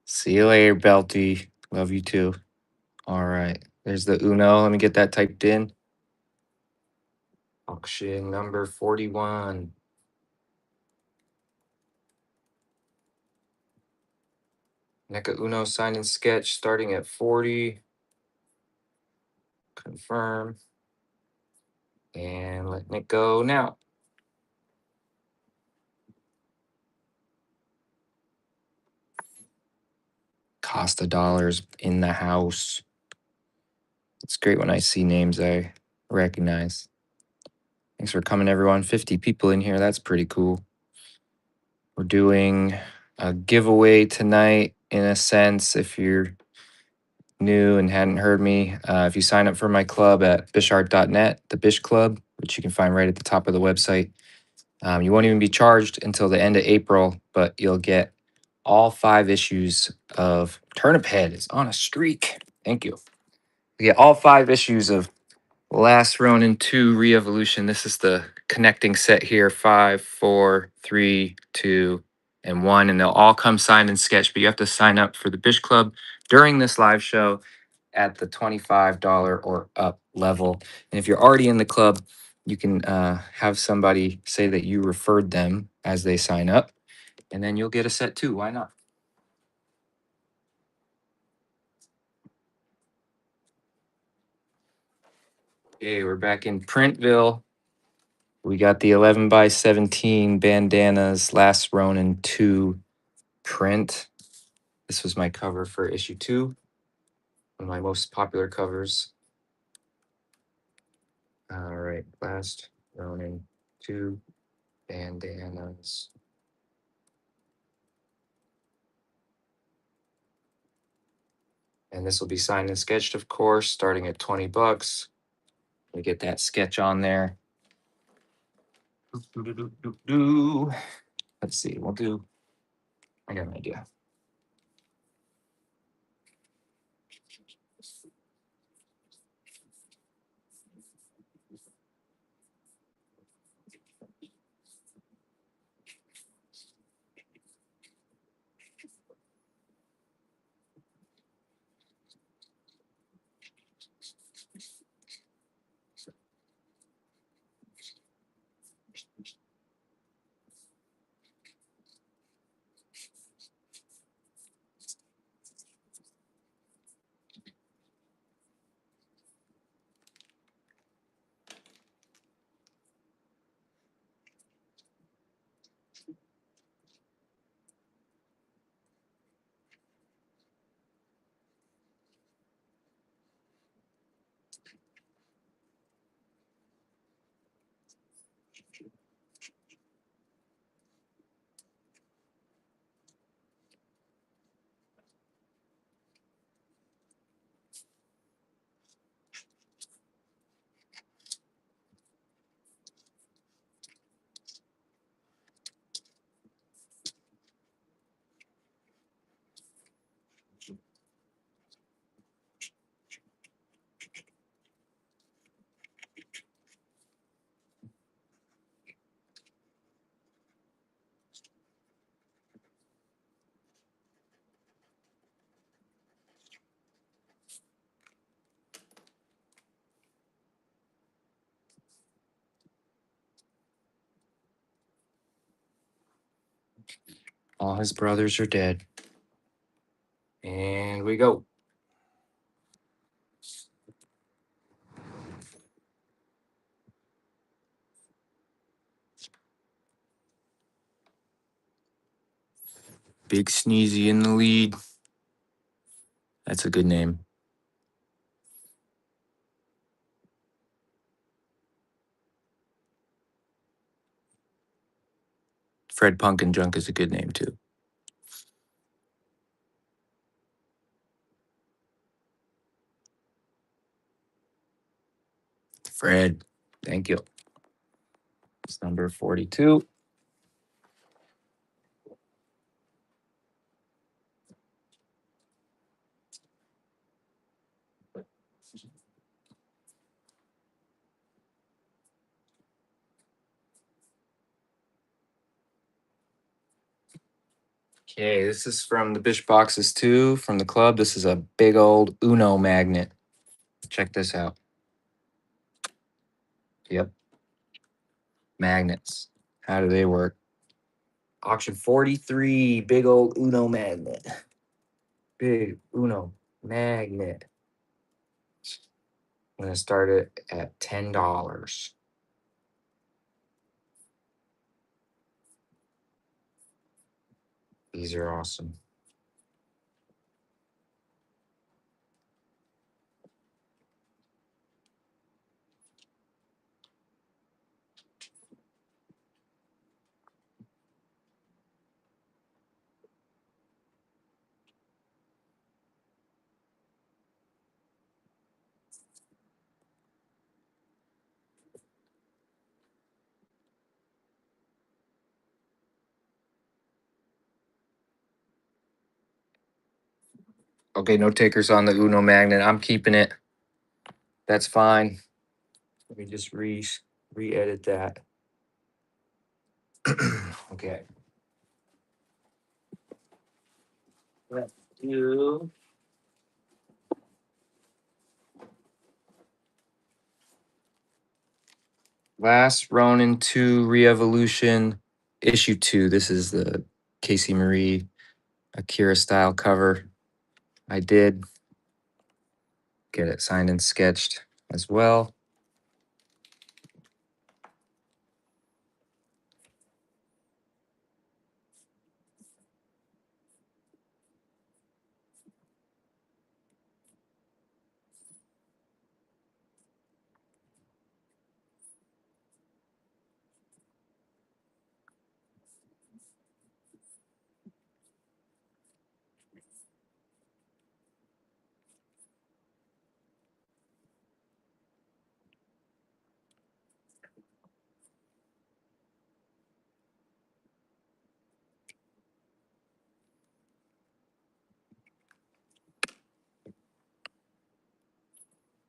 See you later, Belty. Love you too. All right. There's the Uno. Let me get that typed in. Auction number 41. NECA Uno sign and sketch starting at 40. Confirm. And letting it go now. Costa dollars in the house. It's great when I see names I recognize. Thanks for coming, everyone. 50 people in here. That's pretty cool. We're doing a giveaway tonight, in a sense, if you're new and hadn't heard me. If you sign up for my club at bishart.net, the Bish Club, which you can find right at the top of the website, you won't even be charged until the end of April, but you'll get all 5 issues of Turnip Head is on a streak. Thank you. You get all 5 issues of Last Ronin 2 Re-Evolution. This is the connecting set here, 5, 4, 3, 2, and 1. And they'll all come signed and sketched, but you have to sign up for the Bish Club during this live show at the $25 or up level. And if you're already in the club, you can have somebody say that you referred them as they sign up, and then you'll get a set too. Why not? Okay, we're back in Printville. We got the 11 by 17 bandanas, Last Ronin 2 print. This was my cover for issue 2, one of my most popular covers. All right, Last Ronin 2 bandanas. And this will be signed and sketched, of course, starting at $20. We get that sketch on there. Let's see, we'll do, I got an idea. All his brothers are dead. And we go. Big Sneezy in the lead. That's a good name. Fred Pumpkin Junk is a good name too. Fred. Thank you. It's number 42. Okay, this is from the Bish boxes too, from the club. This is a big old Uno magnet. Check this out. Yep. Magnets. How do they work? Auction 43, big old Uno magnet. Big Uno magnet. I'm gonna start it at $10. These are awesome. Okay, no takers on the Uno magnet. I'm keeping it. That's fine. Let me just re-edit that. Okay. Let's do Last Ronin 2 Re-Evolution Issue 2. This is the Casey Marie Akira style cover. I did get it signed and sketched as well.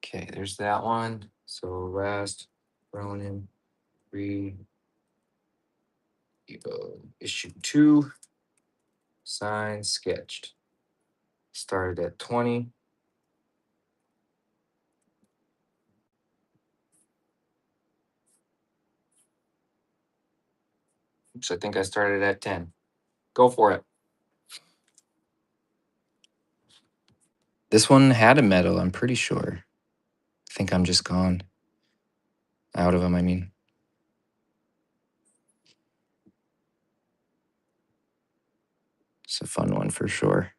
Okay, there's that one. So Last Ronin Issue 2, signed, sketched. Started at 20. Oops, I think I started at 10. Go for it. This one had a medal, I'm pretty sure. I think I'm just gone. Out of them, I mean. It's a fun one for sure.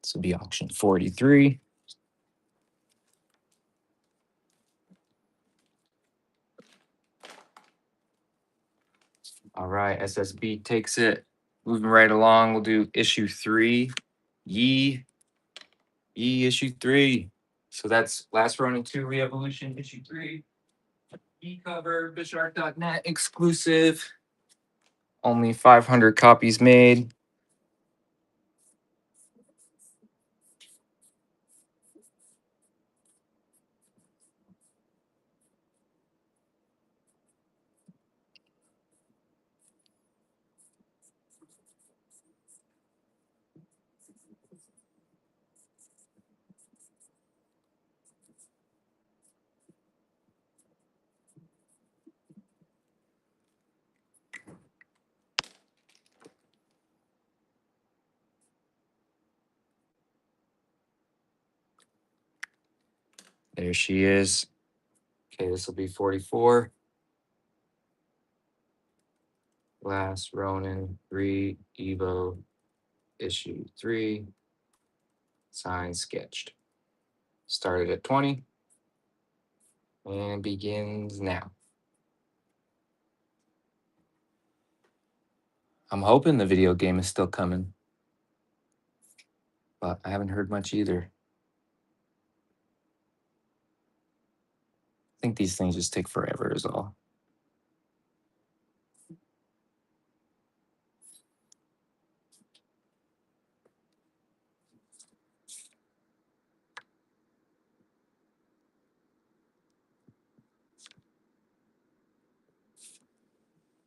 This will be auction 43. All right, SSB takes it. Moving right along, we'll do issue 3. Yee issue 3. So that's Last Ronin 2 Re-Evolution issue 3. E-cover, bishart.net exclusive. Only 500 copies made. There she is. Okay, this will be 44. Last Ronin 3 Evo issue 3. Signed, sketched. Started at 20 and begins now. I'm hoping the video game is still coming, but I haven't heard much either. I think these things just take forever is all.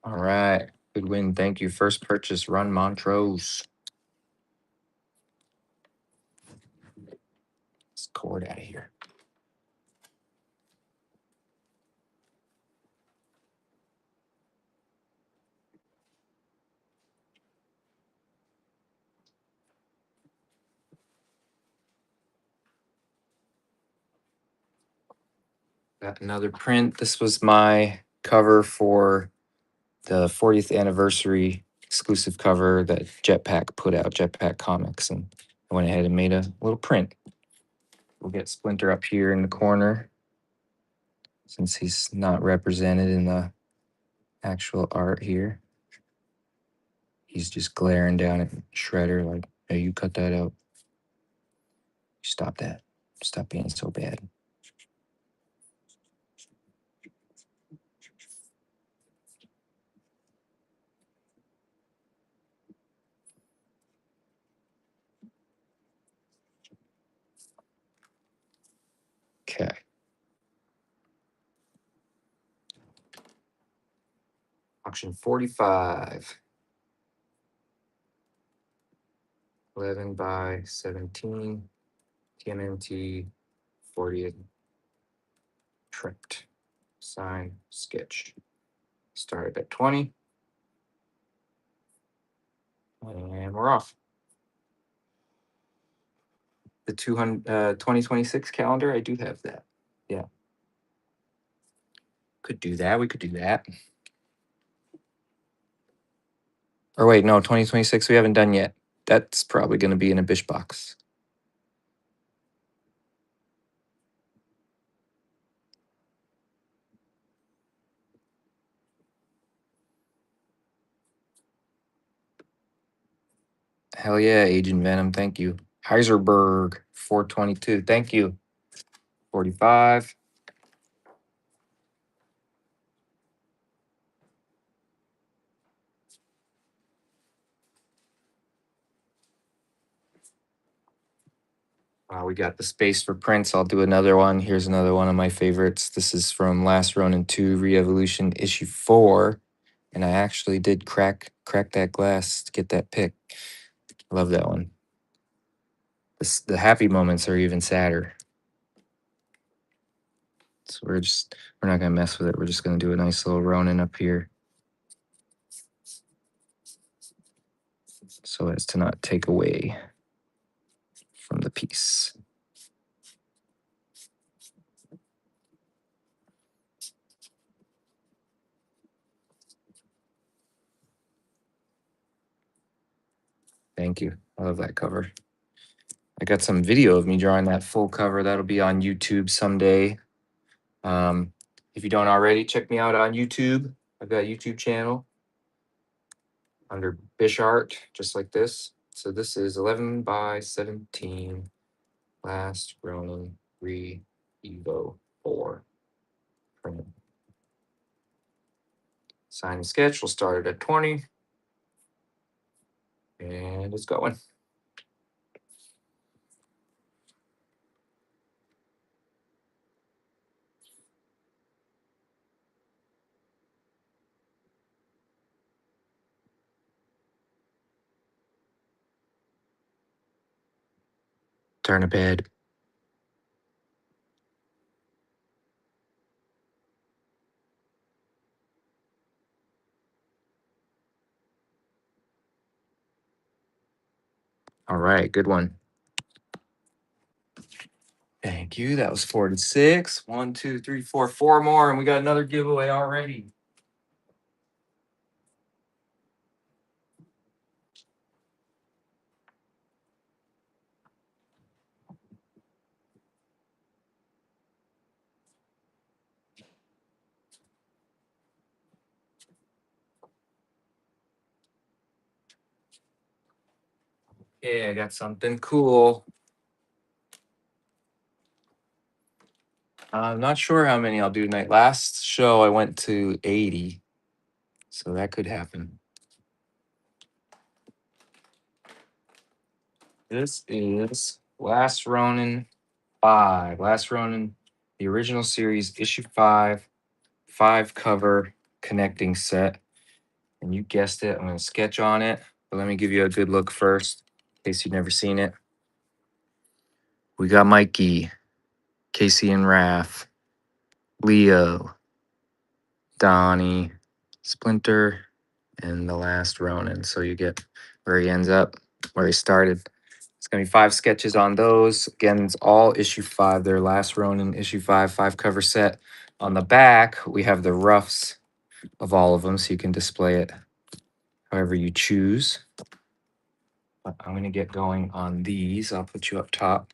All right. Good win. Thank you. First purchase, Run Montrose. Let's cord out of here. Got another print. This was my cover for the 40th anniversary exclusive cover that Jetpack put out, Jetpack Comics, and I went ahead and made a little print. We'll get Splinter up here in the corner since he's not represented in the actual art here. He's just glaring down at Shredder like, hey, you cut that out. Stop that. Stop being so bad. Okay. Auction 45. 11 by 17. TMNT 40th print. Signed, sketched. Started at 20. And we're off. The 2026 calendar, I do have that. Yeah. Could do that. We could do that. Or wait, no, 2026 we haven't done yet. That's probably going to be in a Bish box. Hell yeah, Agent Venom. Thank you. Heiserberg, 422. Thank you. 45. We got the space for prints. I'll do another one. Here's another one of my favorites. This is from Last Ronin 2 Re-Evolution issue 4. And I actually did crack that glass to get that pick. I love that one. The happy moments are even sadder. So we're not gonna mess with it. We're just gonna do a nice little Ronin up here, so as to not take away from the piece. Thank you. I love that cover. I got some video of me drawing that full cover. That'll be on YouTube someday. If you don't already, check me out on YouTube. I've got a YouTube channel under Bish Art, just like this. So this is 11 by 17. Last Ronin 3 Evo 4 print. Sign and sketch. We'll start it at 20. And it's going. Turn a bed. All right, good one. Thank you. Thank you. That was 46. 1, 2, 3, 4. 4 more, and we got another giveaway already. Yeah, I got something cool. I'm not sure how many I'll do tonight. Last show I went to 80, so that could happen. This is Last Ronin 5. Last Ronin, the original series, issue 5, 5 cover connecting set. And you guessed it, I'm going to sketch on it. But let me give you a good look first, in case you've never seen it. We got Mikey, Casey and Raph, Leo, Donnie, Splinter, and the last Ronin. So you get where he ends up, where he started. It's going to be 5 sketches on those. Again, it's all issue 5. Their last Ronin, issue 5, 5 cover set. On the back, we have the roughs of all of them, so you can display it however you choose. But I'm going to get going on these. I'll put you up top.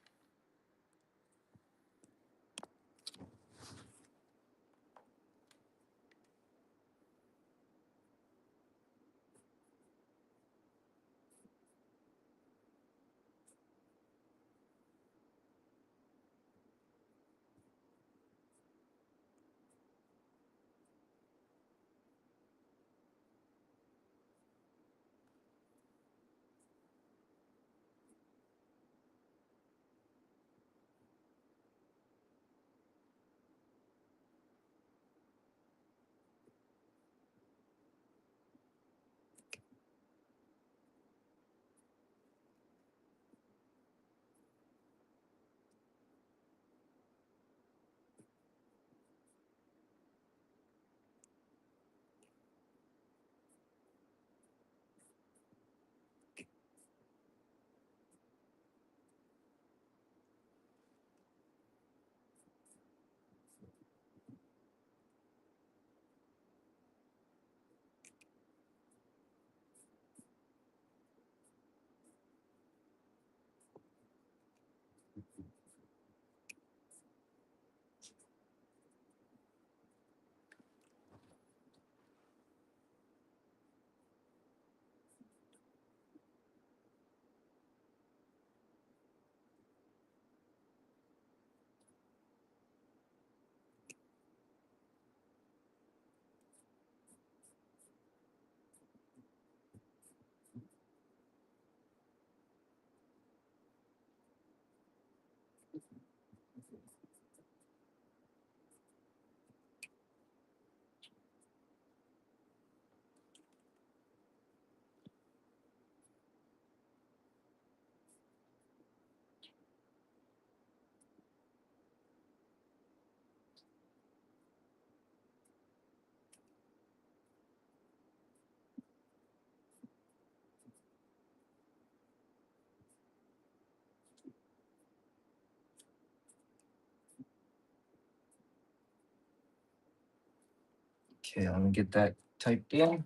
Okay, let me get that typed in.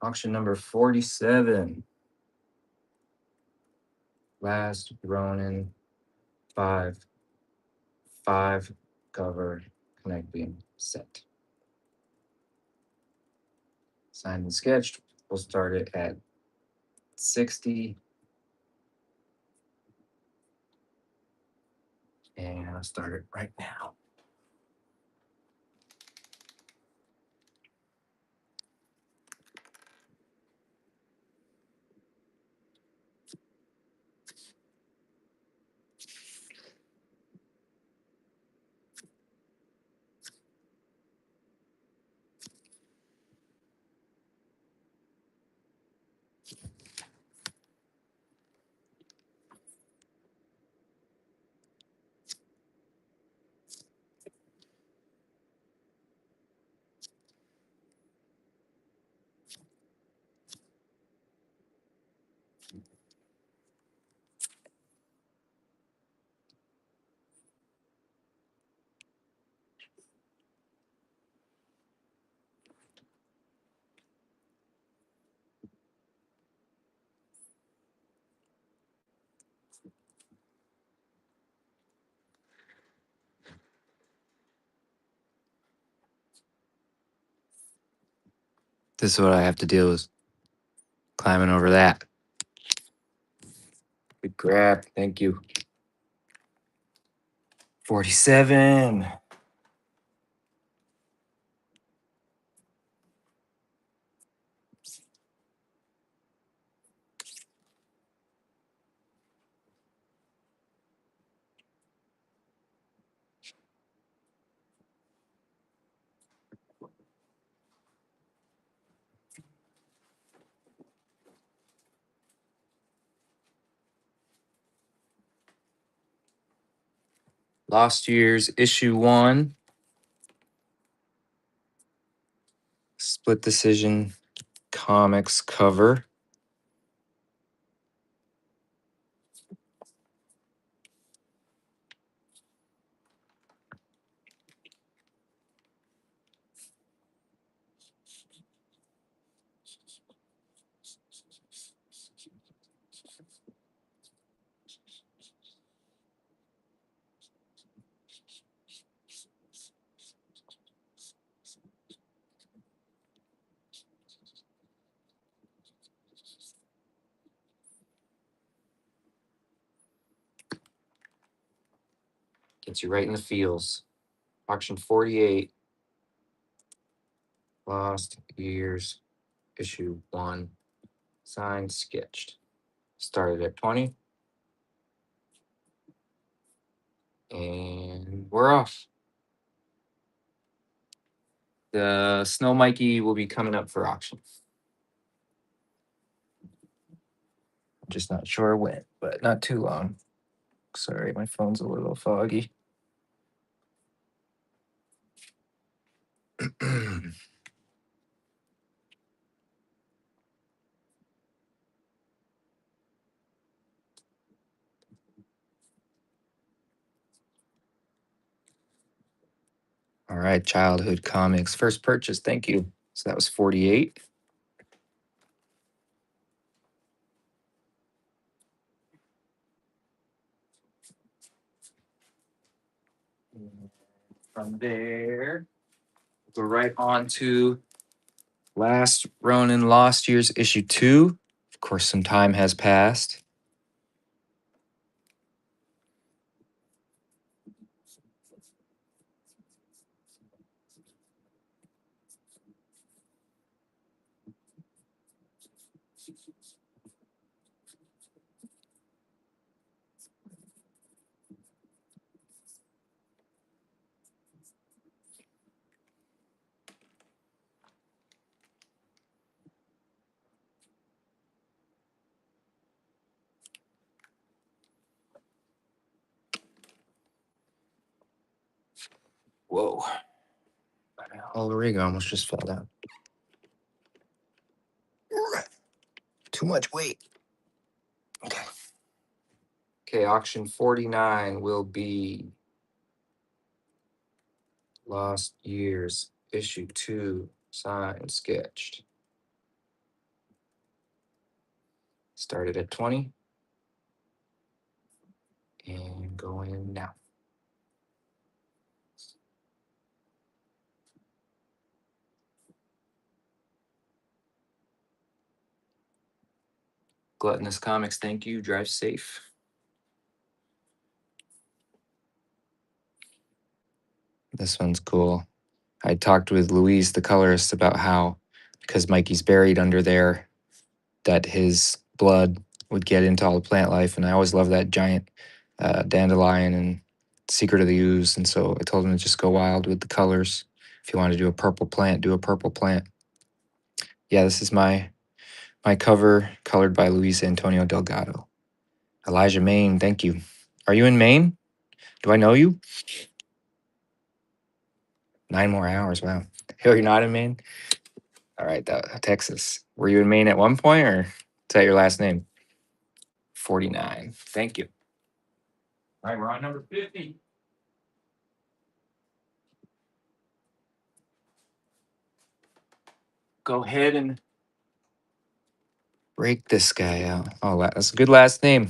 Auction number 47. Last Ronin 5 cover connecting set. Signed and sketched. We'll start it at 60. And I'll start it right now. This is what I have to deal with. Climbing over that. Good grab. Thank you. 47. Last year's issue 1. Split decision comics cover. Gets you right in the feels. Auction 48. Lost year's issue 1. Signed, sketched. Started at 20. And we're off. The Snow Mikey will be coming up for auction. I'm just not sure when, but not too long. Sorry, my phone's a little foggy. All right, childhood comics. First purchase, thank you. So that was 48. From there, go right on to Last Ronin Lost Years issue 2. Of course, some time has passed. Whoa. Ulrigo almost just fell down. Too much weight. Okay. Okay, auction 49 will be Lost Years, issue 2, signed, sketched. Started at 20. And going now. Gluttonous Comics, thank you. Drive safe. This one's cool. I talked with Louise, the colorist, about how, because Mikey's buried under there, that his blood would get into all the plant life. And I always love that giant dandelion and Secret of the Ooze. And so I told him to just go wild with the colors. If you want to do a purple plant, do a purple plant. Yeah, this is my cover, colored by Luis Antonio Delgado. Elijah Maine, thank you. Are you in Maine? Do I know you? 9 more hours, wow. Oh, you're not in Maine? All right, Texas. Were you in Maine at one point, or is that your last name? 49. Thank you. All right, we're on number 50. Go ahead and break this guy out. Oh, that's a good last name.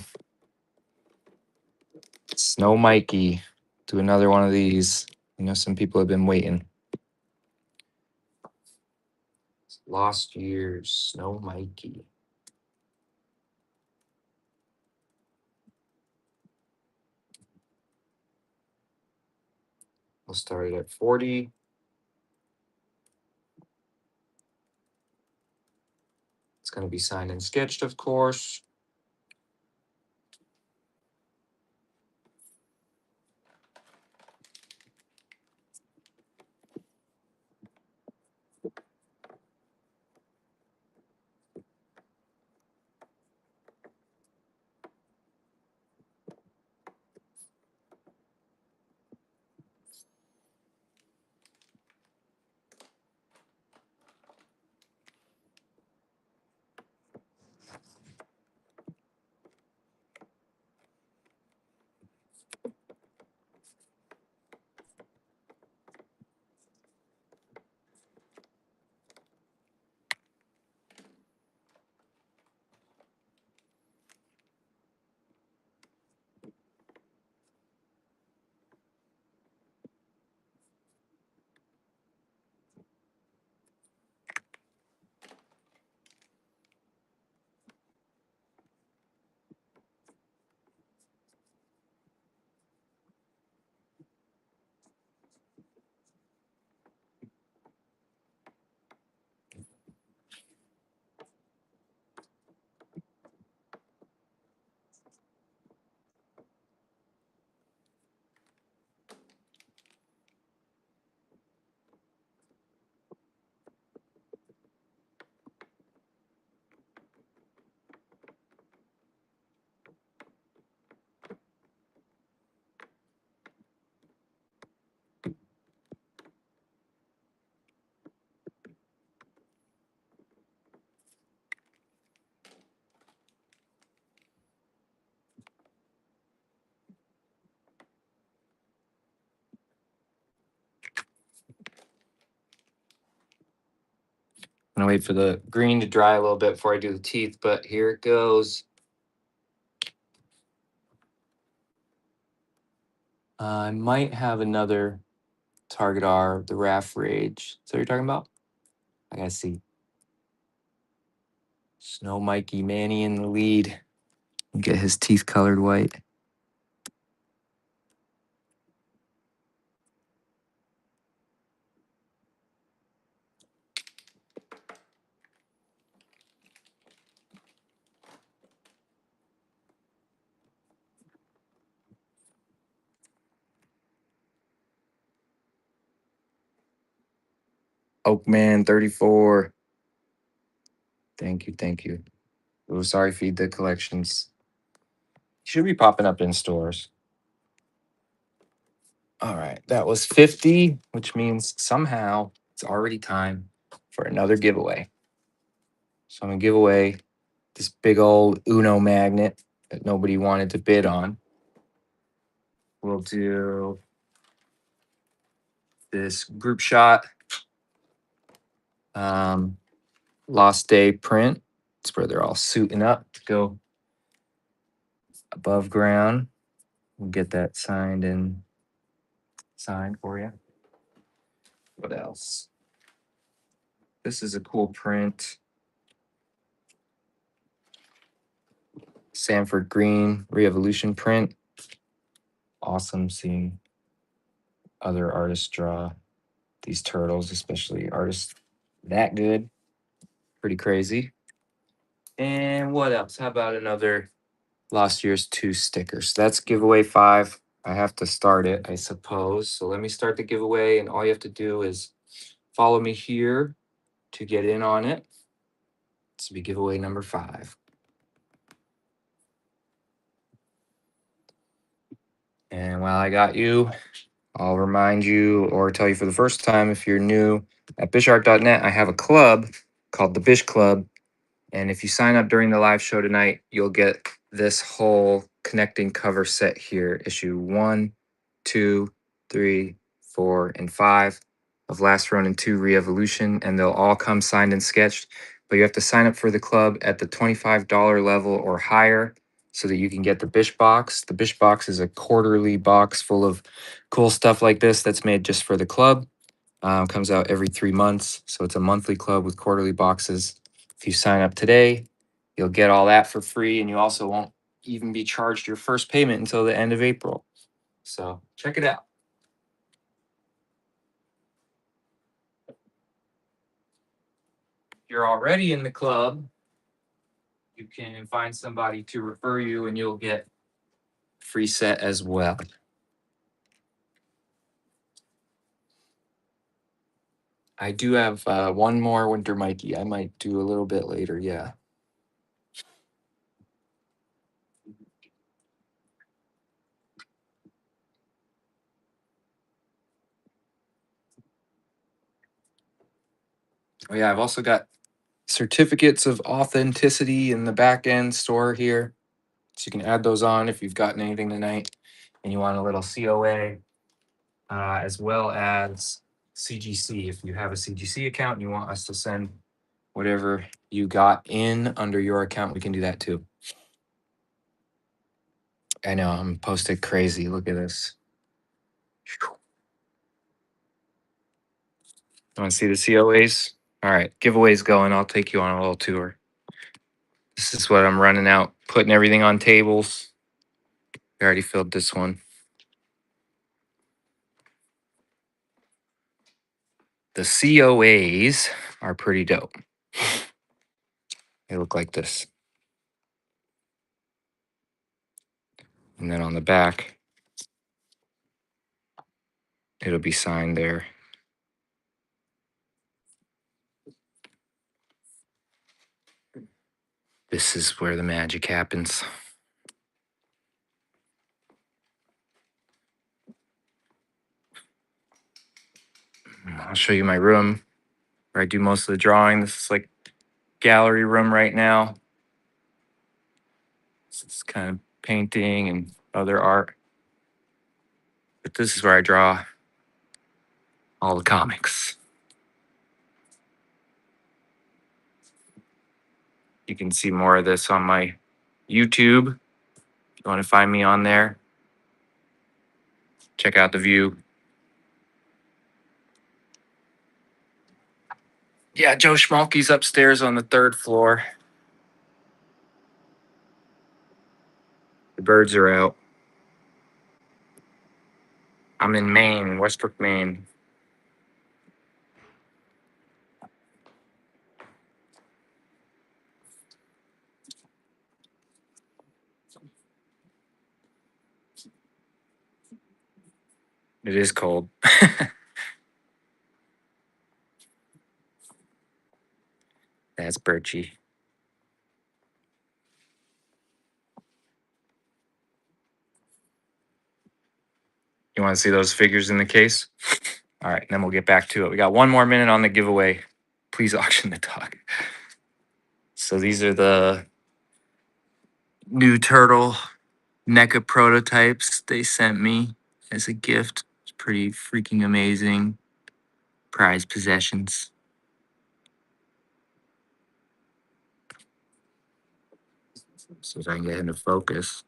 Snow Mikey. Do another one of these. You know, some people have been waiting. Lost Years, Snow Mikey. We'll start it at 40. It's going to be signed and sketched, of course. I'm gonna wait for the green to dry a little bit before I do the teeth, but here it goes. I might have another Target R, the Raff Rage. Is that what you're talking about? I gotta see. Snow Mikey, Manny in the lead. Get his teeth colored white. Oakman 34. Thank you, thank you. Oh, sorry, Feed the Collections. Should be popping up in stores. All right, that was 50, which means somehow it's already time for another giveaway. So I'm gonna give away this big old Uno magnet that nobody wanted to bid on. We'll do this group shot Lost Day print. It's where they're all suiting up to go above ground. We'll get that signed for you. What else? This is a cool print. Sanford Green Re-Evolution print. Awesome seeing other artists draw these turtles, especially artists that good. Pretty crazy. And what else? How about another Lost Years 2 sticker? So that's giveaway 5. I have to start it, I suppose. So let me start the giveaway, and all you have to do is follow me here to get in on it. This will be giveaway number 5. And while I got you, I'll remind you or tell you for the first time, if you're new at bishart.net, I have a club called the Bish Club. And if you sign up during the live show tonight, you'll get this whole connecting cover set here, issue 1, 2, 3, 4, and 5 of Last Ronin 2 Re-Evolution, and they'll all come signed and sketched. But you have to sign up for the club at the $25 level or higher so that you can get the Bish box. The Bish box is a quarterly box full of cool stuff like this that's made just for the club. Comes out every 3 months. So it's a monthly club with quarterly boxes. If you sign up today, you'll get all that for free. And you also won't even be charged your first payment until the end of April. So check it out. If you're already in the club, you can find somebody to refer you and you'll get free set as well. I do have one more Winter Mikey. I might do a little bit later. Yeah. Oh yeah, I've also got certificates of authenticity in the back end store here. So you can add those on if you've gotten anything tonight and you want a little COA, as well as CGC. If you have a CGC account and you want us to send whatever you got in under your account, we can do that too. I know, I'm posted crazy. Look at this. You want to see the COAs? All right, giveaways going. I'll take you on a little tour. This is what I'm running out, putting everything on tables. I already filled this one. The COAs are pretty dope. They look like this. And then on the back, it'll be signed there. This is where the magic happens. I'll show you my room where I do most of the drawing. This is like gallery room right now. This is kind of painting and other art. But this is where I draw all the comics. You can see more of this on my YouTube. If you want to find me on there, check out the view. Yeah, Joe Schmalke's upstairs on the 3rd floor. The birds are out. I'm in Maine, Westbrook, Maine. It is cold. That's Birchie. You want to see those figures in the case? All right, then we'll get back to it. We got 1 more minute on the giveaway. Please auction the dog. So these are the new turtle NECA prototypes they sent me as a gift. It's pretty freaking amazing. Prized possessions. So I can get into focus.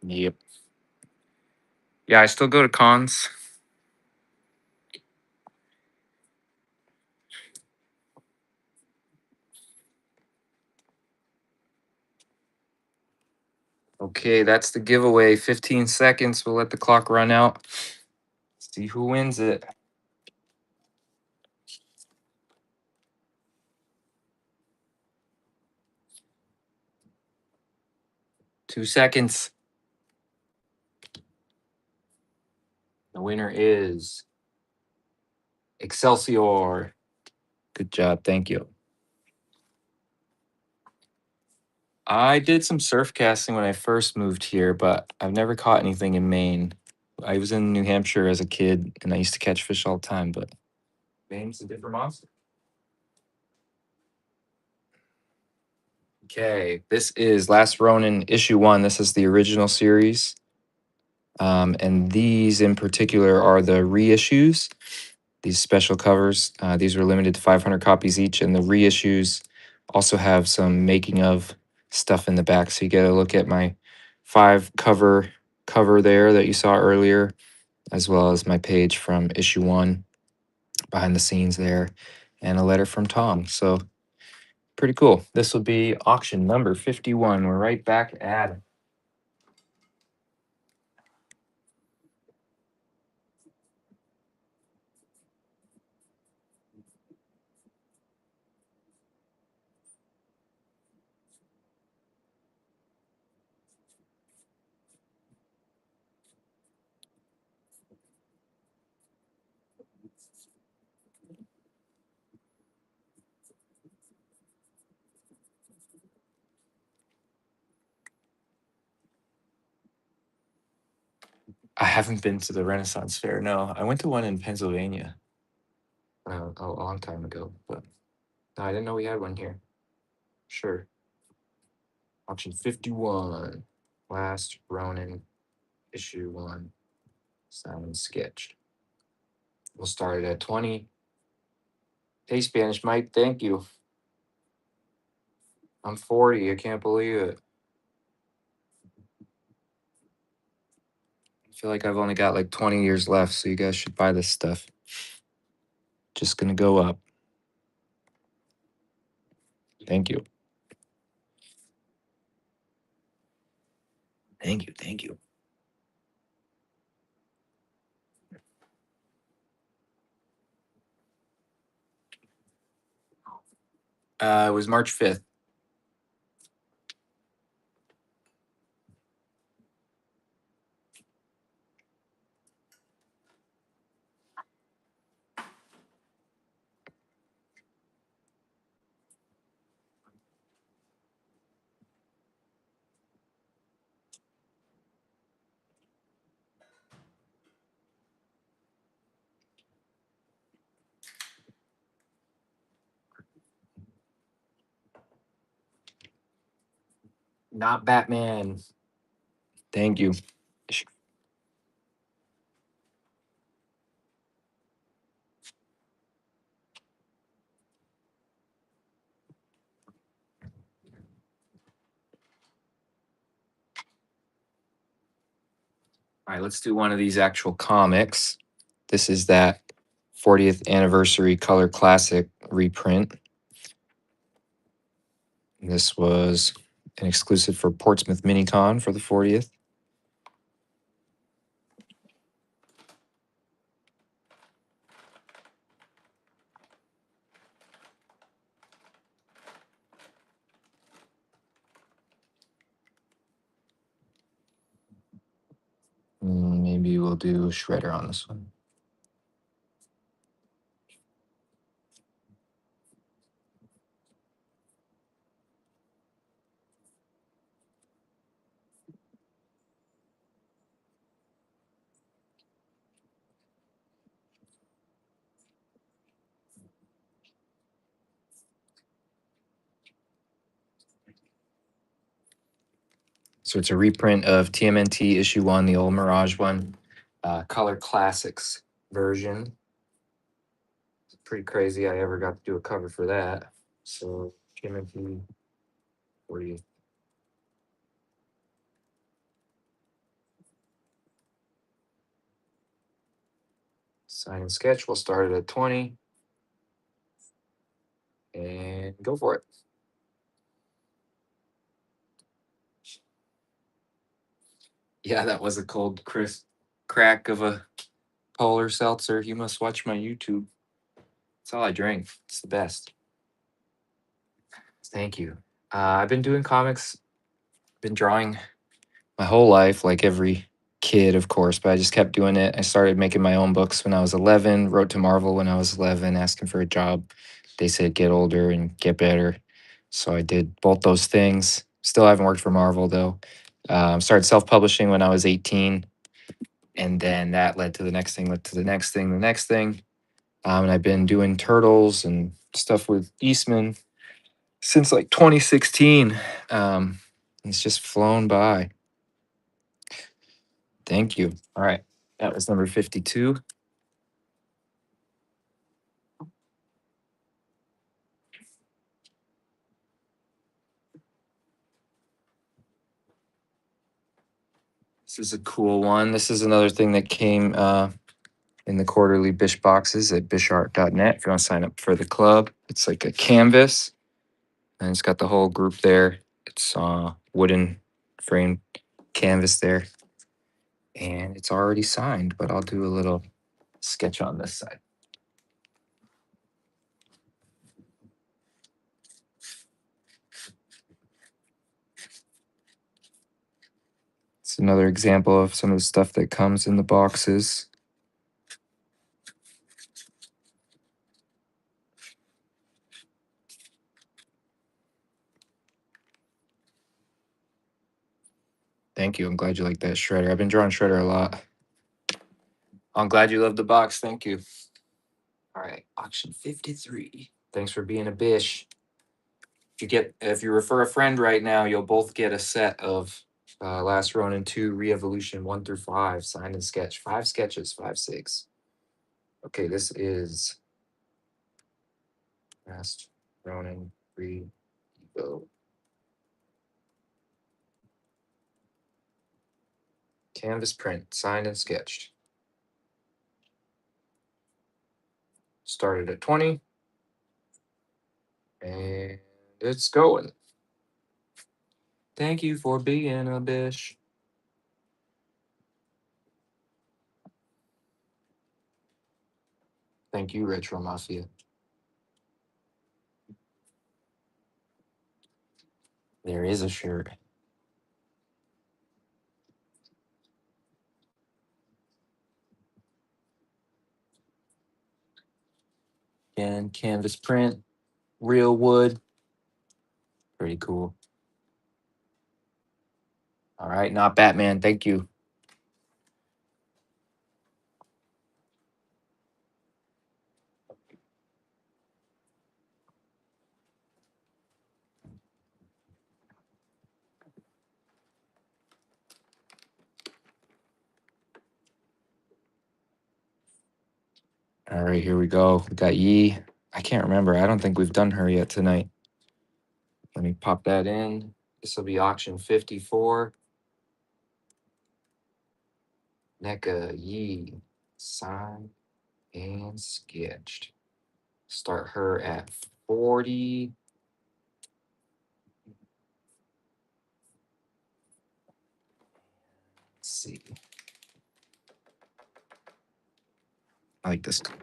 Yep. Yeah, I still go to cons. Okay, that's the giveaway. 15 seconds. We'll let the clock run out. See who wins it. Two seconds. The winner is Excelsior. Good job. Thank you. I did some surf casting when I first moved here, but I've never caught anything in Maine. I was in New Hampshire as a kid and I used to catch fish all the time, but Maine's a different monster. Okay, this is Last Ronin issue 1. This is the original series. And these in particular are the reissues, these special covers. These were limited to 500 copies each, and the reissues also have some making of stuff in the back. So you get a look at my 5 cover there that you saw earlier, as well as my page from issue 1 behind the scenes there, and a letter from Tom. So pretty cool. This will be auction number 51. We're right back at it. I haven't been to the Renaissance Fair. No, I went to one in Pennsylvania a long time ago, but no, I didn't know we had one here. Sure. Auction 51. Last Ronin, issue 1. Signed and sketched. We'll start it at 20. Hey, Spanish Mike, thank you. I'm 40. I can't believe it. I feel like I've only got like 20 years left, so you guys should buy this stuff. Just gonna go up. Thank you. Thank you. Thank you. It was March 5th. Not Batman. Thank you. All right, let's do one of these actual comics. This is that 40th anniversary color classic reprint. This was an exclusive for Portsmouth MiniCon for the 40th. Maybe we'll do Shredder on this one. So it's a reprint of TMNT issue 1, the old Mirage one, color classics version. It's pretty crazy. I ever got to do a cover for that. So TMNT 40. Sign and sketch. We'll start it at 20 and go for it. Yeah, that was a cold, crisp crack of a polar seltzer. You must watch my YouTube. That's all I drink. It's the best. Thank you. I've been doing comics, been drawing my whole life, like every kid, of course, but I just kept doing it. I started making my own books when I was 11, wrote to Marvel when I was 11, asking for a job. They said, get older and get better. So I did both those things. Still haven't worked for Marvel, though. Started self publishing when I was 18. And then that led to the next thing, led to the next thing, the next thing. And I've been doing Turtles and stuff with Eastman since like 2016. It's just flown by. Thank you. All right. That was number 52. This is a cool one. This is another thing that came in the quarterly Bish boxes at bishart.net. If you want to sign up for the club, it's like a canvas and it's got the whole group there. It's wooden frame canvas there. And it's already signed, but I'll do a little sketch on this side. It's another example of some of the stuff that comes in the boxes. Thank you. I'm glad you like that shredder. I've been drawing shredder a lot. I'm glad you love the box. Thank you. All right, auction 53. Thanks for being a bish. If you refer a friend right now, you'll both get a set of Last Ronin 2 Re-Evolution 1 through 5, signed and sketch. 5 sketches, 5, 6. Okay, this is Last Ronin Re-Evo. Canvas print, signed and sketched. Started at 20. And it's going. Thank you for being a bish. Thank you, Retro Mafia. There is a shirt. And canvas print, real wood. Pretty cool. All right, not Batman. Thank you. All right, here we go. We got Yi. I can't remember. I don't think we've done her yet tonight. Let me pop that in. This will be auction 54. NECA Yi. Signed and sketched. Start her at 40. Let's see. I like this color.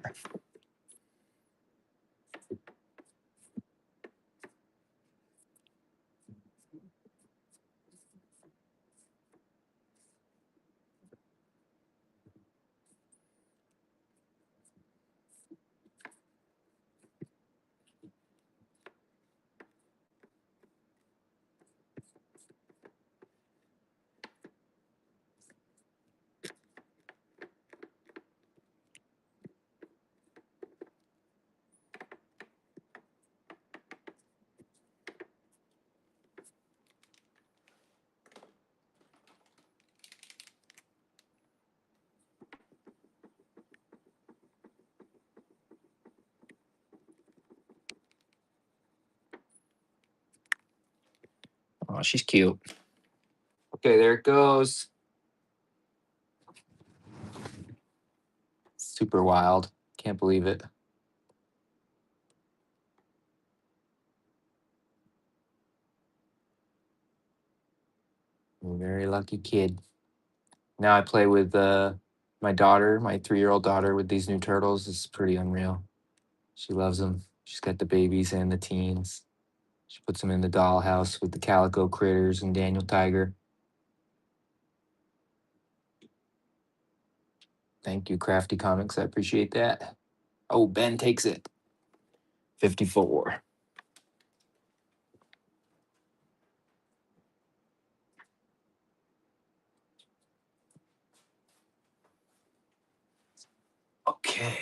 Oh, she's cute. Okay, there it goes. Super wild. Can't believe it. I'm a very lucky kid. Now I play with my daughter, my 3-year-old daughter, with these new turtles. It's pretty unreal. She loves them. She's got the babies and the teens. She puts them in the dollhouse with the Calico Critters and Daniel Tiger. Thank you, Crafty Comics. I appreciate that. Oh, Ben takes it. 54. Okay.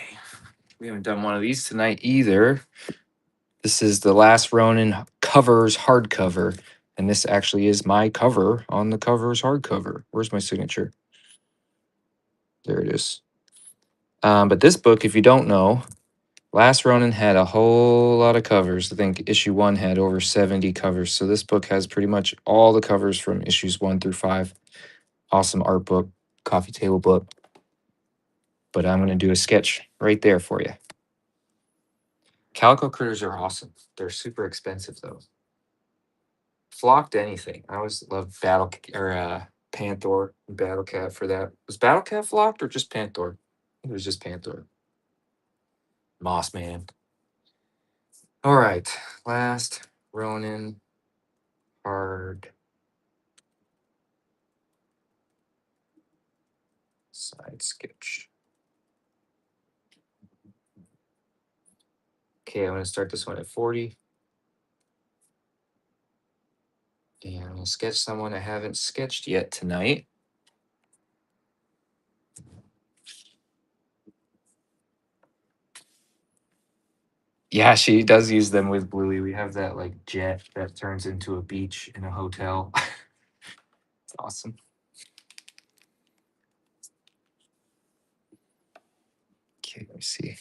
We haven't done one of these tonight either. This is the Last Ronin covers hardcover. And this actually is my cover on the covers hardcover. Where's my signature? There it is. But this book, if you don't know, Last Ronin had a whole lot of covers. I think issue 1 had over 70 covers. So this book has pretty much all the covers from issues 1 through 5. Awesome art book, coffee table book. But I'm going to do a sketch right there for you. Calico critters are awesome. They're super expensive though. Flocked anything. I always loved Panther and Battle Cat for that. Was Battle Cat flocked or just Panther? I think it was just Panther. Moss Man. All right. Last Ronin hard side sketch. Okay, I'm going to start this one at 40. And I'm going to sketch someone I haven't sketched yet tonight. Yeah, she does use them with Bluey. We have that like jet that turns into a beach in a hotel. It's awesome. Okay, let me see.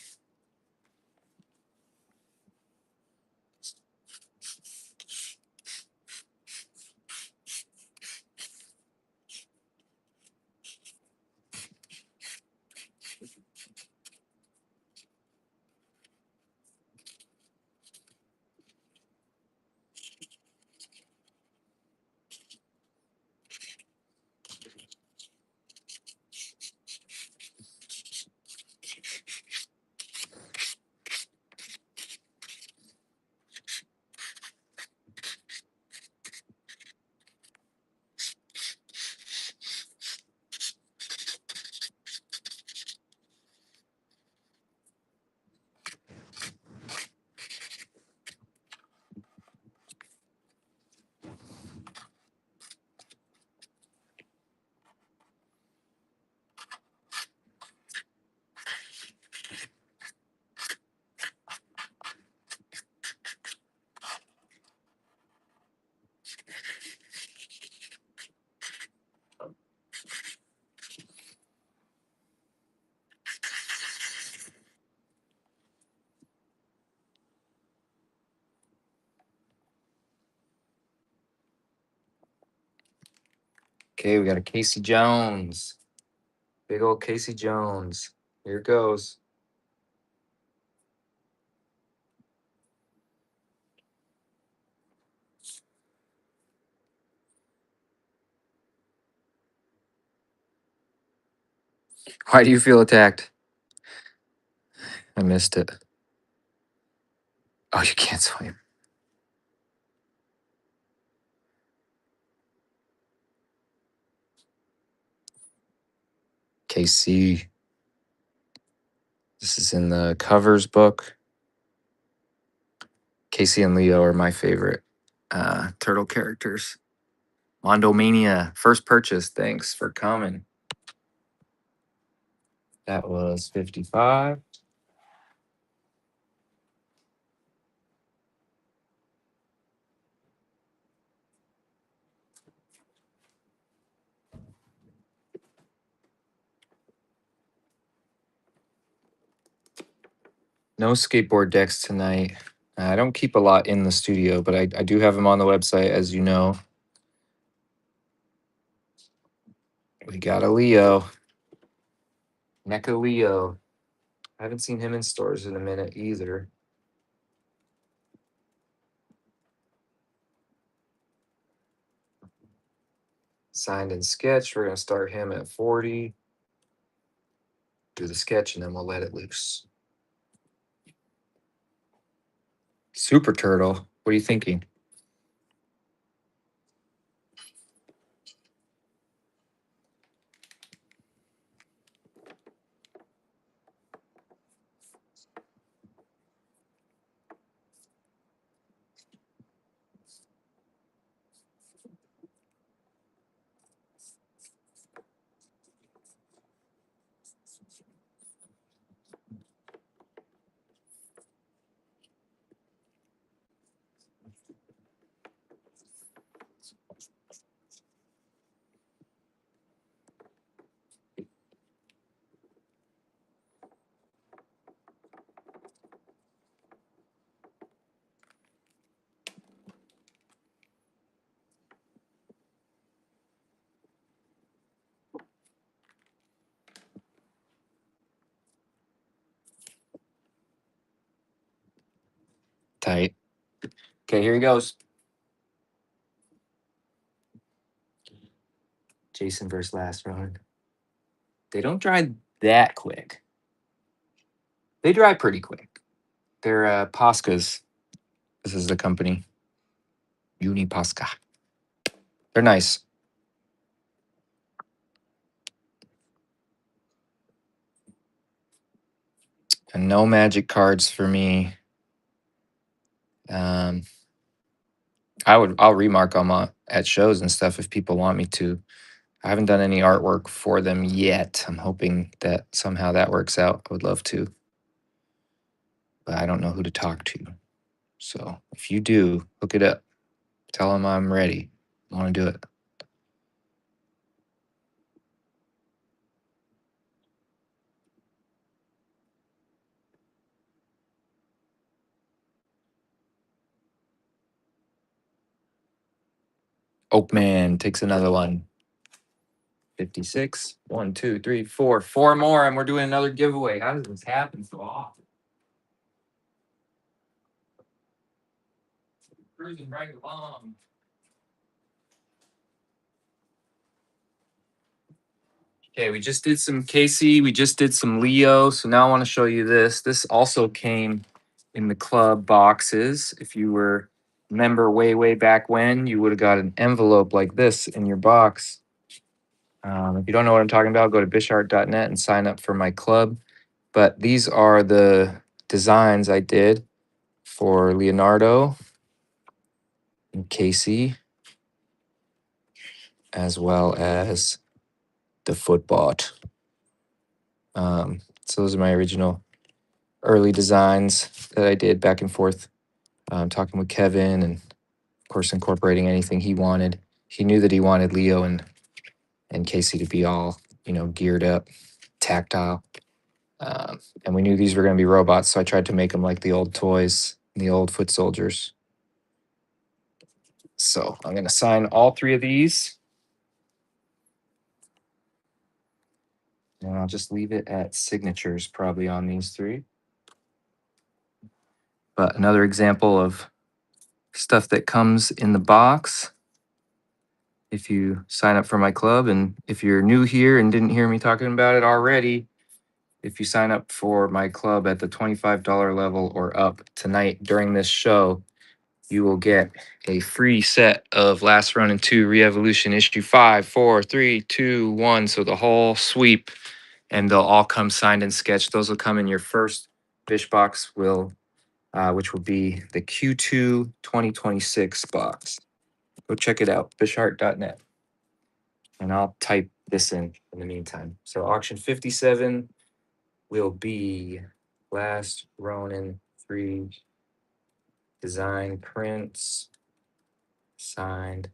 Okay, we got a Casey Jones. Big old Casey Jones. Here it goes. Why do you feel attacked? I missed it. Oh, you can't swim. KC. This is in the covers book. Casey and Leo are my favorite turtle characters. Mondomania, first purchase. Thanks for coming. That was 55. No skateboard decks tonight. I don't keep a lot in the studio, but I do have them on the website, as you know. We got a Leo. NECA Leo. I haven't seen him in stores in a minute either. Signed and sketched. We're going to start him at 40. Do the sketch, and then we'll let it loose. Super Turtle. What are you thinking? Tight. Okay, here he goes. Jason versus last Ronin. They don't dry that quick. They dry pretty quick. They're Poscas. This is the company. Uniposca. They're nice. And no magic cards for me. I'll remark them at shows and stuff if people want me to. I haven't done any artwork for them yet. I'm hoping that somehow that works out. I would love to, but I don't know who to talk to. So if you do, look it up. Tell them I'm ready. I want to do it. Oakman takes another one. 56. 1, 2, 3, 4. 4 more, and we're doing another giveaway. How does this happen so often? Cruising right along. Okay, we just did some Casey. We just did some Leo. So now I want to show you this. This also came in the club boxes. If you were a member way back when, you would have got an envelope like this in your box. If you don't know what I'm talking about, go to bishart.net and sign up for my club. But these are the designs I did for Leonardo and Casey, as well as the Footbot. So those are my original early designs that I did back and forth, talking with Kevin and, of course, incorporating anything he wanted. He knew that he wanted Leo and Casey to be all, geared up, tactile. And we knew these were going to be robots, so I tried to make them like the old toys, the old foot soldiers. So I'm going to sign all 3 of these. And I'll just leave it at signatures probably on these 3. But another example of stuff that comes in the box. If you sign up for my club, and if you're new here and didn't hear me talking about it already, if you sign up for my club at the $25 level or up tonight during this show, you will get a free set of Last Ronin 2 Re-Evolution issue 5, 4, 3, 2, 1. So the whole sweep, and they'll all come signed and sketched. Those will come in your first Bish box, which will be the Q2 2026 box. Go check it out, bishart.net. And I'll type this in the meantime. So auction 57 will be Last Ronin 3 design prints signed.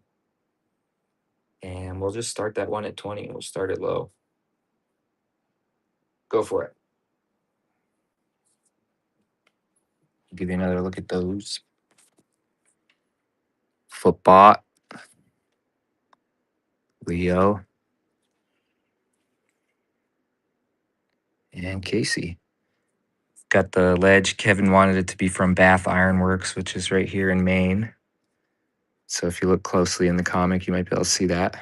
And we'll just start that one at 20. We'll start it low. Go for it. Give you another look at those. Footbot. Leo. And Casey. Got the ledge. Kevin wanted it to be from Bath Ironworks, which is right here in Maine. So if you look closely in the comic, you might be able to see that.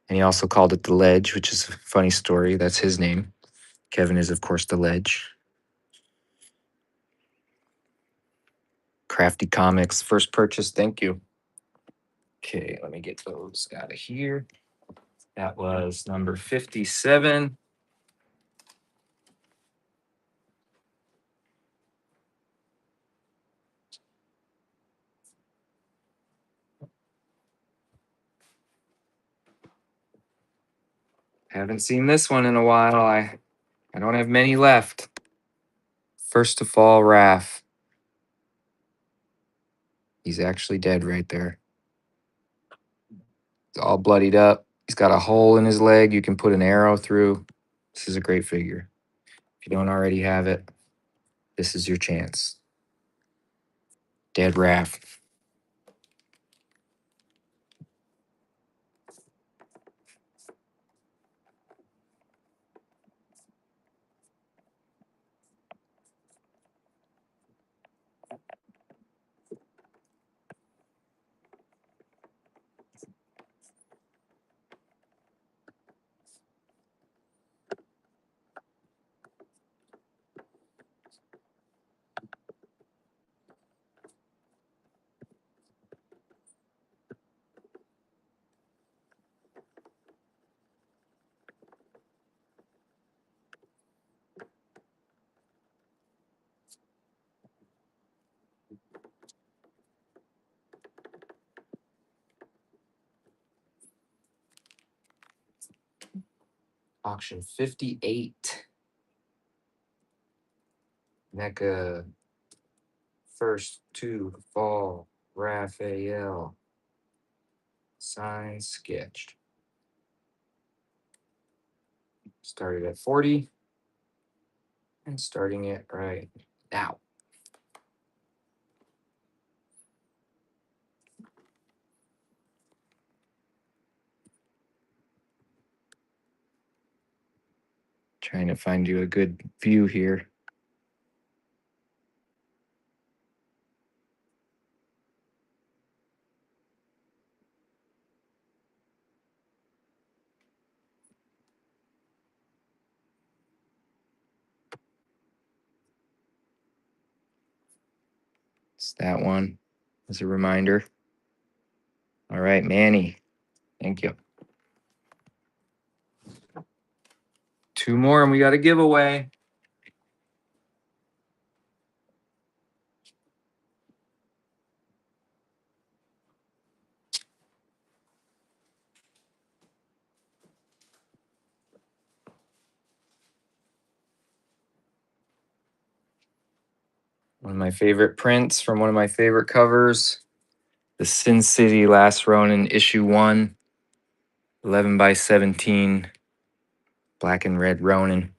And he also called it the Ledge, which is a funny story. That's his name. Kevin is, of course, the Ledge. Crafty Comics, first purchase. Thank you. Okay, let me get those out of here. That was number 57. Haven't seen this one in a while. I don't have many left. First to fall, Raph. He's actually dead right there. He's all bloodied up. He's got a hole in his leg you can put an arrow through. This is a great figure. If you don't already have it, this is your chance. Dead Raph. Auction 58. NECA first to fall. Raphael. Signed, sketched. Started at 40. And starting it right now. Trying to find you a good view here. It's that one as a reminder. All right, Manny. Thank you. 2 more and we got a giveaway. One of my favorite prints from one of my favorite covers. The Sin City Last Ronin issue 1. 11 by 17. Black and red Ronin.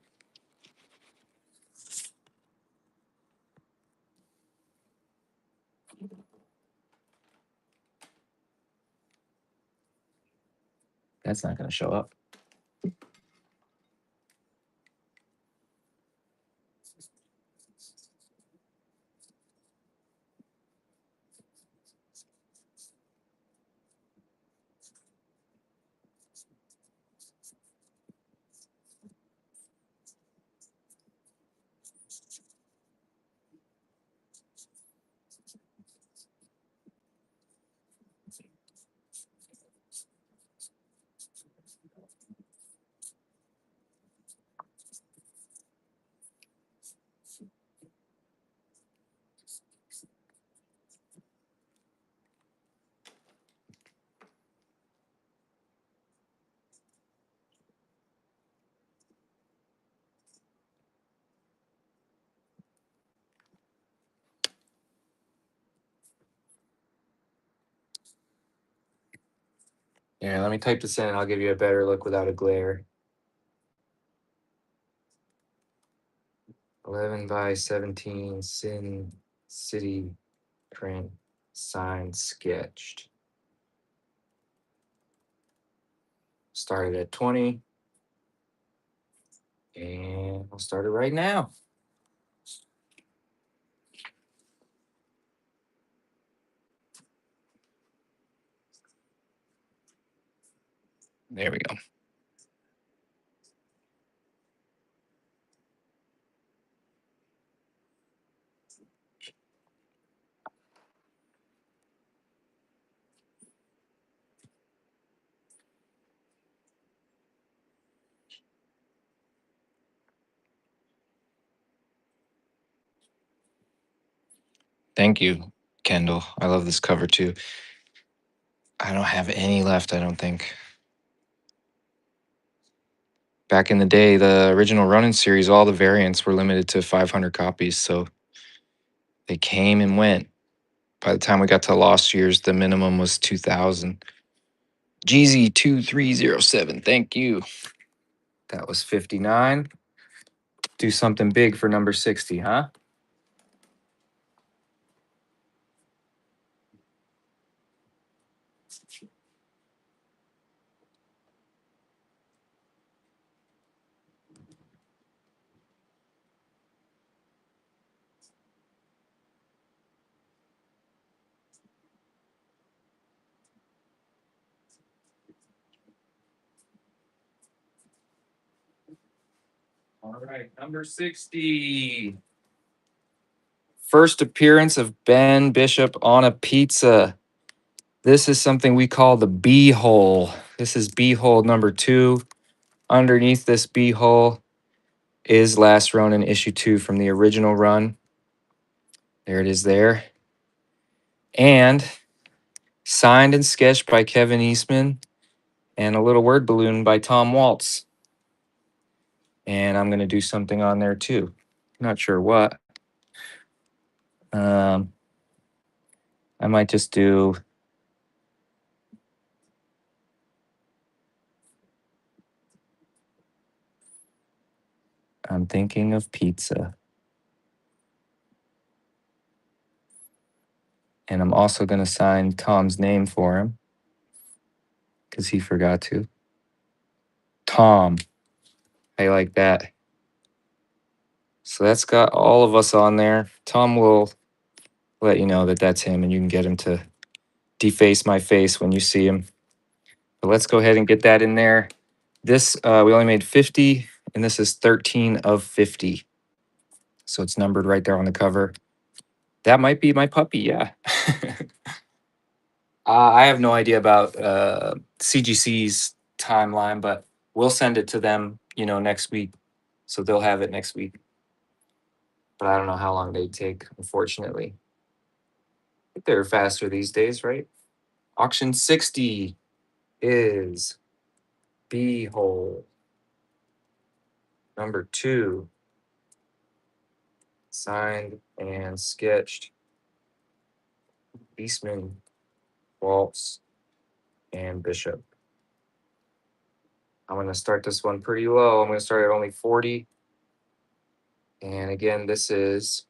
That's not going to show up. Yeah, let me type this in and I'll give you a better look without a glare. 11 by 17 Sin City print, signed, sketched. Started at 20. And I'll start it right now. There we go. Thank you, Kendall. I love this cover too. I don't have any left, I don't think. Back in the day, the original Ronin series, all the variants were limited to 500 copies, so they came and went. By the time we got to Lost Years, the minimum was 2,000. GZ2307, thank you. That was 59. Do something big for number 60, huh? All right, number 60. First appearance of Ben Bishop on a pizza. This is something we call the B hole. This is B hole number 2. Underneath this B hole is Last Ronin issue 2 from the original run. There it is there. And signed and sketched by Kevin Eastman and a little word balloon by Tom Waltz. And I'm going to do something on there too. Not sure what. I might just do I'm thinking of pizza. And I'm also going to sign Tom's name for him because he forgot to. Tom. I like that. So that's got all of us on there. Tom will let you know that that's him, and you can get him to deface my face when you see him. But let's go ahead and get that in there. This, we only made 50, and this is 13 of 50. So it's numbered right there on the cover. That might be my puppy, yeah. I have no idea about CGC's timeline, but we'll send it to them, next week. So they'll have it next week. But I don't know how long they take, unfortunately. I think they're faster these days, right? Auction 60 is B-hole. Number 2. Signed and sketched. Eastman, Waltz, and Bishop. I'm going to start this one pretty low. I'm going to start at only 40. And again, this is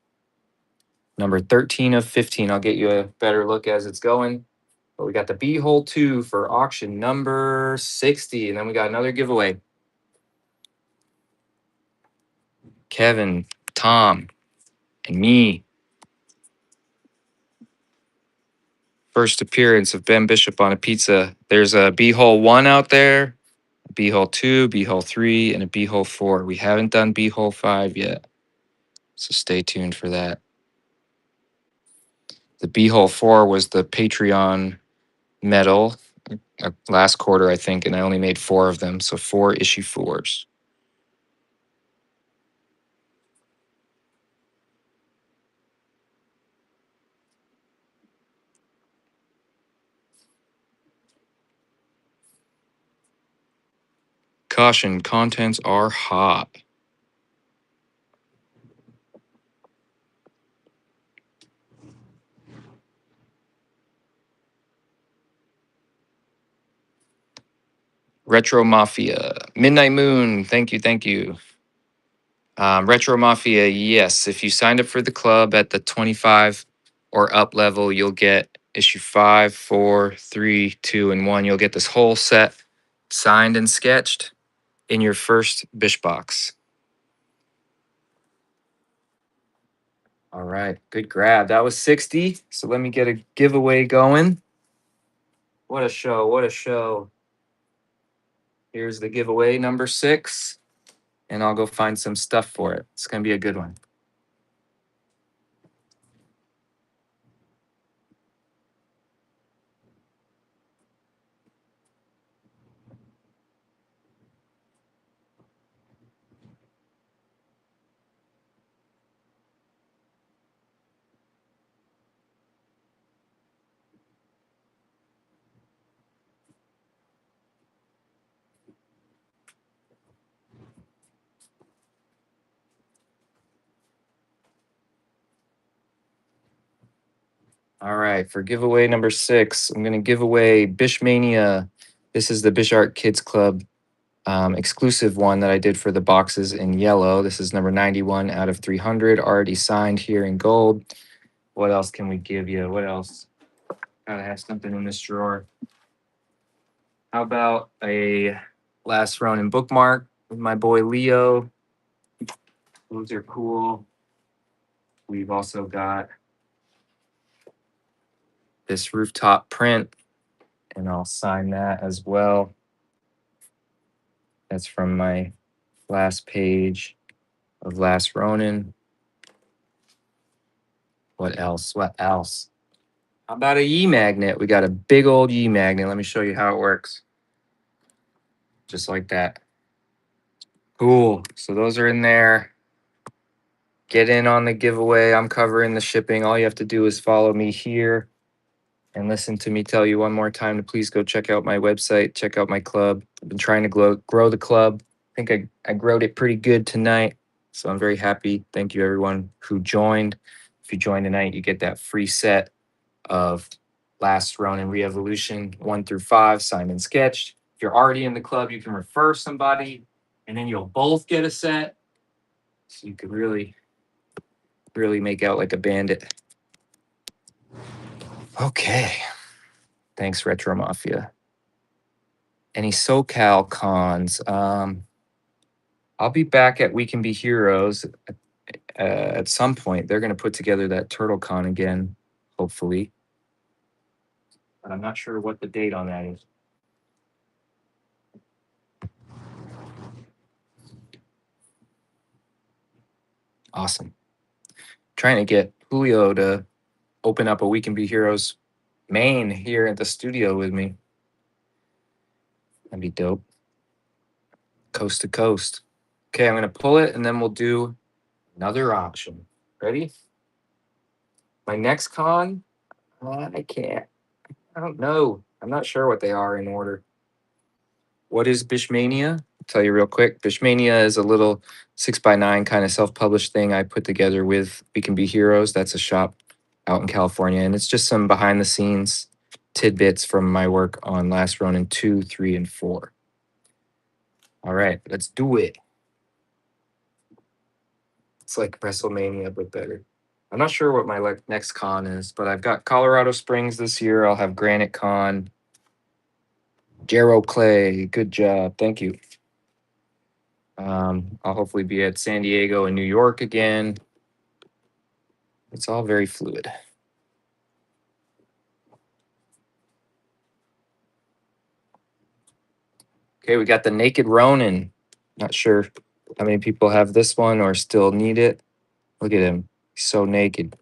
number 13 of 15. I'll get you a better look as it's going. But we got the B-hole 2 for auction number 60. And then we got another giveaway. Kevin, Tom, and me. First appearance of Ben Bishop on a pizza. There's a B-hole 1 out there, a B-hole 2, B-hole 3, and a B-hole 4. We haven't done B-hole 5 yet. So stay tuned for that. The B-hole 4 was the Patreon medal last quarter, I think, and I only made 4 of them. So 4 issue 4s. Caution, contents are hot. Retro Mafia. Midnight Moon, thank you, thank you. Retro Mafia, yes. If you signed up for the club at the 25 or up level, you'll get issue 5, 4, 3, 2, and 1. You'll get this whole set signed and sketched in your first Bish box. All right, good grab. That was 60. So let me get a giveaway going. What a show, what a show. Here's the giveaway, number 6. And I'll go find some stuff for it. It's going to be a good one. All right, for giveaway number 6, I'm going to give away Bishmania. This is the Bish Art Kids Club exclusive one that I did for the boxes in yellow. This is number 91 out of 300, already signed here in gold. What else can we give you? What else? Gotta have something in this drawer. How about a Last Ronin bookmark with my boy Leo? Those are cool. We've also got this rooftop print, and I'll sign that as well. That's from my last page of Last Ronin. What else? What else? How about a E-magnet? We got a big old E-magnet. Let me show you how it works. Just like that. Cool. So those are in there. Get in on the giveaway. I'm covering the shipping. All you have to do is follow me here and listen to me tell you one more time to please go check out my website, check out my club. I've been trying to grow the club. think I growed it pretty good tonight. So I'm very happy. Thank you everyone who joined. If you join tonight, you get that free set of Last Ronin Re-Evolution 1 through 5, signed and sketched. If you're already in the club, you can refer somebody, and then you'll both get a set. So you could really, really make out like a bandit. Okay. Thanks, Retro Mafia. Any SoCal cons? I'll be back at We Can Be Heroes at some point. They're going to put together that Turtle Con again, hopefully. But I'm not sure what the date on that is. Awesome. Trying to get Julio to open up a We Can Be Heroes main here at the studio with me. That'd be dope. Coast to coast. Okay, I'm going to pull it and then we'll do another auction. Ready? My next con? I can't. I don't know. I'm not sure what they are in order. What is Bishmania? I'll tell you real quick. Bishmania is a little 6x9 kind of self-published thing I put together with We Can Be Heroes. That's a shop out in California. And it's just some behind the scenes tidbits from my work on Last Ronin 2, 3, and 4. All right, let's do it. It's like WrestleMania, but better. I'm not sure what my next con is, but I've got Colorado Springs this year. I'll have Granite Con. Jarrow Clay, good job. Thank you. I'll hopefully be at San Diego and New York again. It's all very fluid. Okay, we got the Naked Ronin. Not sure how many people have this one or still need it. Look at him. He's so naked.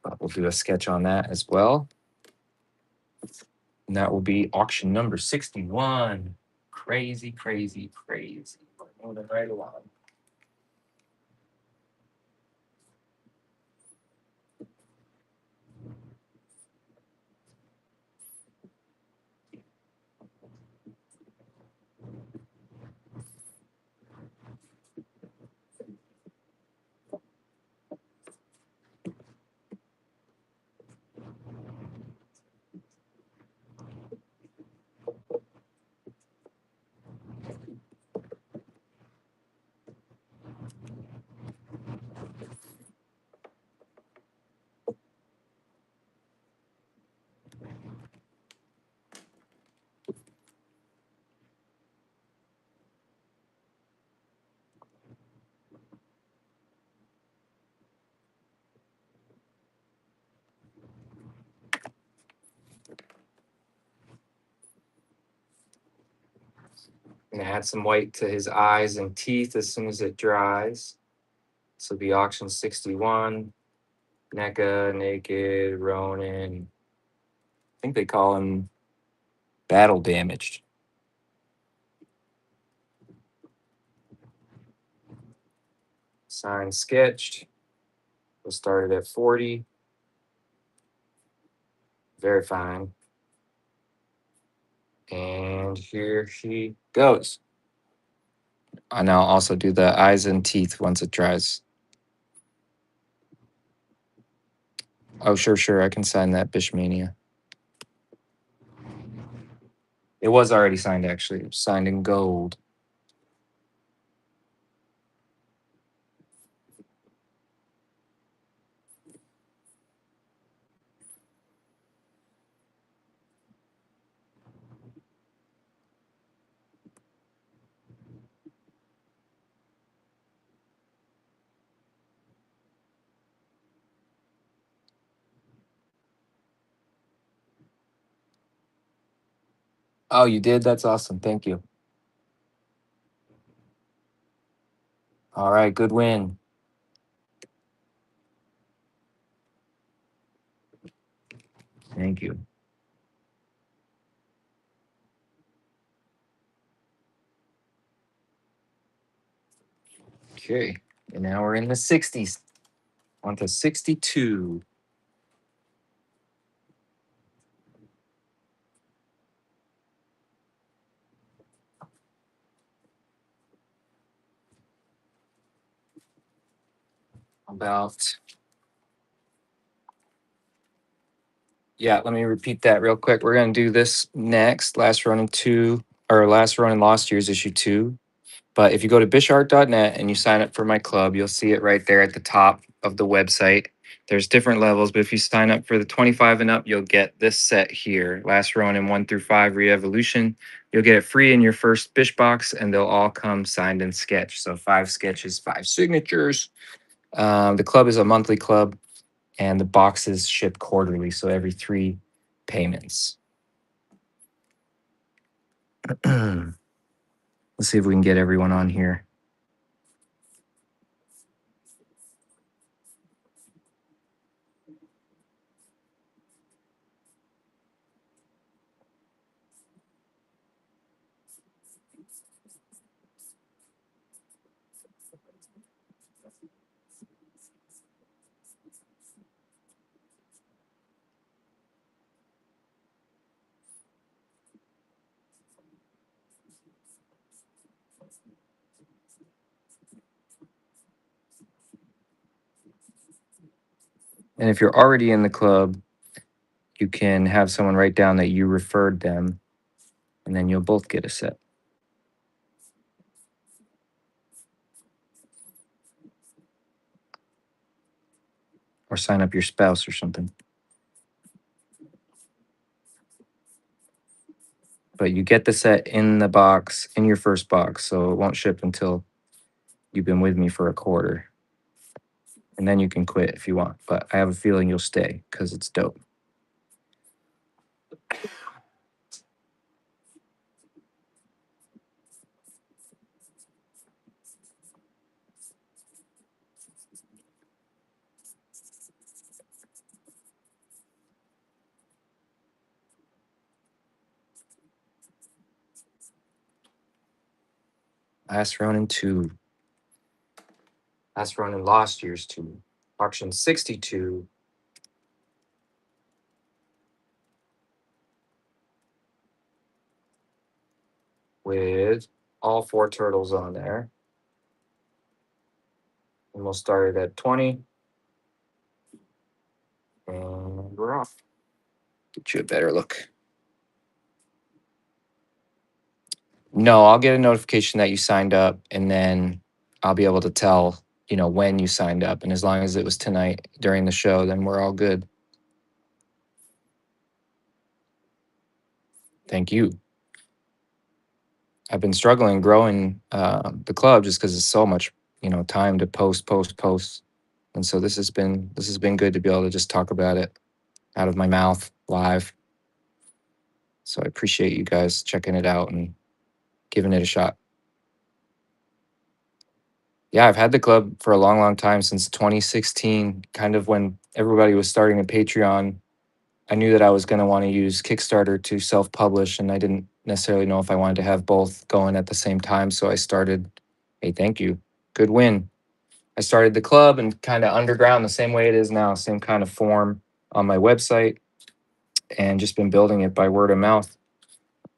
But we'll do a sketch on that as well. And that will be auction number 61. Crazy, crazy, crazy. We're moving right along. Gonna add some white to his eyes and teeth as soon as it dries. This will be auction 61. NECA, Naked, Ronin. I think they call him battle damaged. Signed, sketched. We'll start it at 40. Very fine. And here she goes. And I'll also do the eyes and teeth once it dries. Oh, sure. I can sign that Bishmania. It was already signed, actually. It was signed in gold. Oh, you did? That's awesome. Thank you. All right, good win. Thank you. Okay, and now we're in the 60s. On to 62. about, yeah, let me repeat that real quick. We're going to do this next, last Ronin 2, or last Ronin Lost Years issue 2. But if you go to bishart.net and you sign up for my club, you'll see it right there at the top of the website. There's different levels, but if you sign up for the 25 and up, you'll get this set here. Last Ronin 1 through 5 Re-Evolution. You'll get it free in your first Bish box, and they'll all come signed and sketched. So 5 sketches, 5 signatures. The club is a monthly club, and the boxes ship quarterly, so every 3 payments. Let's see if we can get everyone on here. And if you're already in the club, you can have someone write down that you referred them, and then you'll both get a set. Or sign up your spouse or something. But you get the set in the box, in your first box, so it won't ship until you've been with me for a quarter. And then you can quit if you want. But I have a feeling you'll stay because it's dope. Last Ronin 2. Last Ronin Lost Years 2. Auction 62. With all 4 turtles on there. And we'll start it at 20. And we're off. Get you a better look. No, I'll get a notification that you signed up, and then I'll be able to tell, when you signed up. And as long as it was tonight during the show, then we're all good. Thank you. I've been struggling growing the club just because it's so much, time to post. And so this has been good to be able to just talk about it out of my mouth live. So I appreciate you guys checking it out and giving it a shot. Yeah, I've had the club for a long, long time, since 2016, kind of when everybody was starting a Patreon. I knew that I was going to want to use Kickstarter to self-publish, and I didn't necessarily know if I wanted to have both going at the same time. So I started, hey, thank you. Good win. I started the club and kind of underground, the same way it is now, same kind of form on my website, and just been building it by word of mouth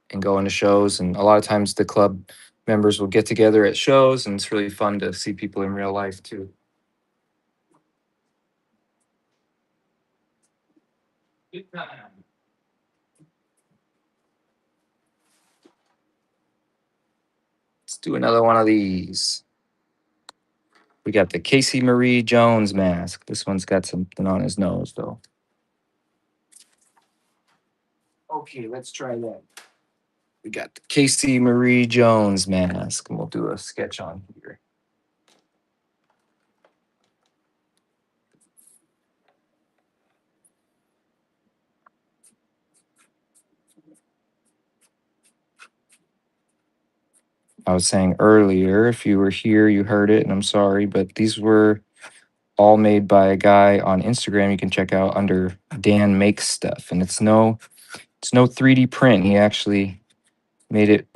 and going to shows. And a lot of times the club members will get together at shows, and it's really fun to see people in real life too. Let's do another one of these. We got the Casey Marie Jones mask. This one's got something on his nose, though. Okay, let's try that. We got the Casey Marie Jones mask, and we'll do a sketch on here. I was saying earlier, if you were here, you heard it, and I'm sorry, but these were all made by a guy on Instagram you can check out under Dan Makes Stuff. And it's no 3D print. He actually made it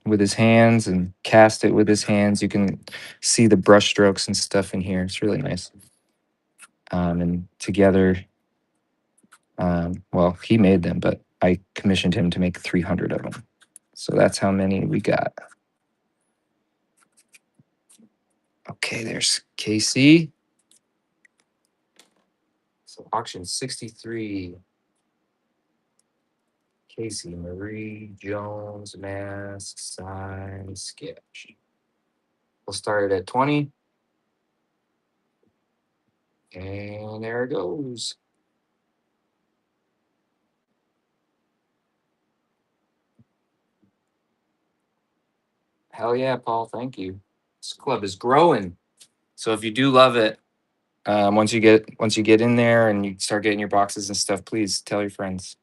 with his hands and cast it with his hands. You can see the brush strokes and stuff in here. It's really nice. And together, well, he made them, but I commissioned him to make 300 of them. So that's how many we got. Okay, there's Casey. So auction 63. Casey, Marie, Jones, mask, sign, sketch. We'll start it at 20. And there it goes. Hell yeah, Paul. Thank you. This club is growing. So if you do love it, once you get in there and you start getting your boxes and stuff, please tell your friends.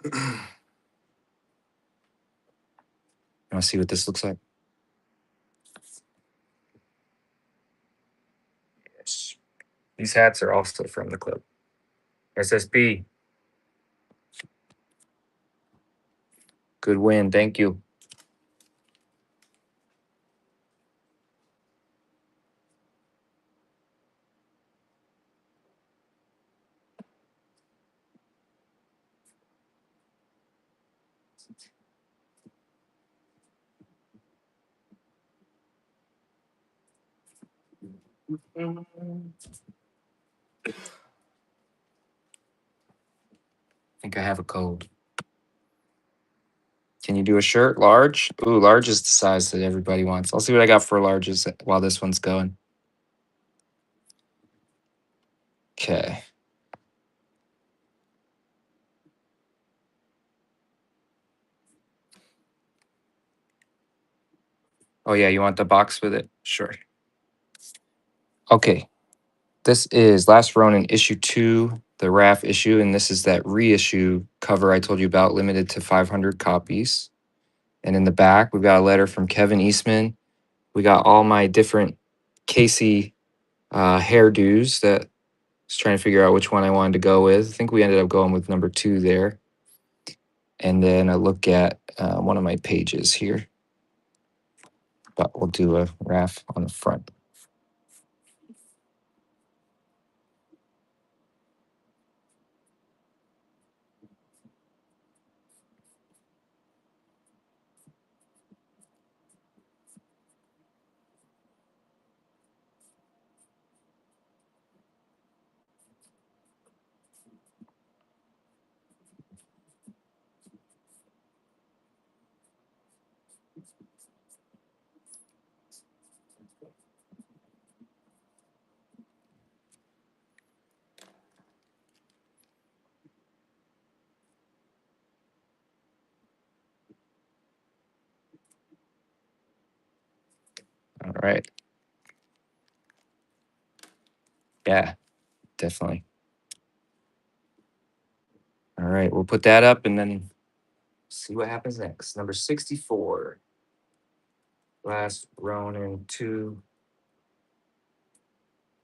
You want to see what this looks like? Yes. These hats are also from the club. SSB. Good win. Thank you. I think I have a code. Can you do a shirt? Large? Ooh, large is the size that everybody wants. I'll see what I got for larges while this one's going. Okay. Oh, yeah, you want the box with it? Sure. Okay. This is Last Ronin issue 2, the RAF issue, and this is that reissue cover I told you about, limited to 500 copies. And in the back, we've got a letter from Kevin Eastman. We got all my different Casey hairdos that I was trying to figure out which one I wanted to go with. I think we ended up going with number 2 there. And then a look at one of my pages here. But we'll do a RAF on the front. All right. Yeah, definitely. All right, we'll put that up and then see what happens next. Number 64. Last Ronin 2.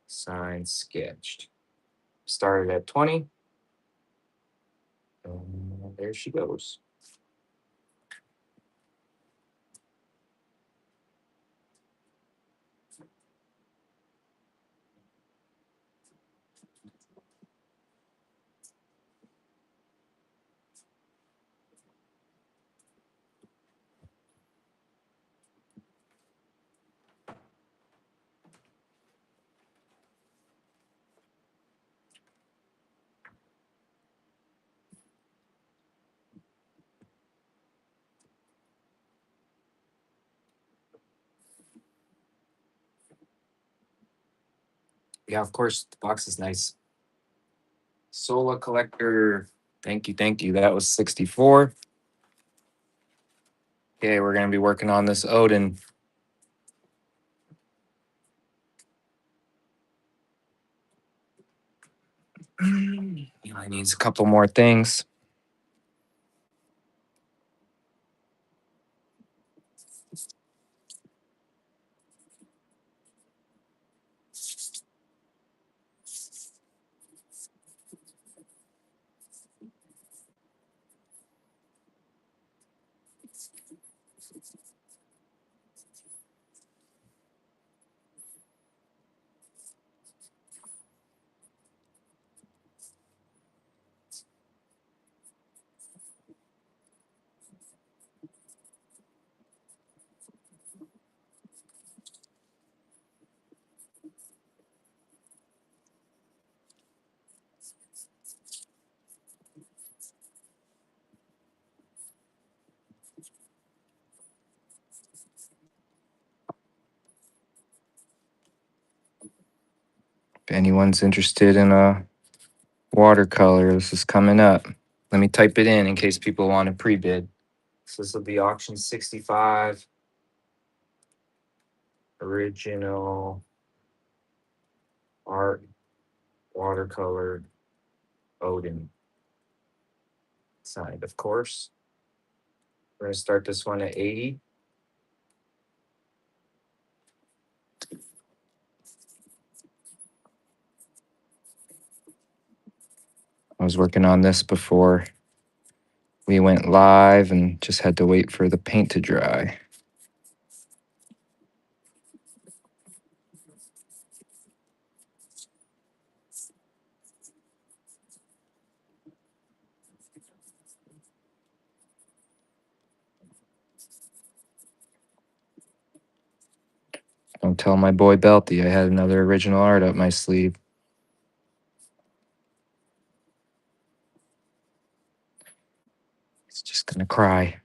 Signed, sketched. Started at 20. And there she goes. Yeah, of course, the box is nice. Sola Collector. Thank you, thank you. That was 64. Okay, we're going to be working on this Odin. Eli needs a couple more things. If anyone's interested in a watercolor, this is coming up. Let me type it in case people want to pre-bid. So this will be auction 65. Original art watercolor Odin. Signed, of course. We're going to start this one at 80. I was working on this before we went live and just had to wait for the paint to dry. Don't tell my boy Belty I had another original art up my sleeve. He's just gonna cry.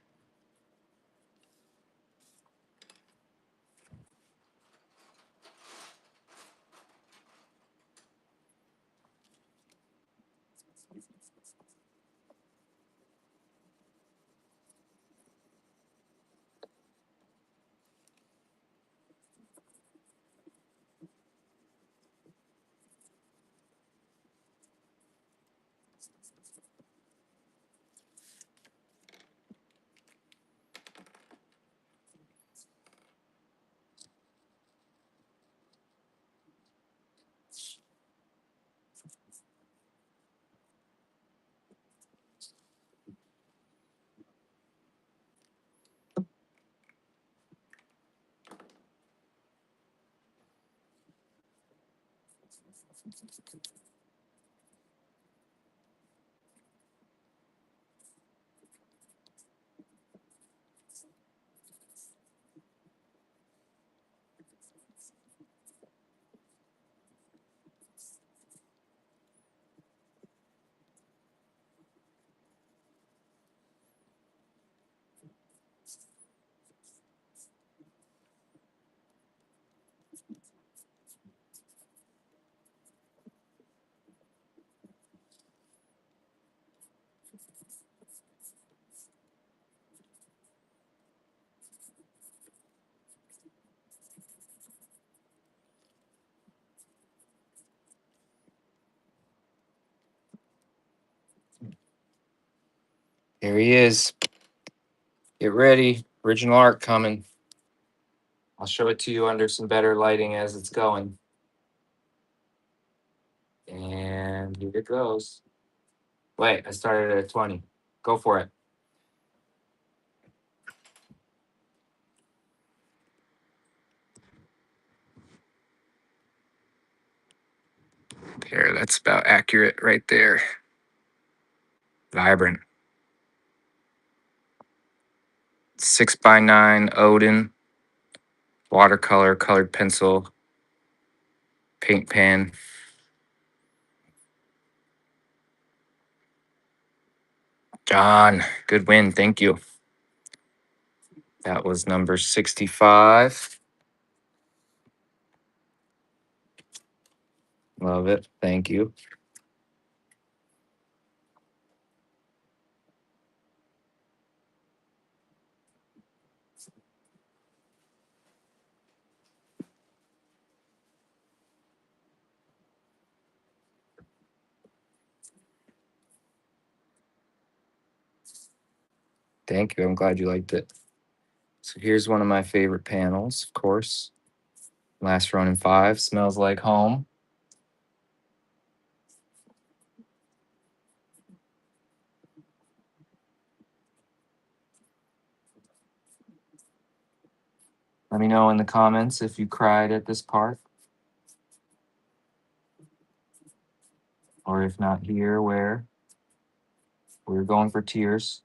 Here he is. Get ready. Original art coming. I'll show it to you under some better lighting as it's going. And here it goes. Wait, I started at 20. Go for it. There, that's about accurate right there. Vibrant. 6x9 Odin. Watercolor, colored pencil, paint pan. John, good win. Thank you. That was number 65. Love it. Thank you. Thank you. I'm glad you liked it. So here's one of my favorite panels, of course. Last Ronin 5, Smells Like Home. Let me know in the comments if you cried at this part. Or if not here, where? We're going for tears.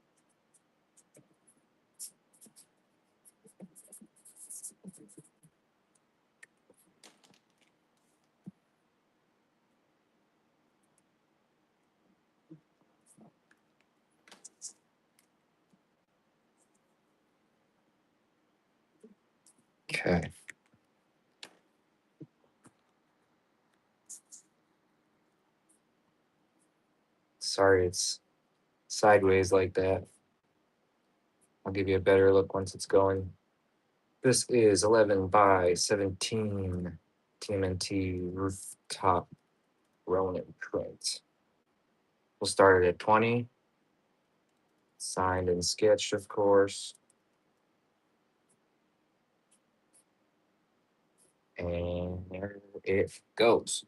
Okay. Sorry, it's sideways like that. I'll give you a better look once it's going. This is 11 by 17 TMNT rooftop Ronin print. We'll start it at 20. Signed and sketched, of course. And there it goes.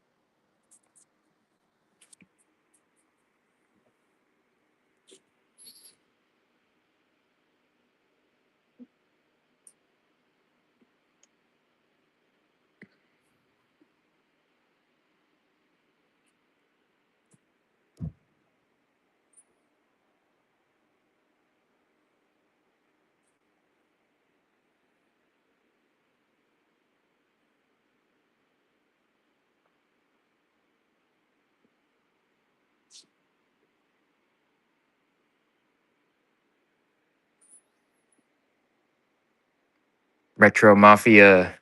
Retro Mafia.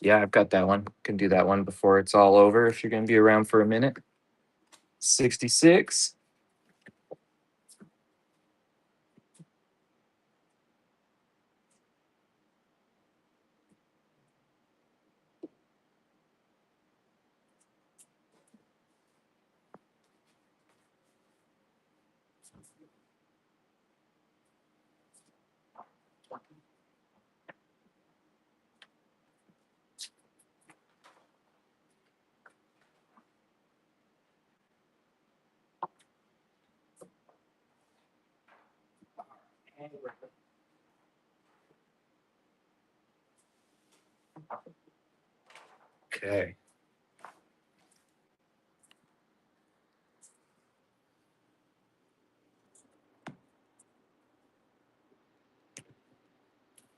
Yeah, I've got that one. Can do that one before it's all over if you're going to be around for a minute. 66. Okay.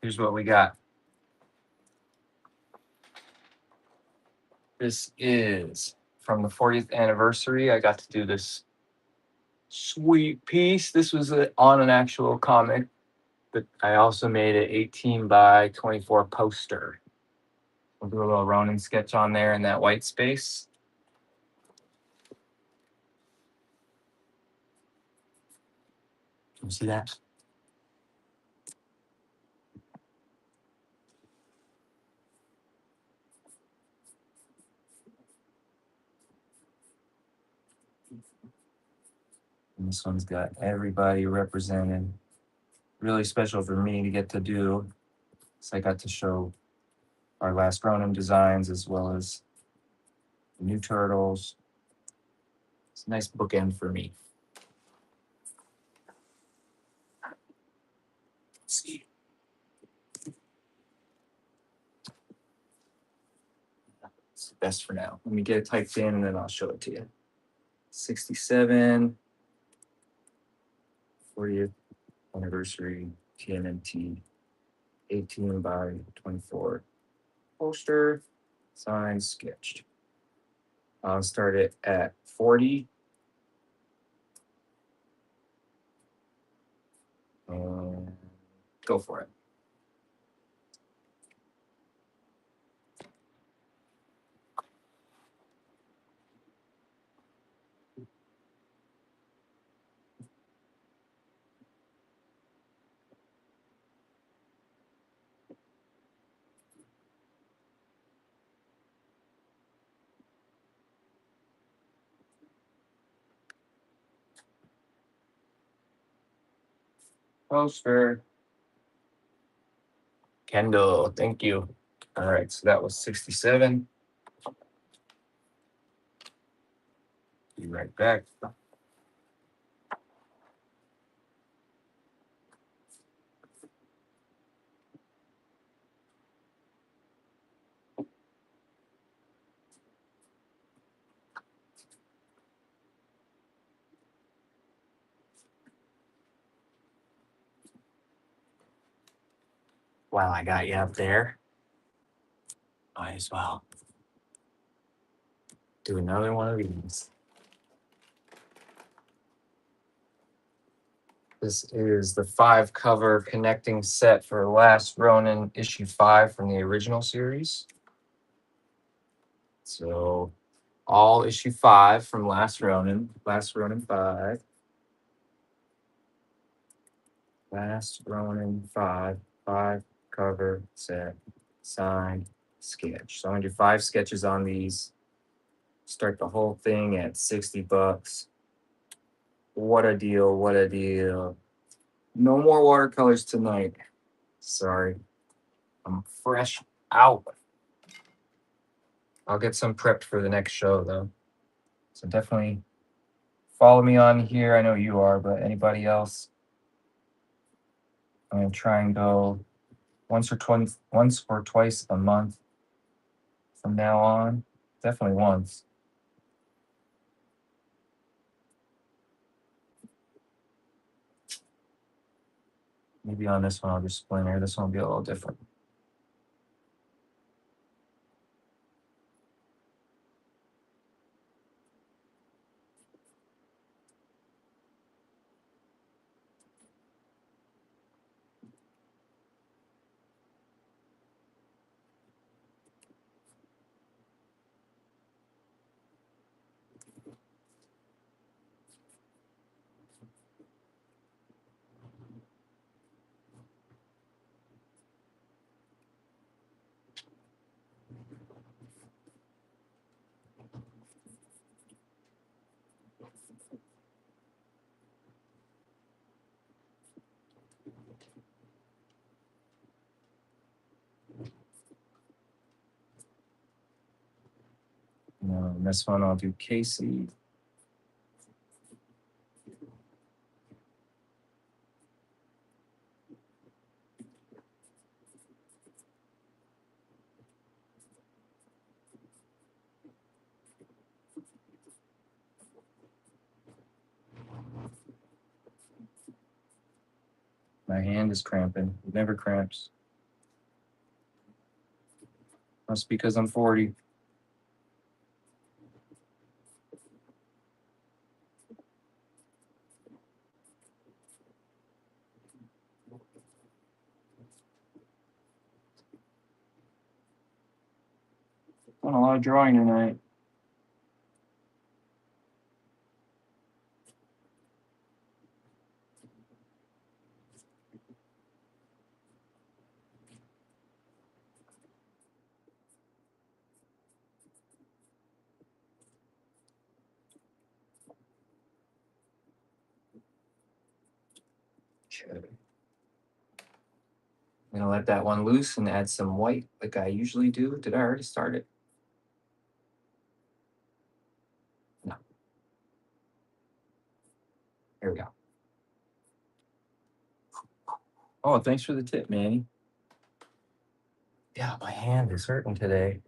Here's what we got. This is from the 40th anniversary. I got to do this sweet piece. This was on an actual comic, but I also made an 18 by 24 poster. We'll do a little Ronin sketch on there in that white space. Can you see that? And this one's got everybody represented. Really special for me to get to do. So I got to show our last Ronin designs as well as the new turtles. It's a nice bookend for me. Let's see. It's the best for now. Let me get it typed in and then I'll show it to you. 67, 40th anniversary TMNT 18 by 24 poster, signed, sketched. I'll start it at 40. And go for it. Poster. Kendall, thank you. All right, so that was 67. Be right back. While I got you up there, might as well do another one of these. This is the 5 cover connecting set for Last Ronin issue 5 from the original series. So all issue 5 from last Ronin. Last Ronin 5. Last Ronin 5. 5 cover set signed sketch. So I'm gonna do 5 sketches on these. Start the whole thing at $60. What a deal! What a deal! No more watercolors tonight. Sorry, I'm fresh out. I'll get some prepped for the next show though. So definitely follow me on here. I know you are, but anybody else? I'm gonna try and go once or twice a month from now on. Definitely once. Maybe on this one I'll do splinter. This one will be a little different. This one I'll do Casey. My hand is cramping. It never cramps. Must be because I'm 40. Done a lot of drawing tonight. Okay. I'm gonna let that one loose and add some white like I usually do. Did I already start it? No. Here we go. Oh, thanks for the tip, Manny. Yeah, my hand is hurting today.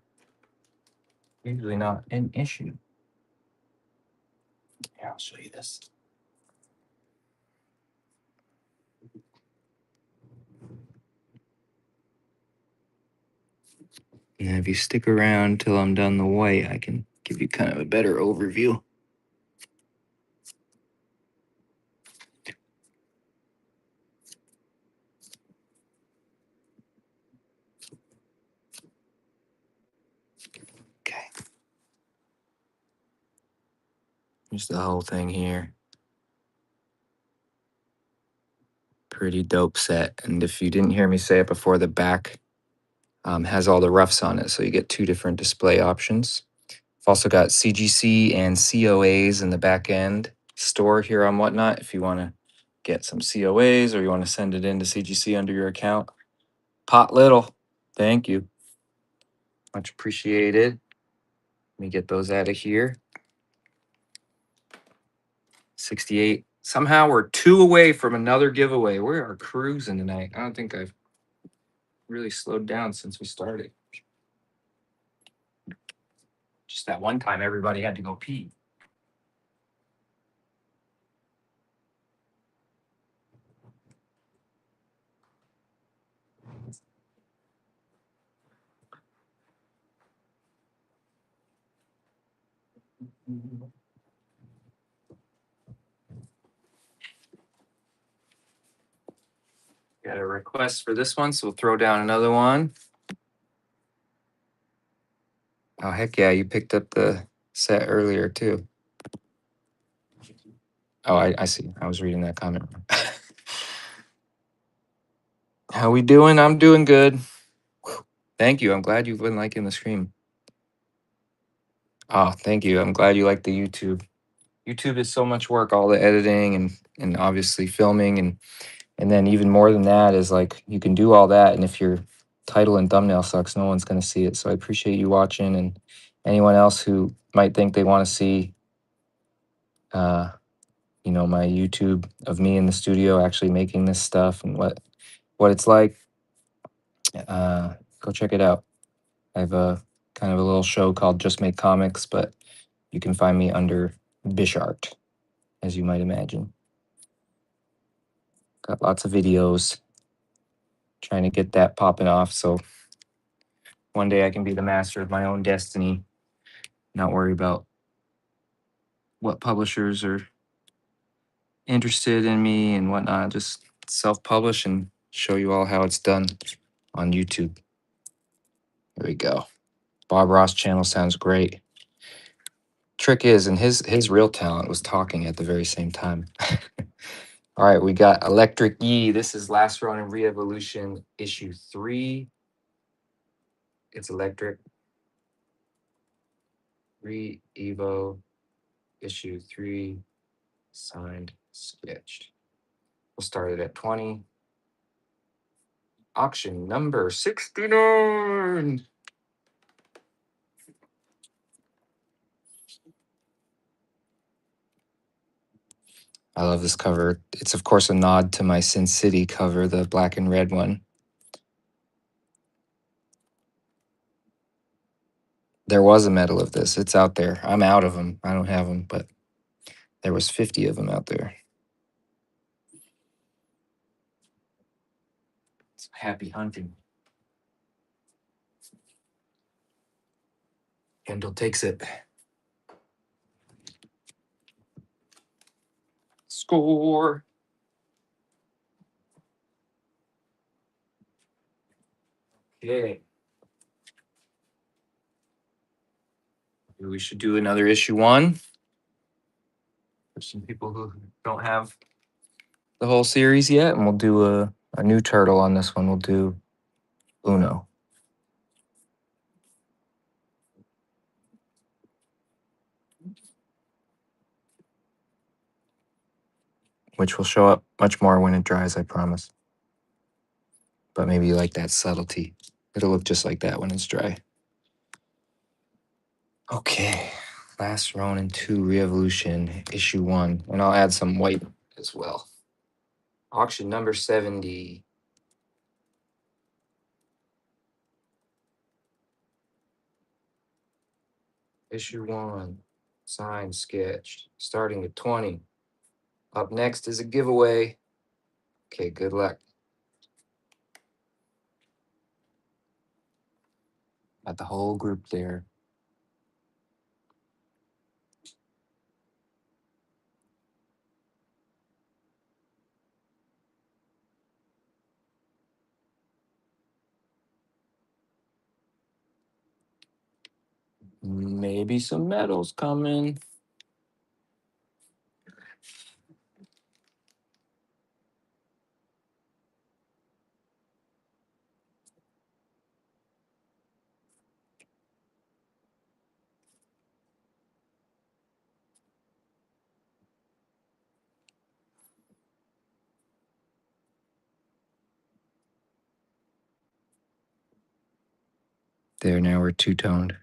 Usually not an issue. Here, I'll show you this. And if you stick around till I'm done the white, I can give you kind of a better overview. Okay. Here's the whole thing here. Pretty dope set. And if you didn't hear me say it before, the back has all the roughs on it. So you get 2 different display options. I've also got CGC and COAs in the back end store here on Whatnot. If you want to get some COAs or you want to send it into CGC under your account. Pot Little, thank you. Much appreciated. Let me get those out of here. 68. Somehow we're 2 away from another giveaway. We are cruising tonight. I don't think I've really slowed down since we started. Just that one time everybody had to go pee. Got a request for this one, so we'll throw down another one. Oh, heck yeah, you picked up the set earlier too. Oh, I see. I was reading that comment wrong. How we doing? I'm doing good. Thank you. I'm glad you've been liking the stream. Oh, thank you. I'm glad you like the YouTube. YouTube is so much work, all the editing and obviously filming and then even more than that is like you can do all that and if your title and thumbnail sucks, no one's gonna see it. So I appreciate you watching and anyone else who might think they want to see my YouTube of me in the studio actually making this stuff and what it's like, go check it out. I have a kind of a little show called Just Make Comics, but you can find me under Bishart, as you might imagine. Got lots of videos trying to get that popping off. So one day I can be the master of my own destiny, not worry about what publishers are interested in me and whatnot. Just self-publish and show you all how it's done on YouTube. There we go. Bob Ross channel sounds great. Trick is, and his real talent was talking at the very same time. All right, we got Electric Yee. This is Last Ronin Re-Evolution issue 3. It's Electric Re-Evo issue 3, signed, sketched. We'll start it at 20. Auction number 69. I love this cover. It's, of course, a nod to my Sin City cover, the black and red one. There was a medal of this. It's out there. I'm out of them. I don't have them, but there was 50 of them out there. So happy hunting. Kendall takes it. Score. Okay. We should do another issue 1. For some people who don't have the whole series yet, and we'll do a new turtle on this one. We'll do Uno. Which will show up much more when it dries, I promise. But maybe you like that subtlety. It'll look just like that when it's dry. Okay. Last Ronin 2 Re-Evolution, issue 1. And I'll add some white as well. Auction number 70. Issue 1. Signed, sketched. Starting at 20. Up next is a giveaway. Okay, good luck. Got the whole group there. Maybe some medals coming. There, now we're two-toned.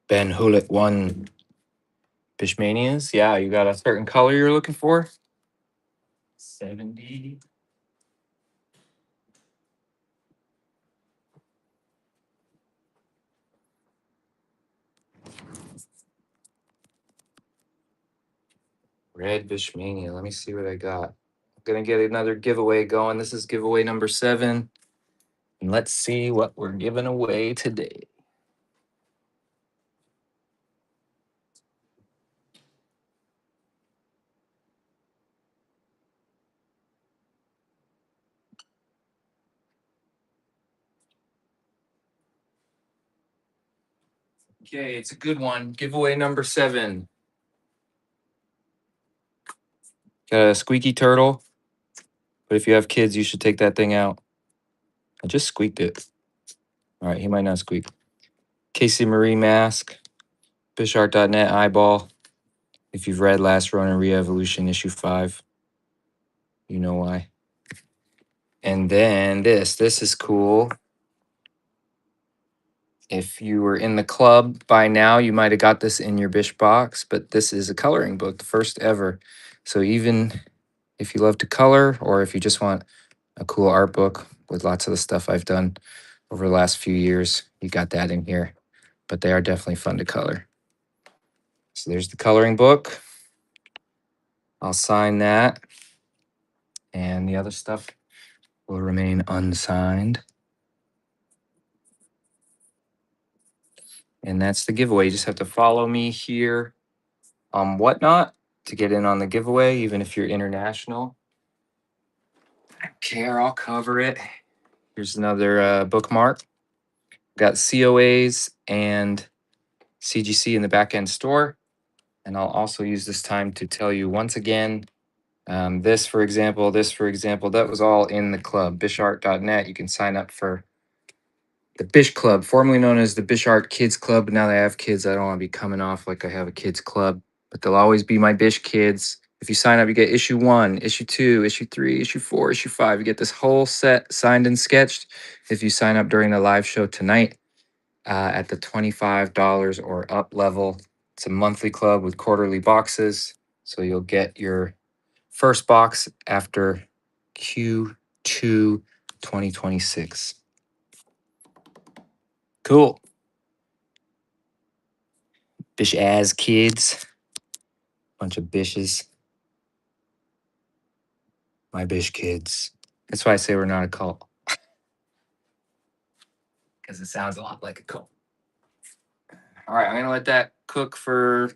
Ben Hulit won Fishmanias. Yeah, you got a certain color you're looking for? 70. Red Fishmania. Let me see what I got. I'm gonna get another giveaway going. This is giveaway number 7. And let's see what we're giving away today. Okay, it's a good one. Giveaway number 7. Got a squeaky turtle, but if you have kids, you should take that thing out. I just squeaked it. All right, he might not squeak. Casey Marie mask, bishart.net eyeball. If you've read Last Ronin Re-Evolution issue 5, you know why. And then this is cool. If you were in the club by now, you might have got this in your Bish box, but this is a coloring book, the first ever. So even if you love to color, or if you just want a cool art book with lots of the stuff I've done over the last few years, you got that in here. But they are definitely fun to color. So there's the coloring book. I'll sign that. And the other stuff will remain unsigned. And that's the giveaway. You just have to follow me here on Whatnot to get in on the giveaway, even if you're international. I don't care, I'll cover it. Here's another bookmark. Got COAs and CGC in the back end store. And I'll also use this time to tell you once again, this, for example, that was all in the club, bishart.net. You can sign up for the Bish Club, formerly known as the Bish Art Kids Club. But now that I have kids, I don't want to be coming off like I have a kids club, but they'll always be my Bish kids. If you sign up, you get issue 1, issue 2, issue 3, issue 4, issue 5. You get this whole set signed and sketched if you sign up during the live show tonight at the $25 or up level. It's a monthly club with quarterly boxes. So you'll get your first box after Q2 2026. Cool. Bish as kids. Bunch of bishes. My Bish kids. That's why I say we're not a cult. Because it sounds a lot like a cult. All right, I'm going to let that cook for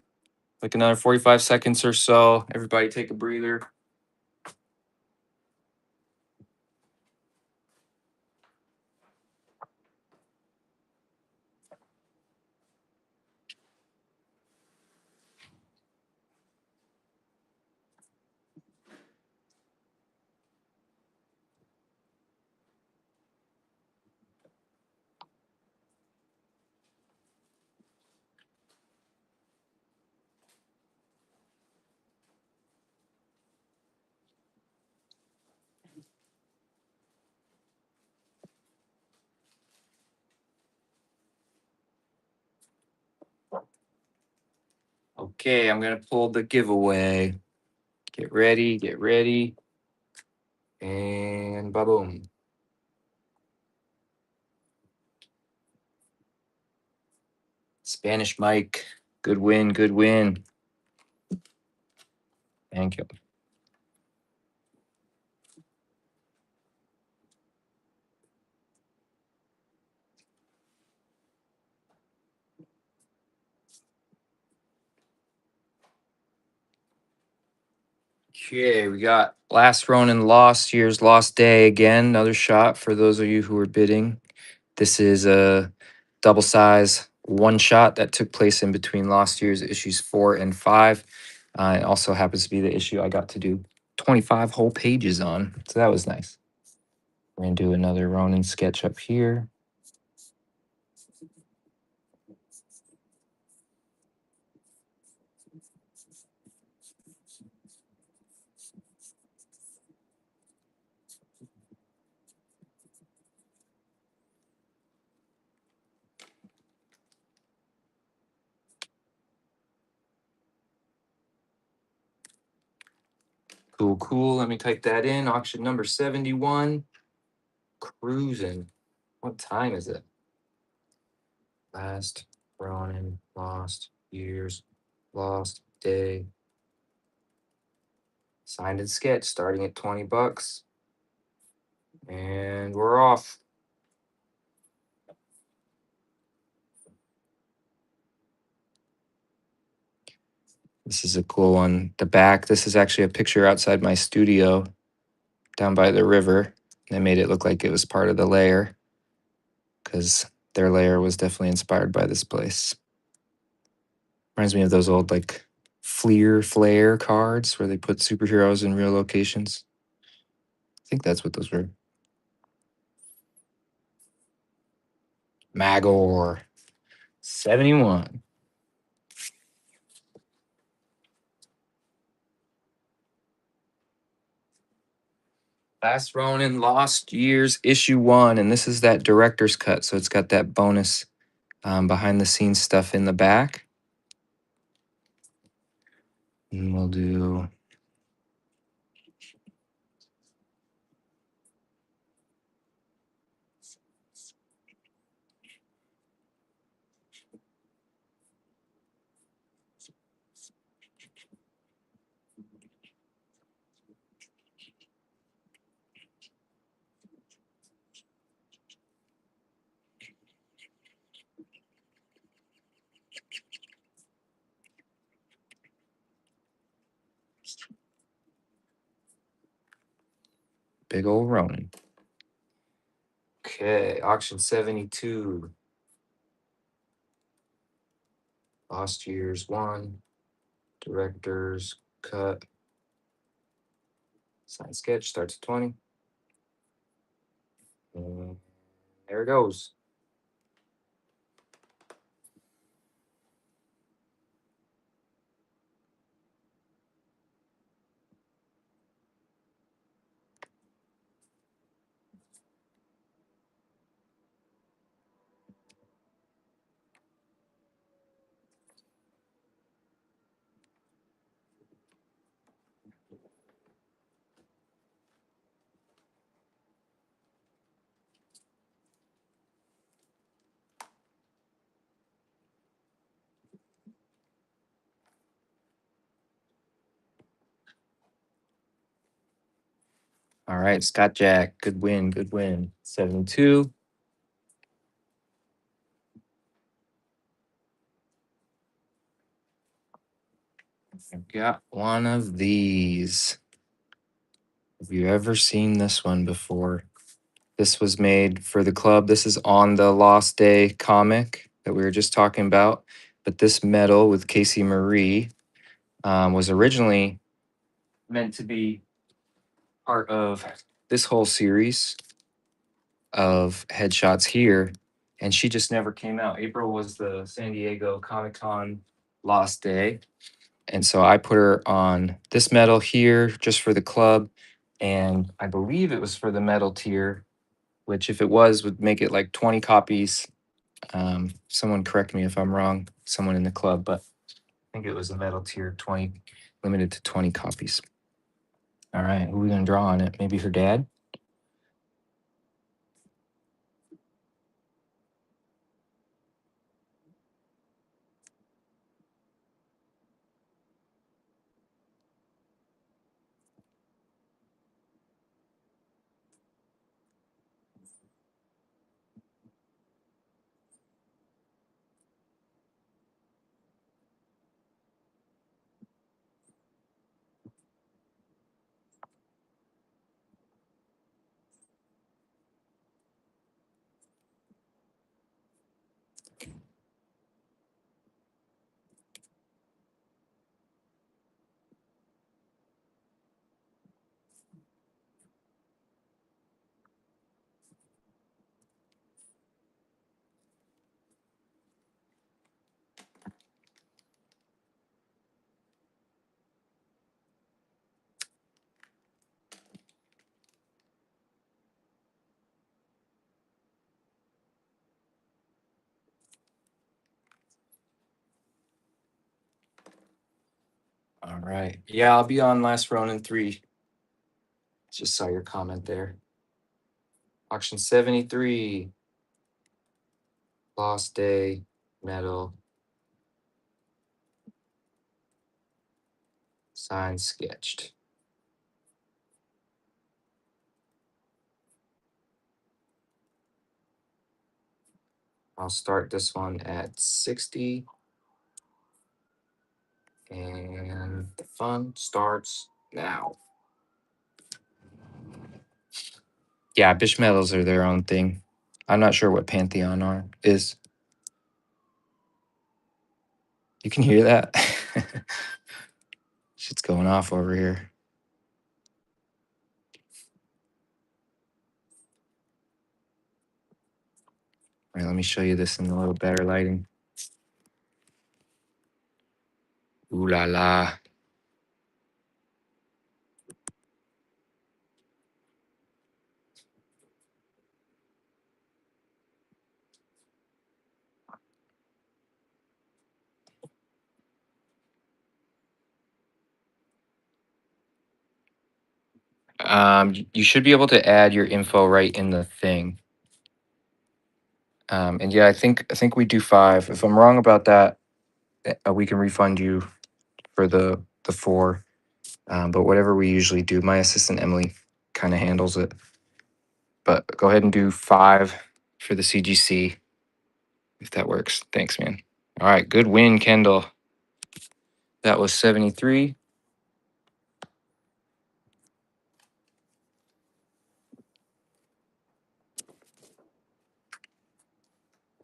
like another 45 seconds or so. Everybody take a breather. Okay, I'm going to pull the giveaway. Get ready, get ready. And ba-boom. Spanish Mike. Good win, good win. Thank you. Okay, we got Last Ronin Lost Year's Lost Day again. Another shot for those of you who are bidding. This is a double size one shot that took place in between Lost Year's issues 4 and 5. It also happens to be the issue I got to do 25 whole pages on. So that was nice. We're going to do another Ronin sketch up here. Cool, cool. Let me type that in. Auction number 71. Cruising. What time is it? Last Ronin, Lost Years, Lost Day. Signed and sketched, starting at $20. And we're off. This is a cool one. The back, this is actually a picture outside my studio down by the river. They made it look like it was part of the layer because their layer was definitely inspired by this place. Reminds me of those old like Flare cards where they put superheroes in real locations. I think that's what those were. Magor 71. Last Ronin, Lost Years, issue 1, and this is that director's cut, so it's got that bonus behind the scenes stuff in the back. And we'll do big old Ronin. Okay, auction 72. Lost Years 1, director's cut. Sign sketch starts at 20. And there it goes. All right, Scott Jack, good win, good win. 72. I've got one of these. Have you ever seen this one before? This was made for the club. This is on the Lost Day comic that we were just talking about. But this medal with Casey Marie was originally meant to be part of this whole series of headshots here. And she just never came out. April was the San Diego Comic Con Lost Day. And so I put her on this medal here just for the club. And I believe it was for the medal tier, which if it was, would make it like 20 copies. Someone correct me if I'm wrong, someone in the club, but I think it was the medal tier 20, limited to 20 copies. All right, who are we going to draw on it? Maybe her dad? All right. Yeah, I'll be on Last Ronin 3. Just saw your comment there. Auction 73. Lost Day, medal, signed, sketched. I'll start this one at 60. And the fun starts now. Yeah, Bish medals are their own thing. I'm not sure what Pantheon is. You can hear that? Shit's going off over here. All right, let me show you this in a little better lighting. Ooh la la. You should be able to add your info right in the thing. And yeah, I think we do 5. If I'm wrong about that, we can refund you for the 4. But whatever we usually do, my assistant Emily kind of handles it. But go ahead and do 5 for the CGC if that works. Thanks, man. All right, good win, Kendall. That was 73.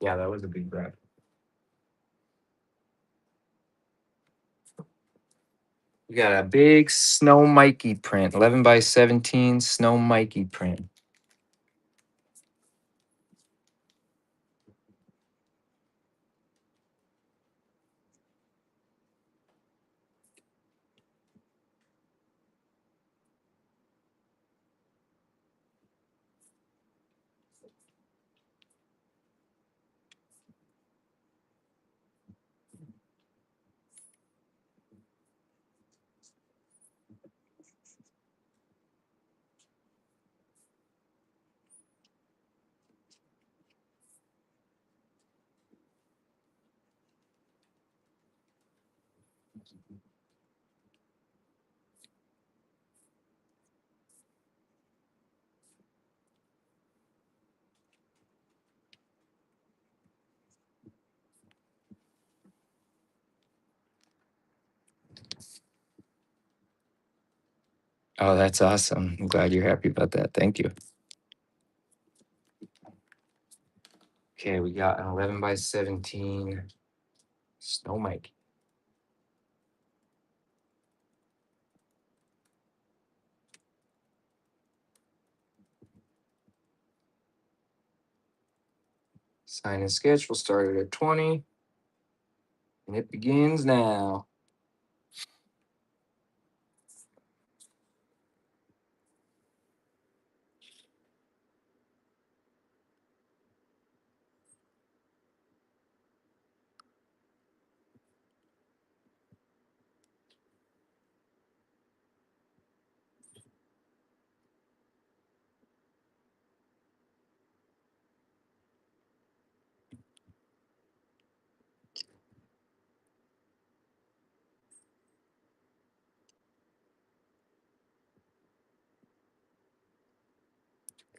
Yeah, that was a big grab. We got a big Snow Mikey print, 11 by 17 Snow Mikey print. Oh, that's awesome. I'm glad you're happy about that. Thank you. Okay, we got an 11 by 17 Snow Mikey. Sign and sketch will start it at 20. And it begins now.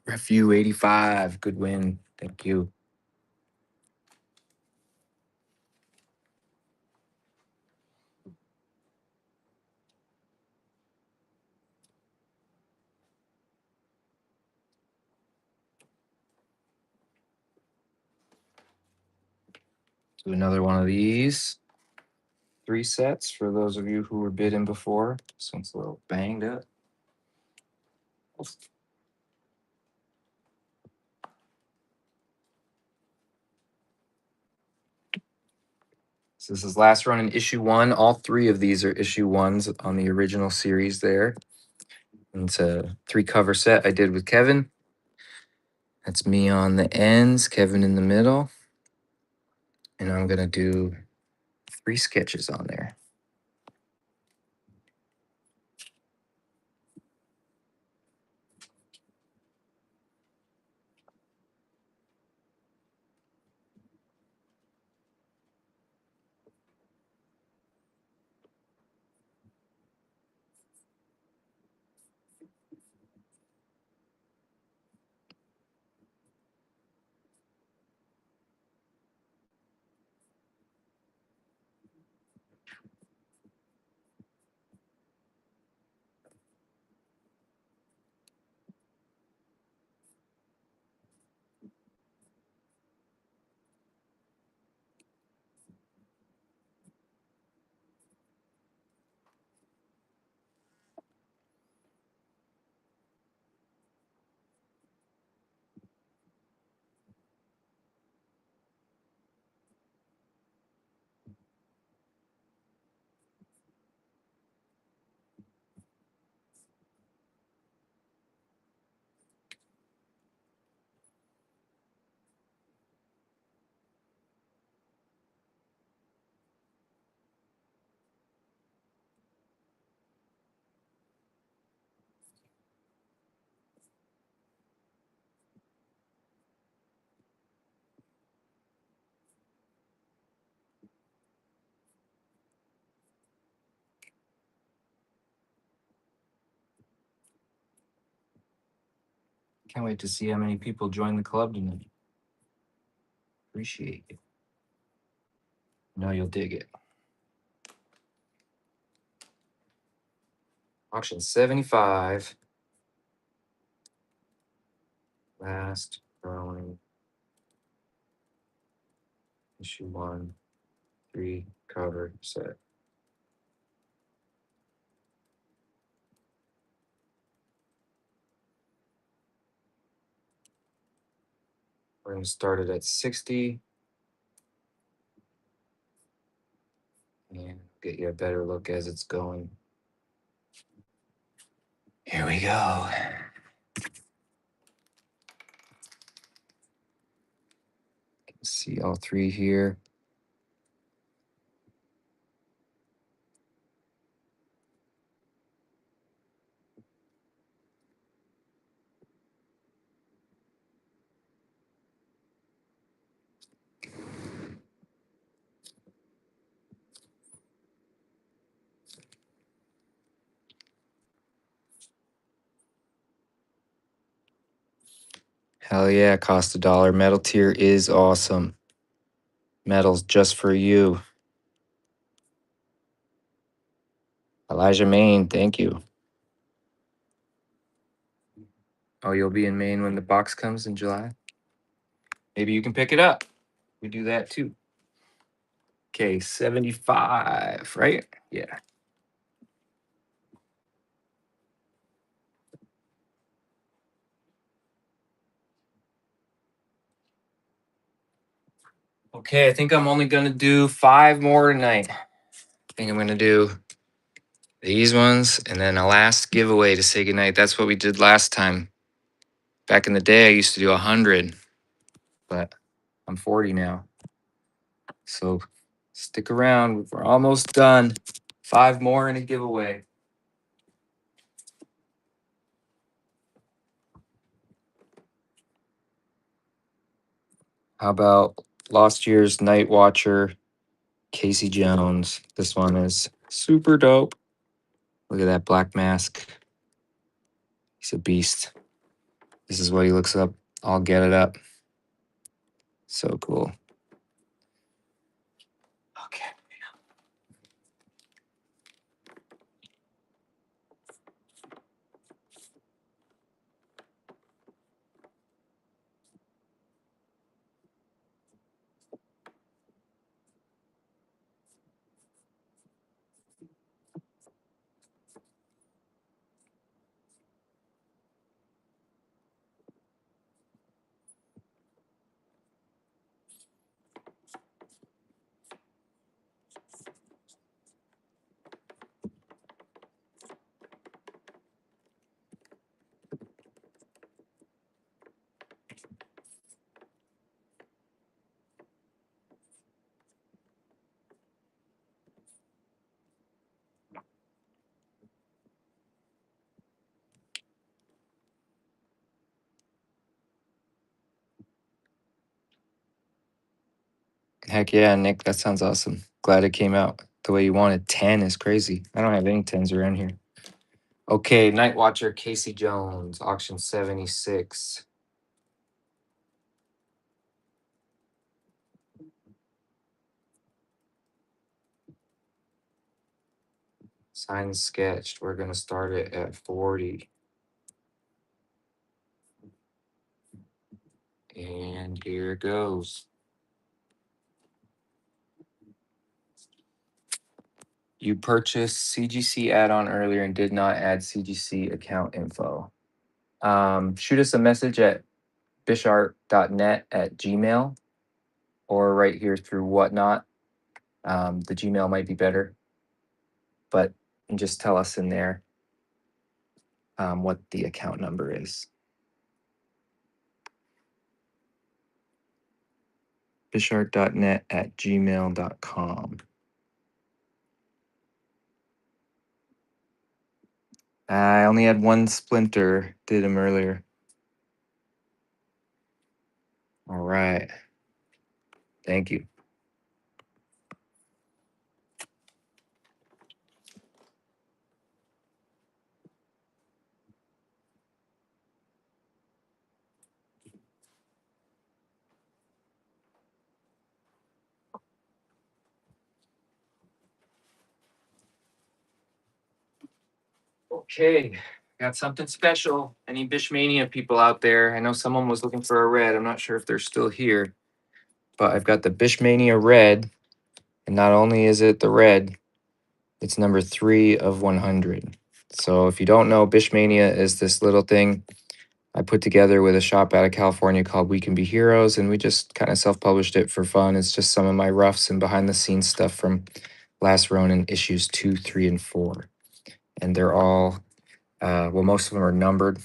Refu 85. Good win. Thank you. Do another one of these. 3 sets for those of you who were bidding before. This one's a little banged up. So this is last run in issue 1. All 3 of these are issue 1s on the original series there. And it's a 3 cover set I did with Kevin. That's me on the ends, Kevin in the middle. And I'm going to do 3 sketches on there. Can't wait to see how many people join the club tonight. Appreciate it. No, you'll dig it. Auction 75. Last growing. Issue 1. 3 cover set. We're going to start it at 60. And get you a better look as it's going. Here we go. See all 3 here. Hell yeah, cost $1. Metal tier is awesome. Metal's just for you. Elijah Maine, thank you. Oh, you'll be in Maine when the box comes in July? Maybe you can pick it up. We do that too. Okay, 75, right? Yeah. Okay, I think I'm only gonna do 5 more tonight. I think I'm gonna do these ones and then a last giveaway to say goodnight. That's what we did last time. Back in the day, I used to do 100, but I'm 40 now. So stick around. We're almost done. 5 more and a giveaway. How about last year's Night Watcher, Casey Jones? This one is super dope. Look at that black mask. He's a beast. This is what he looks up. I'll get it up. So cool. Okay. Heck yeah, Nick. That sounds awesome. Glad it came out the way you wanted. 10 is crazy. I don't have any 10s around here. Okay, Night Watcher, Casey Jones, auction 76. Signed sketched. We're going to start it at 40. And here it goes. You purchased CGC add-on earlier and did not add CGC account info. Shoot us a message at bishart.net@gmail or right here through Whatnot. The Gmail might be better, but just tell us in there what the account number is. bishart.net@gmail.com. I only had one splinter, did him earlier. All right. Thank you. Okay, got something special. Any Bishmania people out there? I know someone was looking for a red. I'm not sure if they're still here, but I've got the Bishmania red. And not only is it the red, it's number 3 of 100. So if you don't know, Bishmania is this little thing I put together with a shop out of California called We Can Be Heroes, and we just kind of self-published it for fun. It's just some of my roughs and behind the scenes stuff from Last Ronin issues 2, 3, and 4. And they're all, well, most of them are numbered,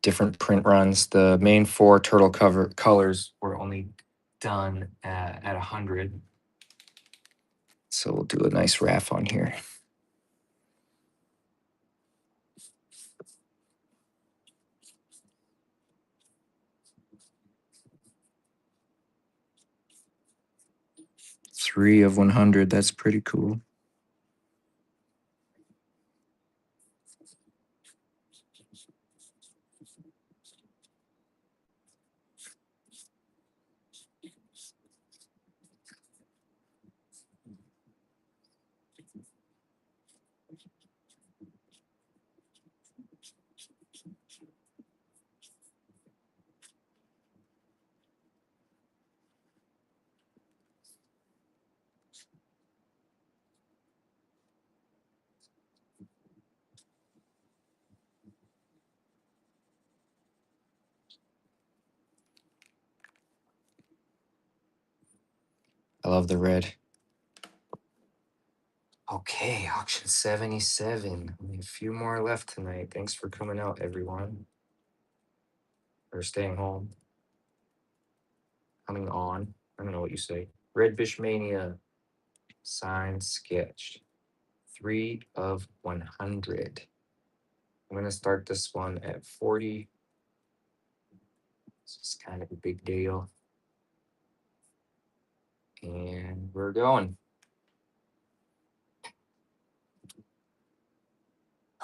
different print runs. The main 4 turtle cover colors were only done at 100. So we'll do a nice raff on here. Three of 100. That's pretty cool. I love the red. Okay, auction 77. Only a few more left tonight. Thanks for coming out, everyone. Or staying home. Coming on. I don't know what you say. Red Bishmania. Signed, sketched. 3 of 100. I'm going to start this one at 40. This is kind of a big deal. And we're going.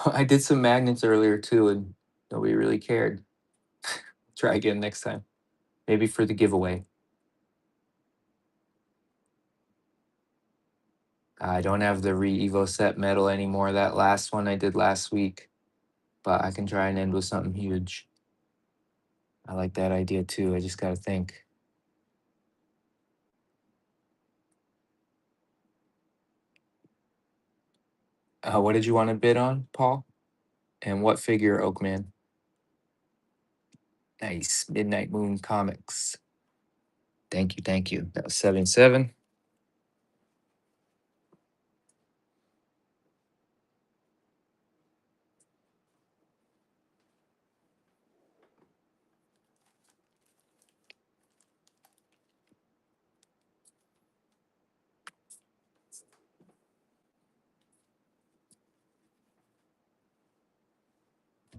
I did some magnets earlier too, and nobody really cared. Try again next time. Maybe for the giveaway. I don't have the Re-Evo set medal anymore. That last one I did last week. But I can try and end with something huge. I like that idea too. I just got to think. What did you want to bid on, Paul? And what figure, Oakman? Nice. Midnight Moon Comics. Thank you. Thank you. That was 77.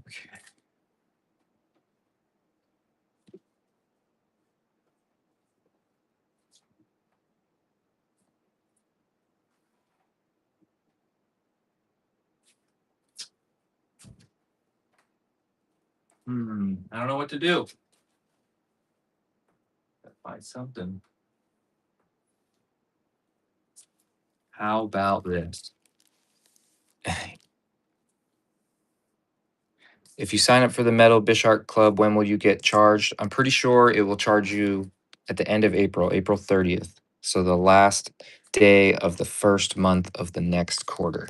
Okay. I don't know what to do. Gotta find something. How about this? If you sign up for the Metal Bishart Club, when will you get charged? I'm pretty sure it will charge you at the end of April, April 30th. So the last day of the first month of the next quarter.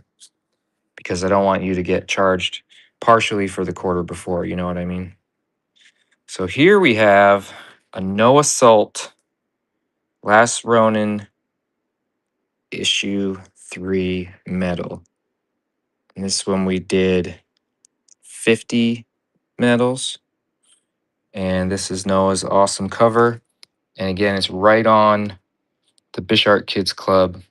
Because I don't want you to get charged partially for the quarter before, you know what I mean? So here we have a No Assault Last Ronin issue 3 medal. And this one we did 50 medals. And this is Noah's awesome cover. And again, it's right on the Bishart Kids Club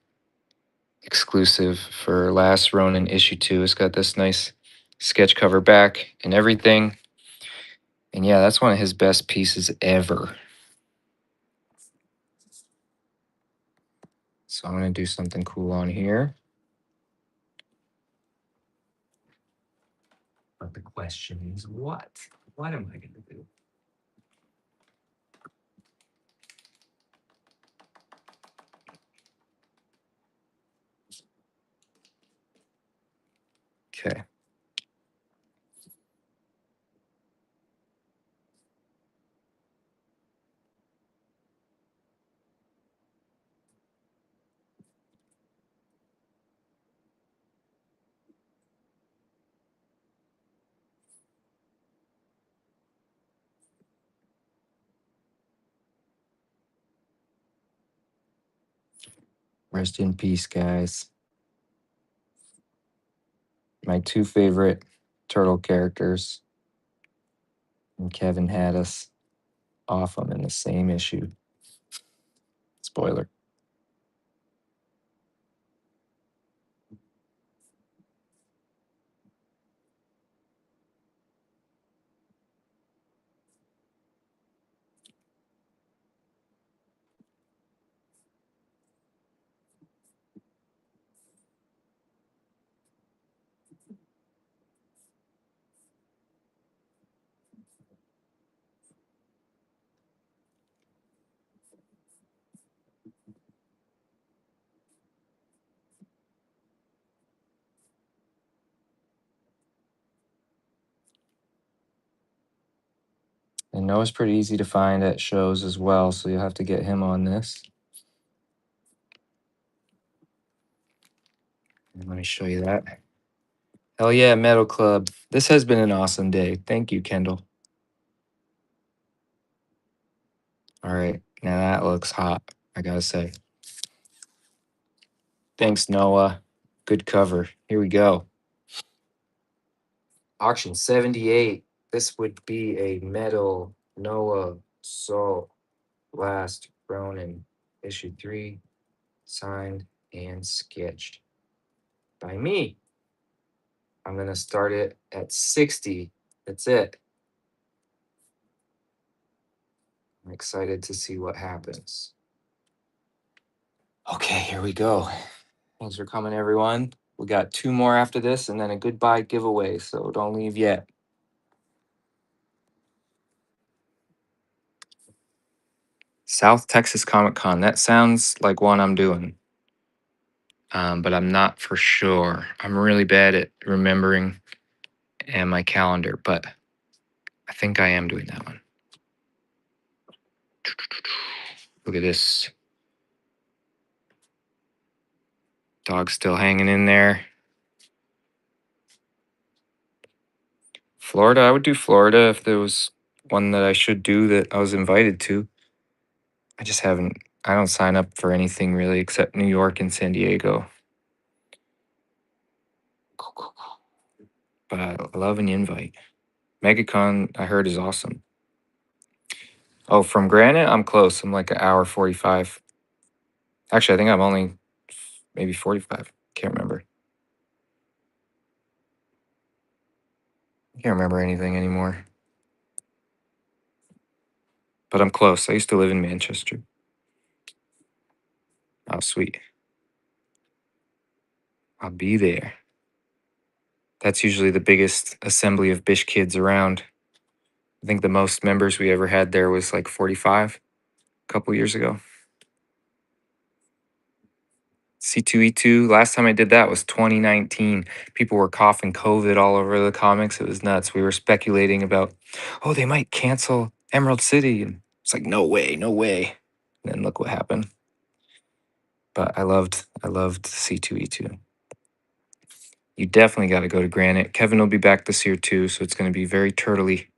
exclusive for Last Ronin issue 2. It's got this nice sketch cover back and everything. And yeah, that's one of his best pieces ever. So I'm going to do something cool on here. But the question is what? What am I going to do? Okay. Rest in peace, guys. My two favorite turtle characters. And Kevin had us off them in the same issue. Spoiler. And Noah's pretty easy to find at shows as well, so you'll have to get him on this. And let me show you that. Hell yeah, Metal Club. This has been an awesome day. Thank you, Kendall. All right, now that looks hot, I gotta say. Thanks, Noah. Good cover. Here we go. Auction 78. This would be a metal Noah Soul Last Ronin issue 3, signed and sketched by me. I'm gonna start it at 60. That's it. I'm excited to see what happens. Okay, here we go. Thanks for coming, everyone. We got 2 more after this and then a goodbye giveaway, so don't leave yet. South Texas Comic Con. That sounds like one I'm doing, but I'm not for sure. I'm really bad at remembering and my calendar, but I think I am doing that one. Look at this. Dog still hanging in there. Florida, I would do Florida if there was one that I should do that I was invited to. I just haven't, I don't sign up for anything really except New York and San Diego. But I love an invite. MegaCon, I heard, is awesome. Oh, from Granite, I'm close. I'm like an hour 45. Actually, I think I'm only maybe 45. Can't remember. I can't remember anything anymore. But I'm close. I used to live in Manchester. Oh, sweet. I'll be there. That's usually the biggest assembly of Bish kids around. I think the most members we ever had there was like 45 a couple years ago. C2E2, last time I did that was 2019. People were coughing COVID all over the comics. It was nuts. We were speculating about, oh, they might cancel Emerald City. And it's like, no way, no way. And then look what happened. But I loved C2E2. You definitely got to go to Granite. Kevin will be back this year too, so it's going to be very turtly.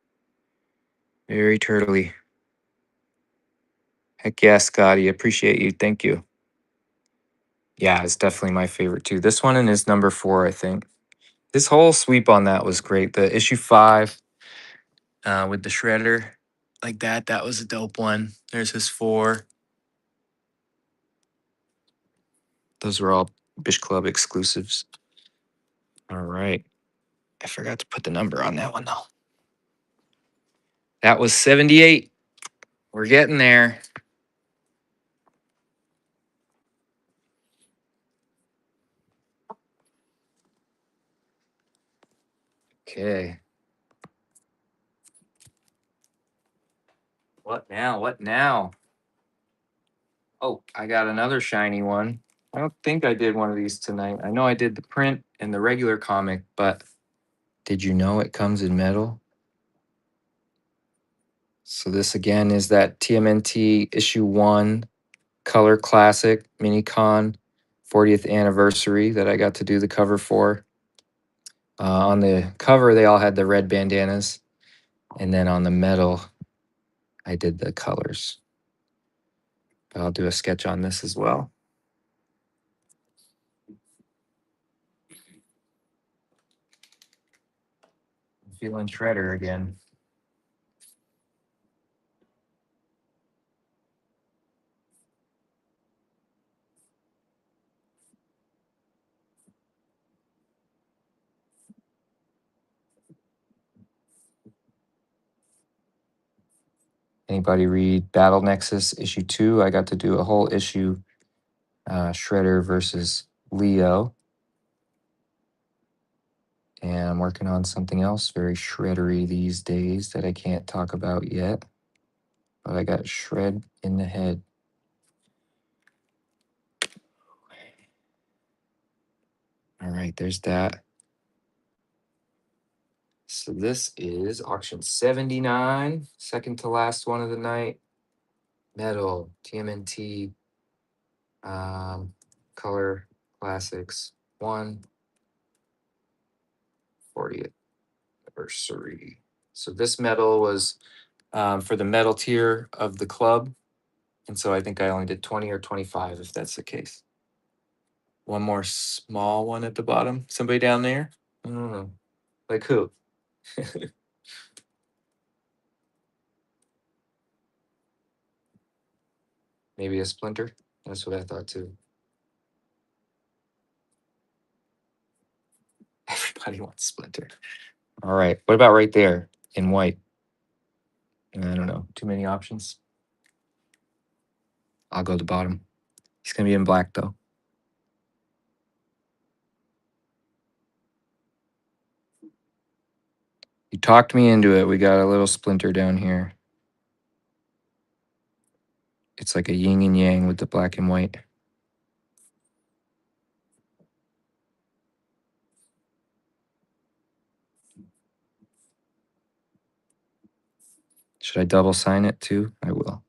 Very turtly. Heck yeah, Scotty. Appreciate you. Thank you. Yeah, it's definitely my favorite too. This one and his number 4, I think. This whole sweep on that was great. The issue 5 with the shredder like that, that was a dope one. There's his 4. Those were all Bish Club exclusives. All right. I forgot to put the number on that one though. That was 78. We're getting there. Okay. What now? What now? Oh, I got another shiny one. I don't think I did one of these tonight. I know I did the print and the regular comic, but did you know it comes in metal? So this again is that TMNT issue 1 color classic mini con 40th anniversary that I got to do the cover for. On the cover, they all had the red bandanas. And then on the metal, I did the colors. But I'll do a sketch on this as well. feeling shredder again. Anybody read Battle Nexus issue 2? I got to do a whole issue, Shredder versus Leo. And I'm working on something else very shreddery these days that I can't talk about yet. But I got shred in the head. All right, there's that. So this is auction 79, second to last one of the night. Metal, TMNT, color classics, 40th anniversary. So this medal was for the metal tier of the club. And so I think I only did 20 or 25 if that's the case. One more small one at the bottom. Somebody down there? I don't know. Like who? Maybe a splinter? That's what I thought too. Everybody wants splinter. All right. What about right there in white? I don't know. Too many options. I'll go to the bottom. He's going to be in black though. You talked me into it. We got a little splinter down here. It's like a yin and yang with the black and white. Should I double sign it too? I will.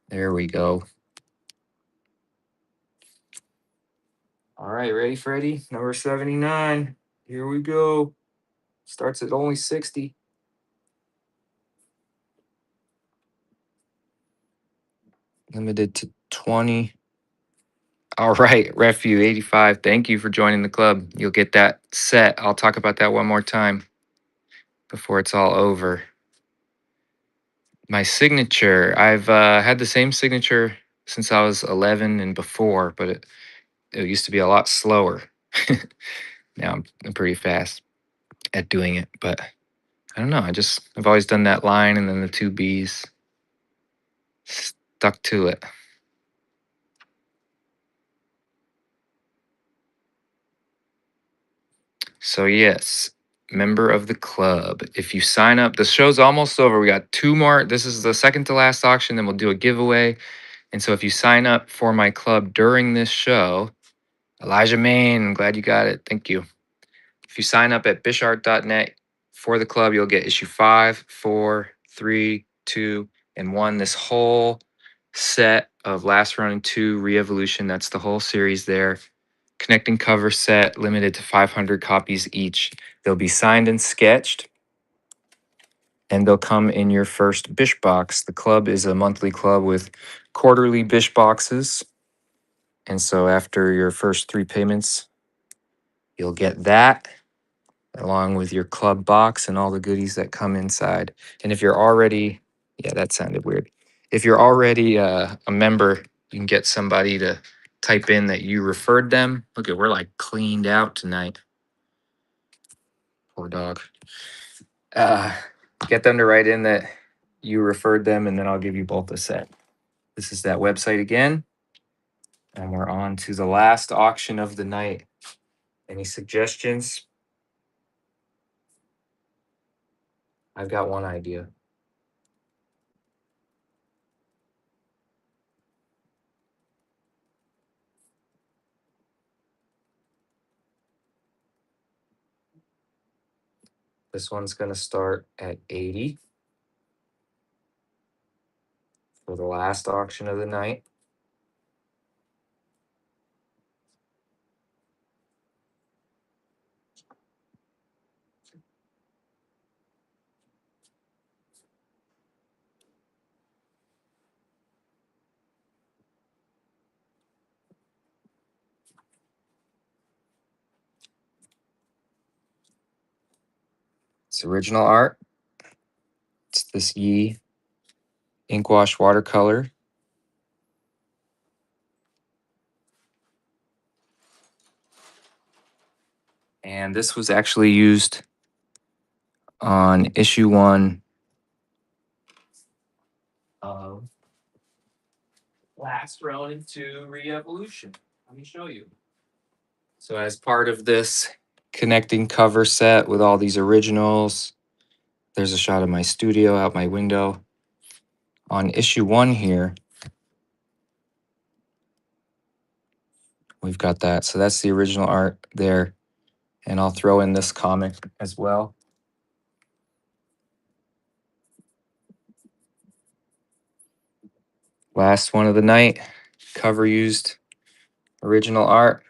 There we go. All right, ready, Freddie? Number 79. Here we go. Starts at only 60. Limited to 20. All right, Refu 85. Thank you for joining the club. You'll get that set. I'll talk about that one more time before it's all over. My signature. I've had the same signature since I was 11 and before, but it used to be a lot slower. Now I'm pretty fast at doing it, but I don't know. I've always done that line and then the two B's. Stuck to it. So yes, member of the club. If you sign up, the show's almost over. We got two more. This is the second to last auction. Then we'll do a giveaway. And so if you sign up for my club during this show, Elijah Main, I'm glad you got it. Thank you. If you sign up at bishart.net for the club, you'll get issue 5, 4, 3, 2, and 1. This whole set of Last Ronin 2 Re-Evolution. That's the whole series there. Connecting cover set, limited to 500 copies each. They'll be signed and sketched, and they'll come in your first Bish box. The club is a monthly club with quarterly Bish boxes. And so after your first 3 payments, you'll get that along with your club box and all the goodies that come inside. And if you're already, yeah, that sounded weird. If you're already a member, you can get somebody to type in that you referred them. Look at, we're like cleaned out tonight. Poor dog. Uh, get them to write in that you referred them, and then I'll give you both a set. This is that website again. And we're on to the last auction of the night. Any suggestions? I've got one idea. This one's going to start at 80 for the last auction of the night. It's original art. It's this Yi ink wash watercolor. And this was actually used on issue 1 of Last Ronin 2 Re-Evolution. Let me show you. So as part of this connecting cover set with all these originals, there's a shot of my studio out my window. On issue 1 here, we've got that. So that's the original art there. And I'll throw in this comic as well. Last one of the night, cover used original art.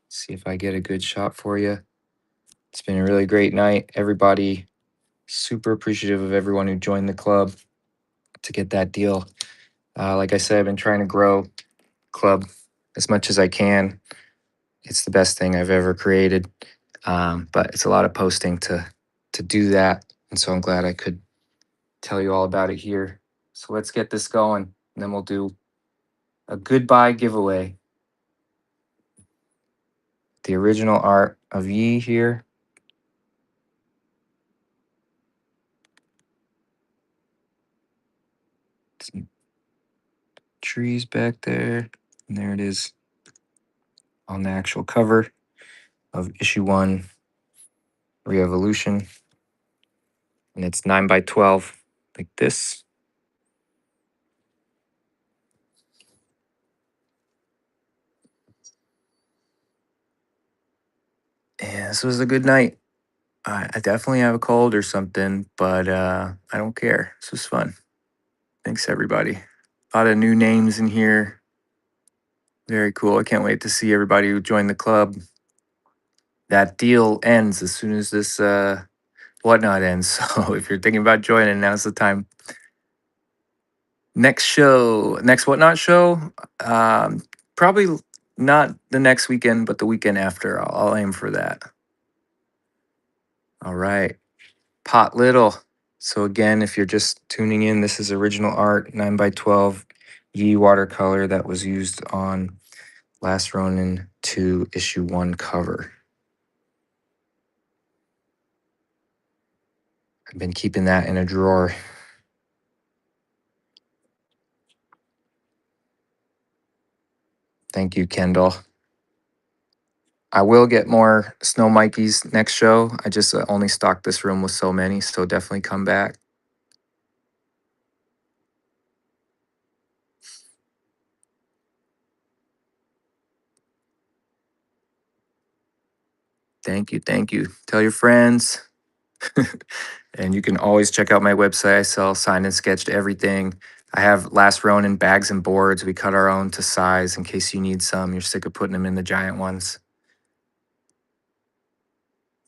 See if I get a good shot for you. It's been a really great night. Everybody, super appreciative of everyone who joined the club to get that deal. Like I said, I've been trying to grow club as much as I can. It's the best thing I've ever created, but it's a lot of posting to do that. And so I'm glad I could tell you all about it here. So let's get this going, and then we'll do a goodbye giveaway. The original art of Yi here. Some trees back there. And there it is on the actual cover of issue 1, Re-Evolution. And it's 9x12, like this. And this was a good night. I definitely have a cold or something, but I don't care. This was fun. Thanks, everybody. A lot of new names in here. Very cool. I can't wait to see everybody who joined the club. That deal ends as soon as this whatnot ends. So if you're thinking about joining, now's the time. Next whatnot show, probably not the next weekend, but the weekend after. I'll aim for that. All right. Pot Little. So again, if you're just tuning in, this is original art, 9x12 Yi watercolor that was used on Last Ronin 2 issue 1 cover. I've been keeping that in a drawer. Thank you, Kendall. I will get more Snow Mikeys next show. I just only stocked this room with so many, so definitely come back. Thank you. Thank you. Tell your friends. And you can always check out my website. I sell signed and sketched everything. I have Last Ronin bags and boards. We cut our own to size in case you need some. You're sick of putting them in the giant ones.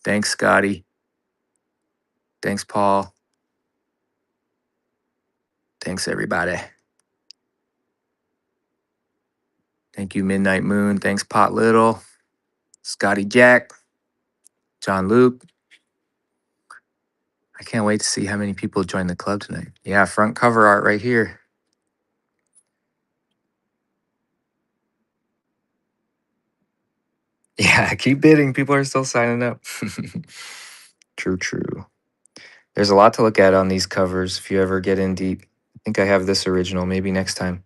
Thanks, Scotty. Thanks, Paul. Thanks, everybody. Thank you, Midnight Moon. Thanks, Pot Little. Scotty Jack. John Luke. I can't wait to see how many people join the club tonight. Yeah, front cover art right here. Yeah, keep bidding. People are still signing up. True, true. There's a lot to look at on these covers if you ever get in deep. I think I have this original, maybe next time.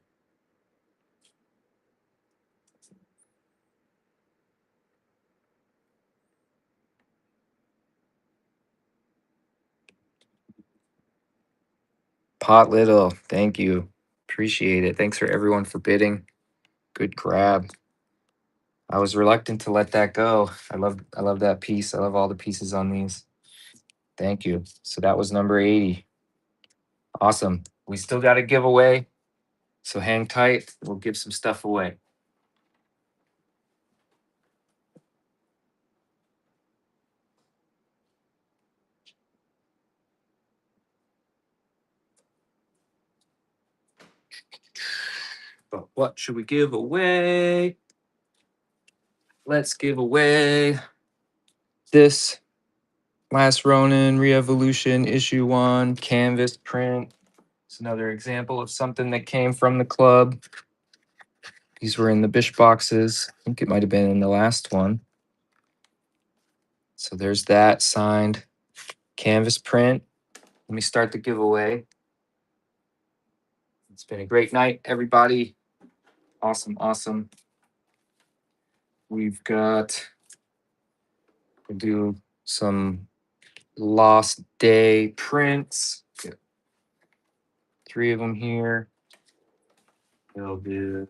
Pot Little, thank you. Appreciate it. Thanks for everyone for bidding. Good grab. I was reluctant to let that go. I love that piece. I love all the pieces on these. Thank you. So that was number 80. Awesome. We still got a giveaway. So hang tight. We'll give some stuff away. But what should we give away? Let's give away this last Ronin Re-Evolution issue 1 canvas print. It's another example of something that came from the club. These were in the Bish boxes. I think it might have been in the last one. So there's that signed canvas print. Let me start the giveaway. It's been a great night, everybody. Awesome, awesome. We've got, we'll do some Lost Day prints. Got 3 of them here. We'll do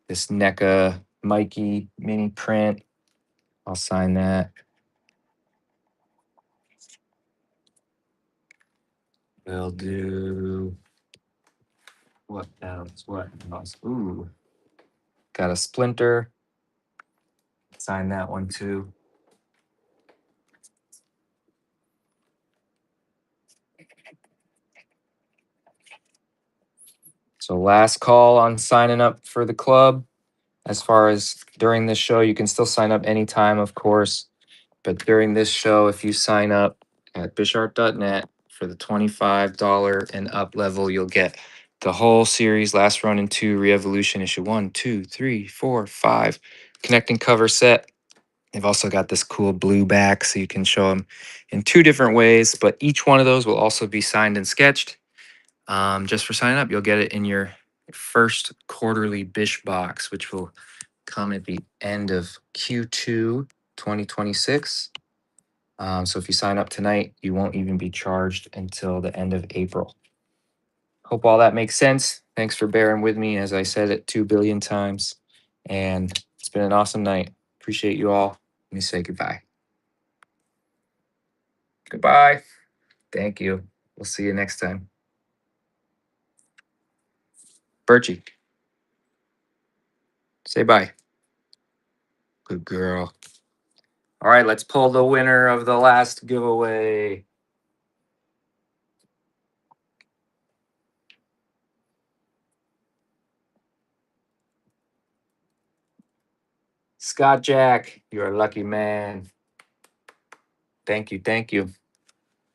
this NECA Mikey mini print. I'll sign that. We'll do what else? What else? Ooh, got a Splinter. Sign that one too. So last call on signing up for the club. As far as during this show, you can still sign up anytime, of course. But during this show, if you sign up at bishart.net for the $25 and up level, you'll get the whole series, Last Run and 2, Re-Evolution, issue 1, 2, 3, 4, 5, connecting cover set. They've also got this cool blue back, so you can show them in 2 different ways, but each one of those will also be signed and sketched. Just for signing up, you'll get it in your first quarterly Bish box, which will come at the end of Q2 2026. So if you sign up tonight, you won't even be charged until the end of April. Hope all that makes sense. Thanks for bearing with me, as I said it 2 billion times. And it's been an awesome night. Appreciate you all. Let me say goodbye. Goodbye. Thank you. We'll see you next time. Birchie, say bye. Good girl. All right, let's pull the winner of the last giveaway. Scott Jack, you're a lucky man. Thank you. Thank you.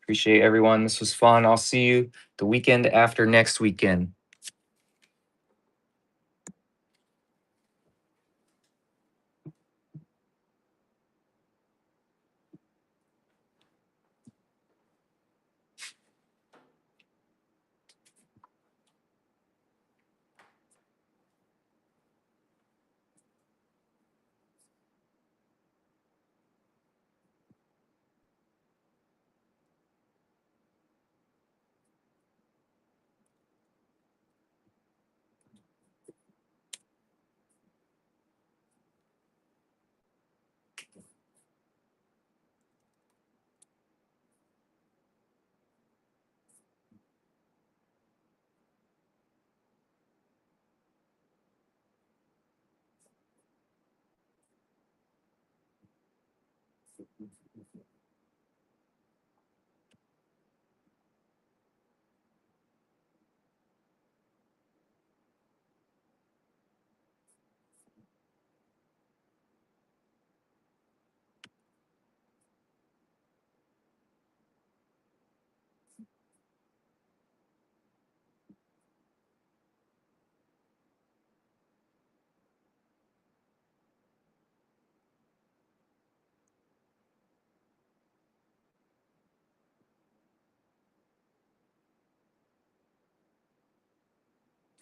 Appreciate everyone. This was fun. I'll see you the weekend after next weekend.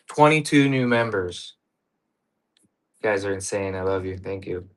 $22 new members. You guys are insane. I love you. Thank you.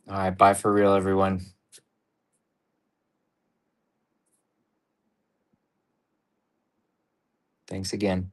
All right. Bye for real, everyone. Thanks again.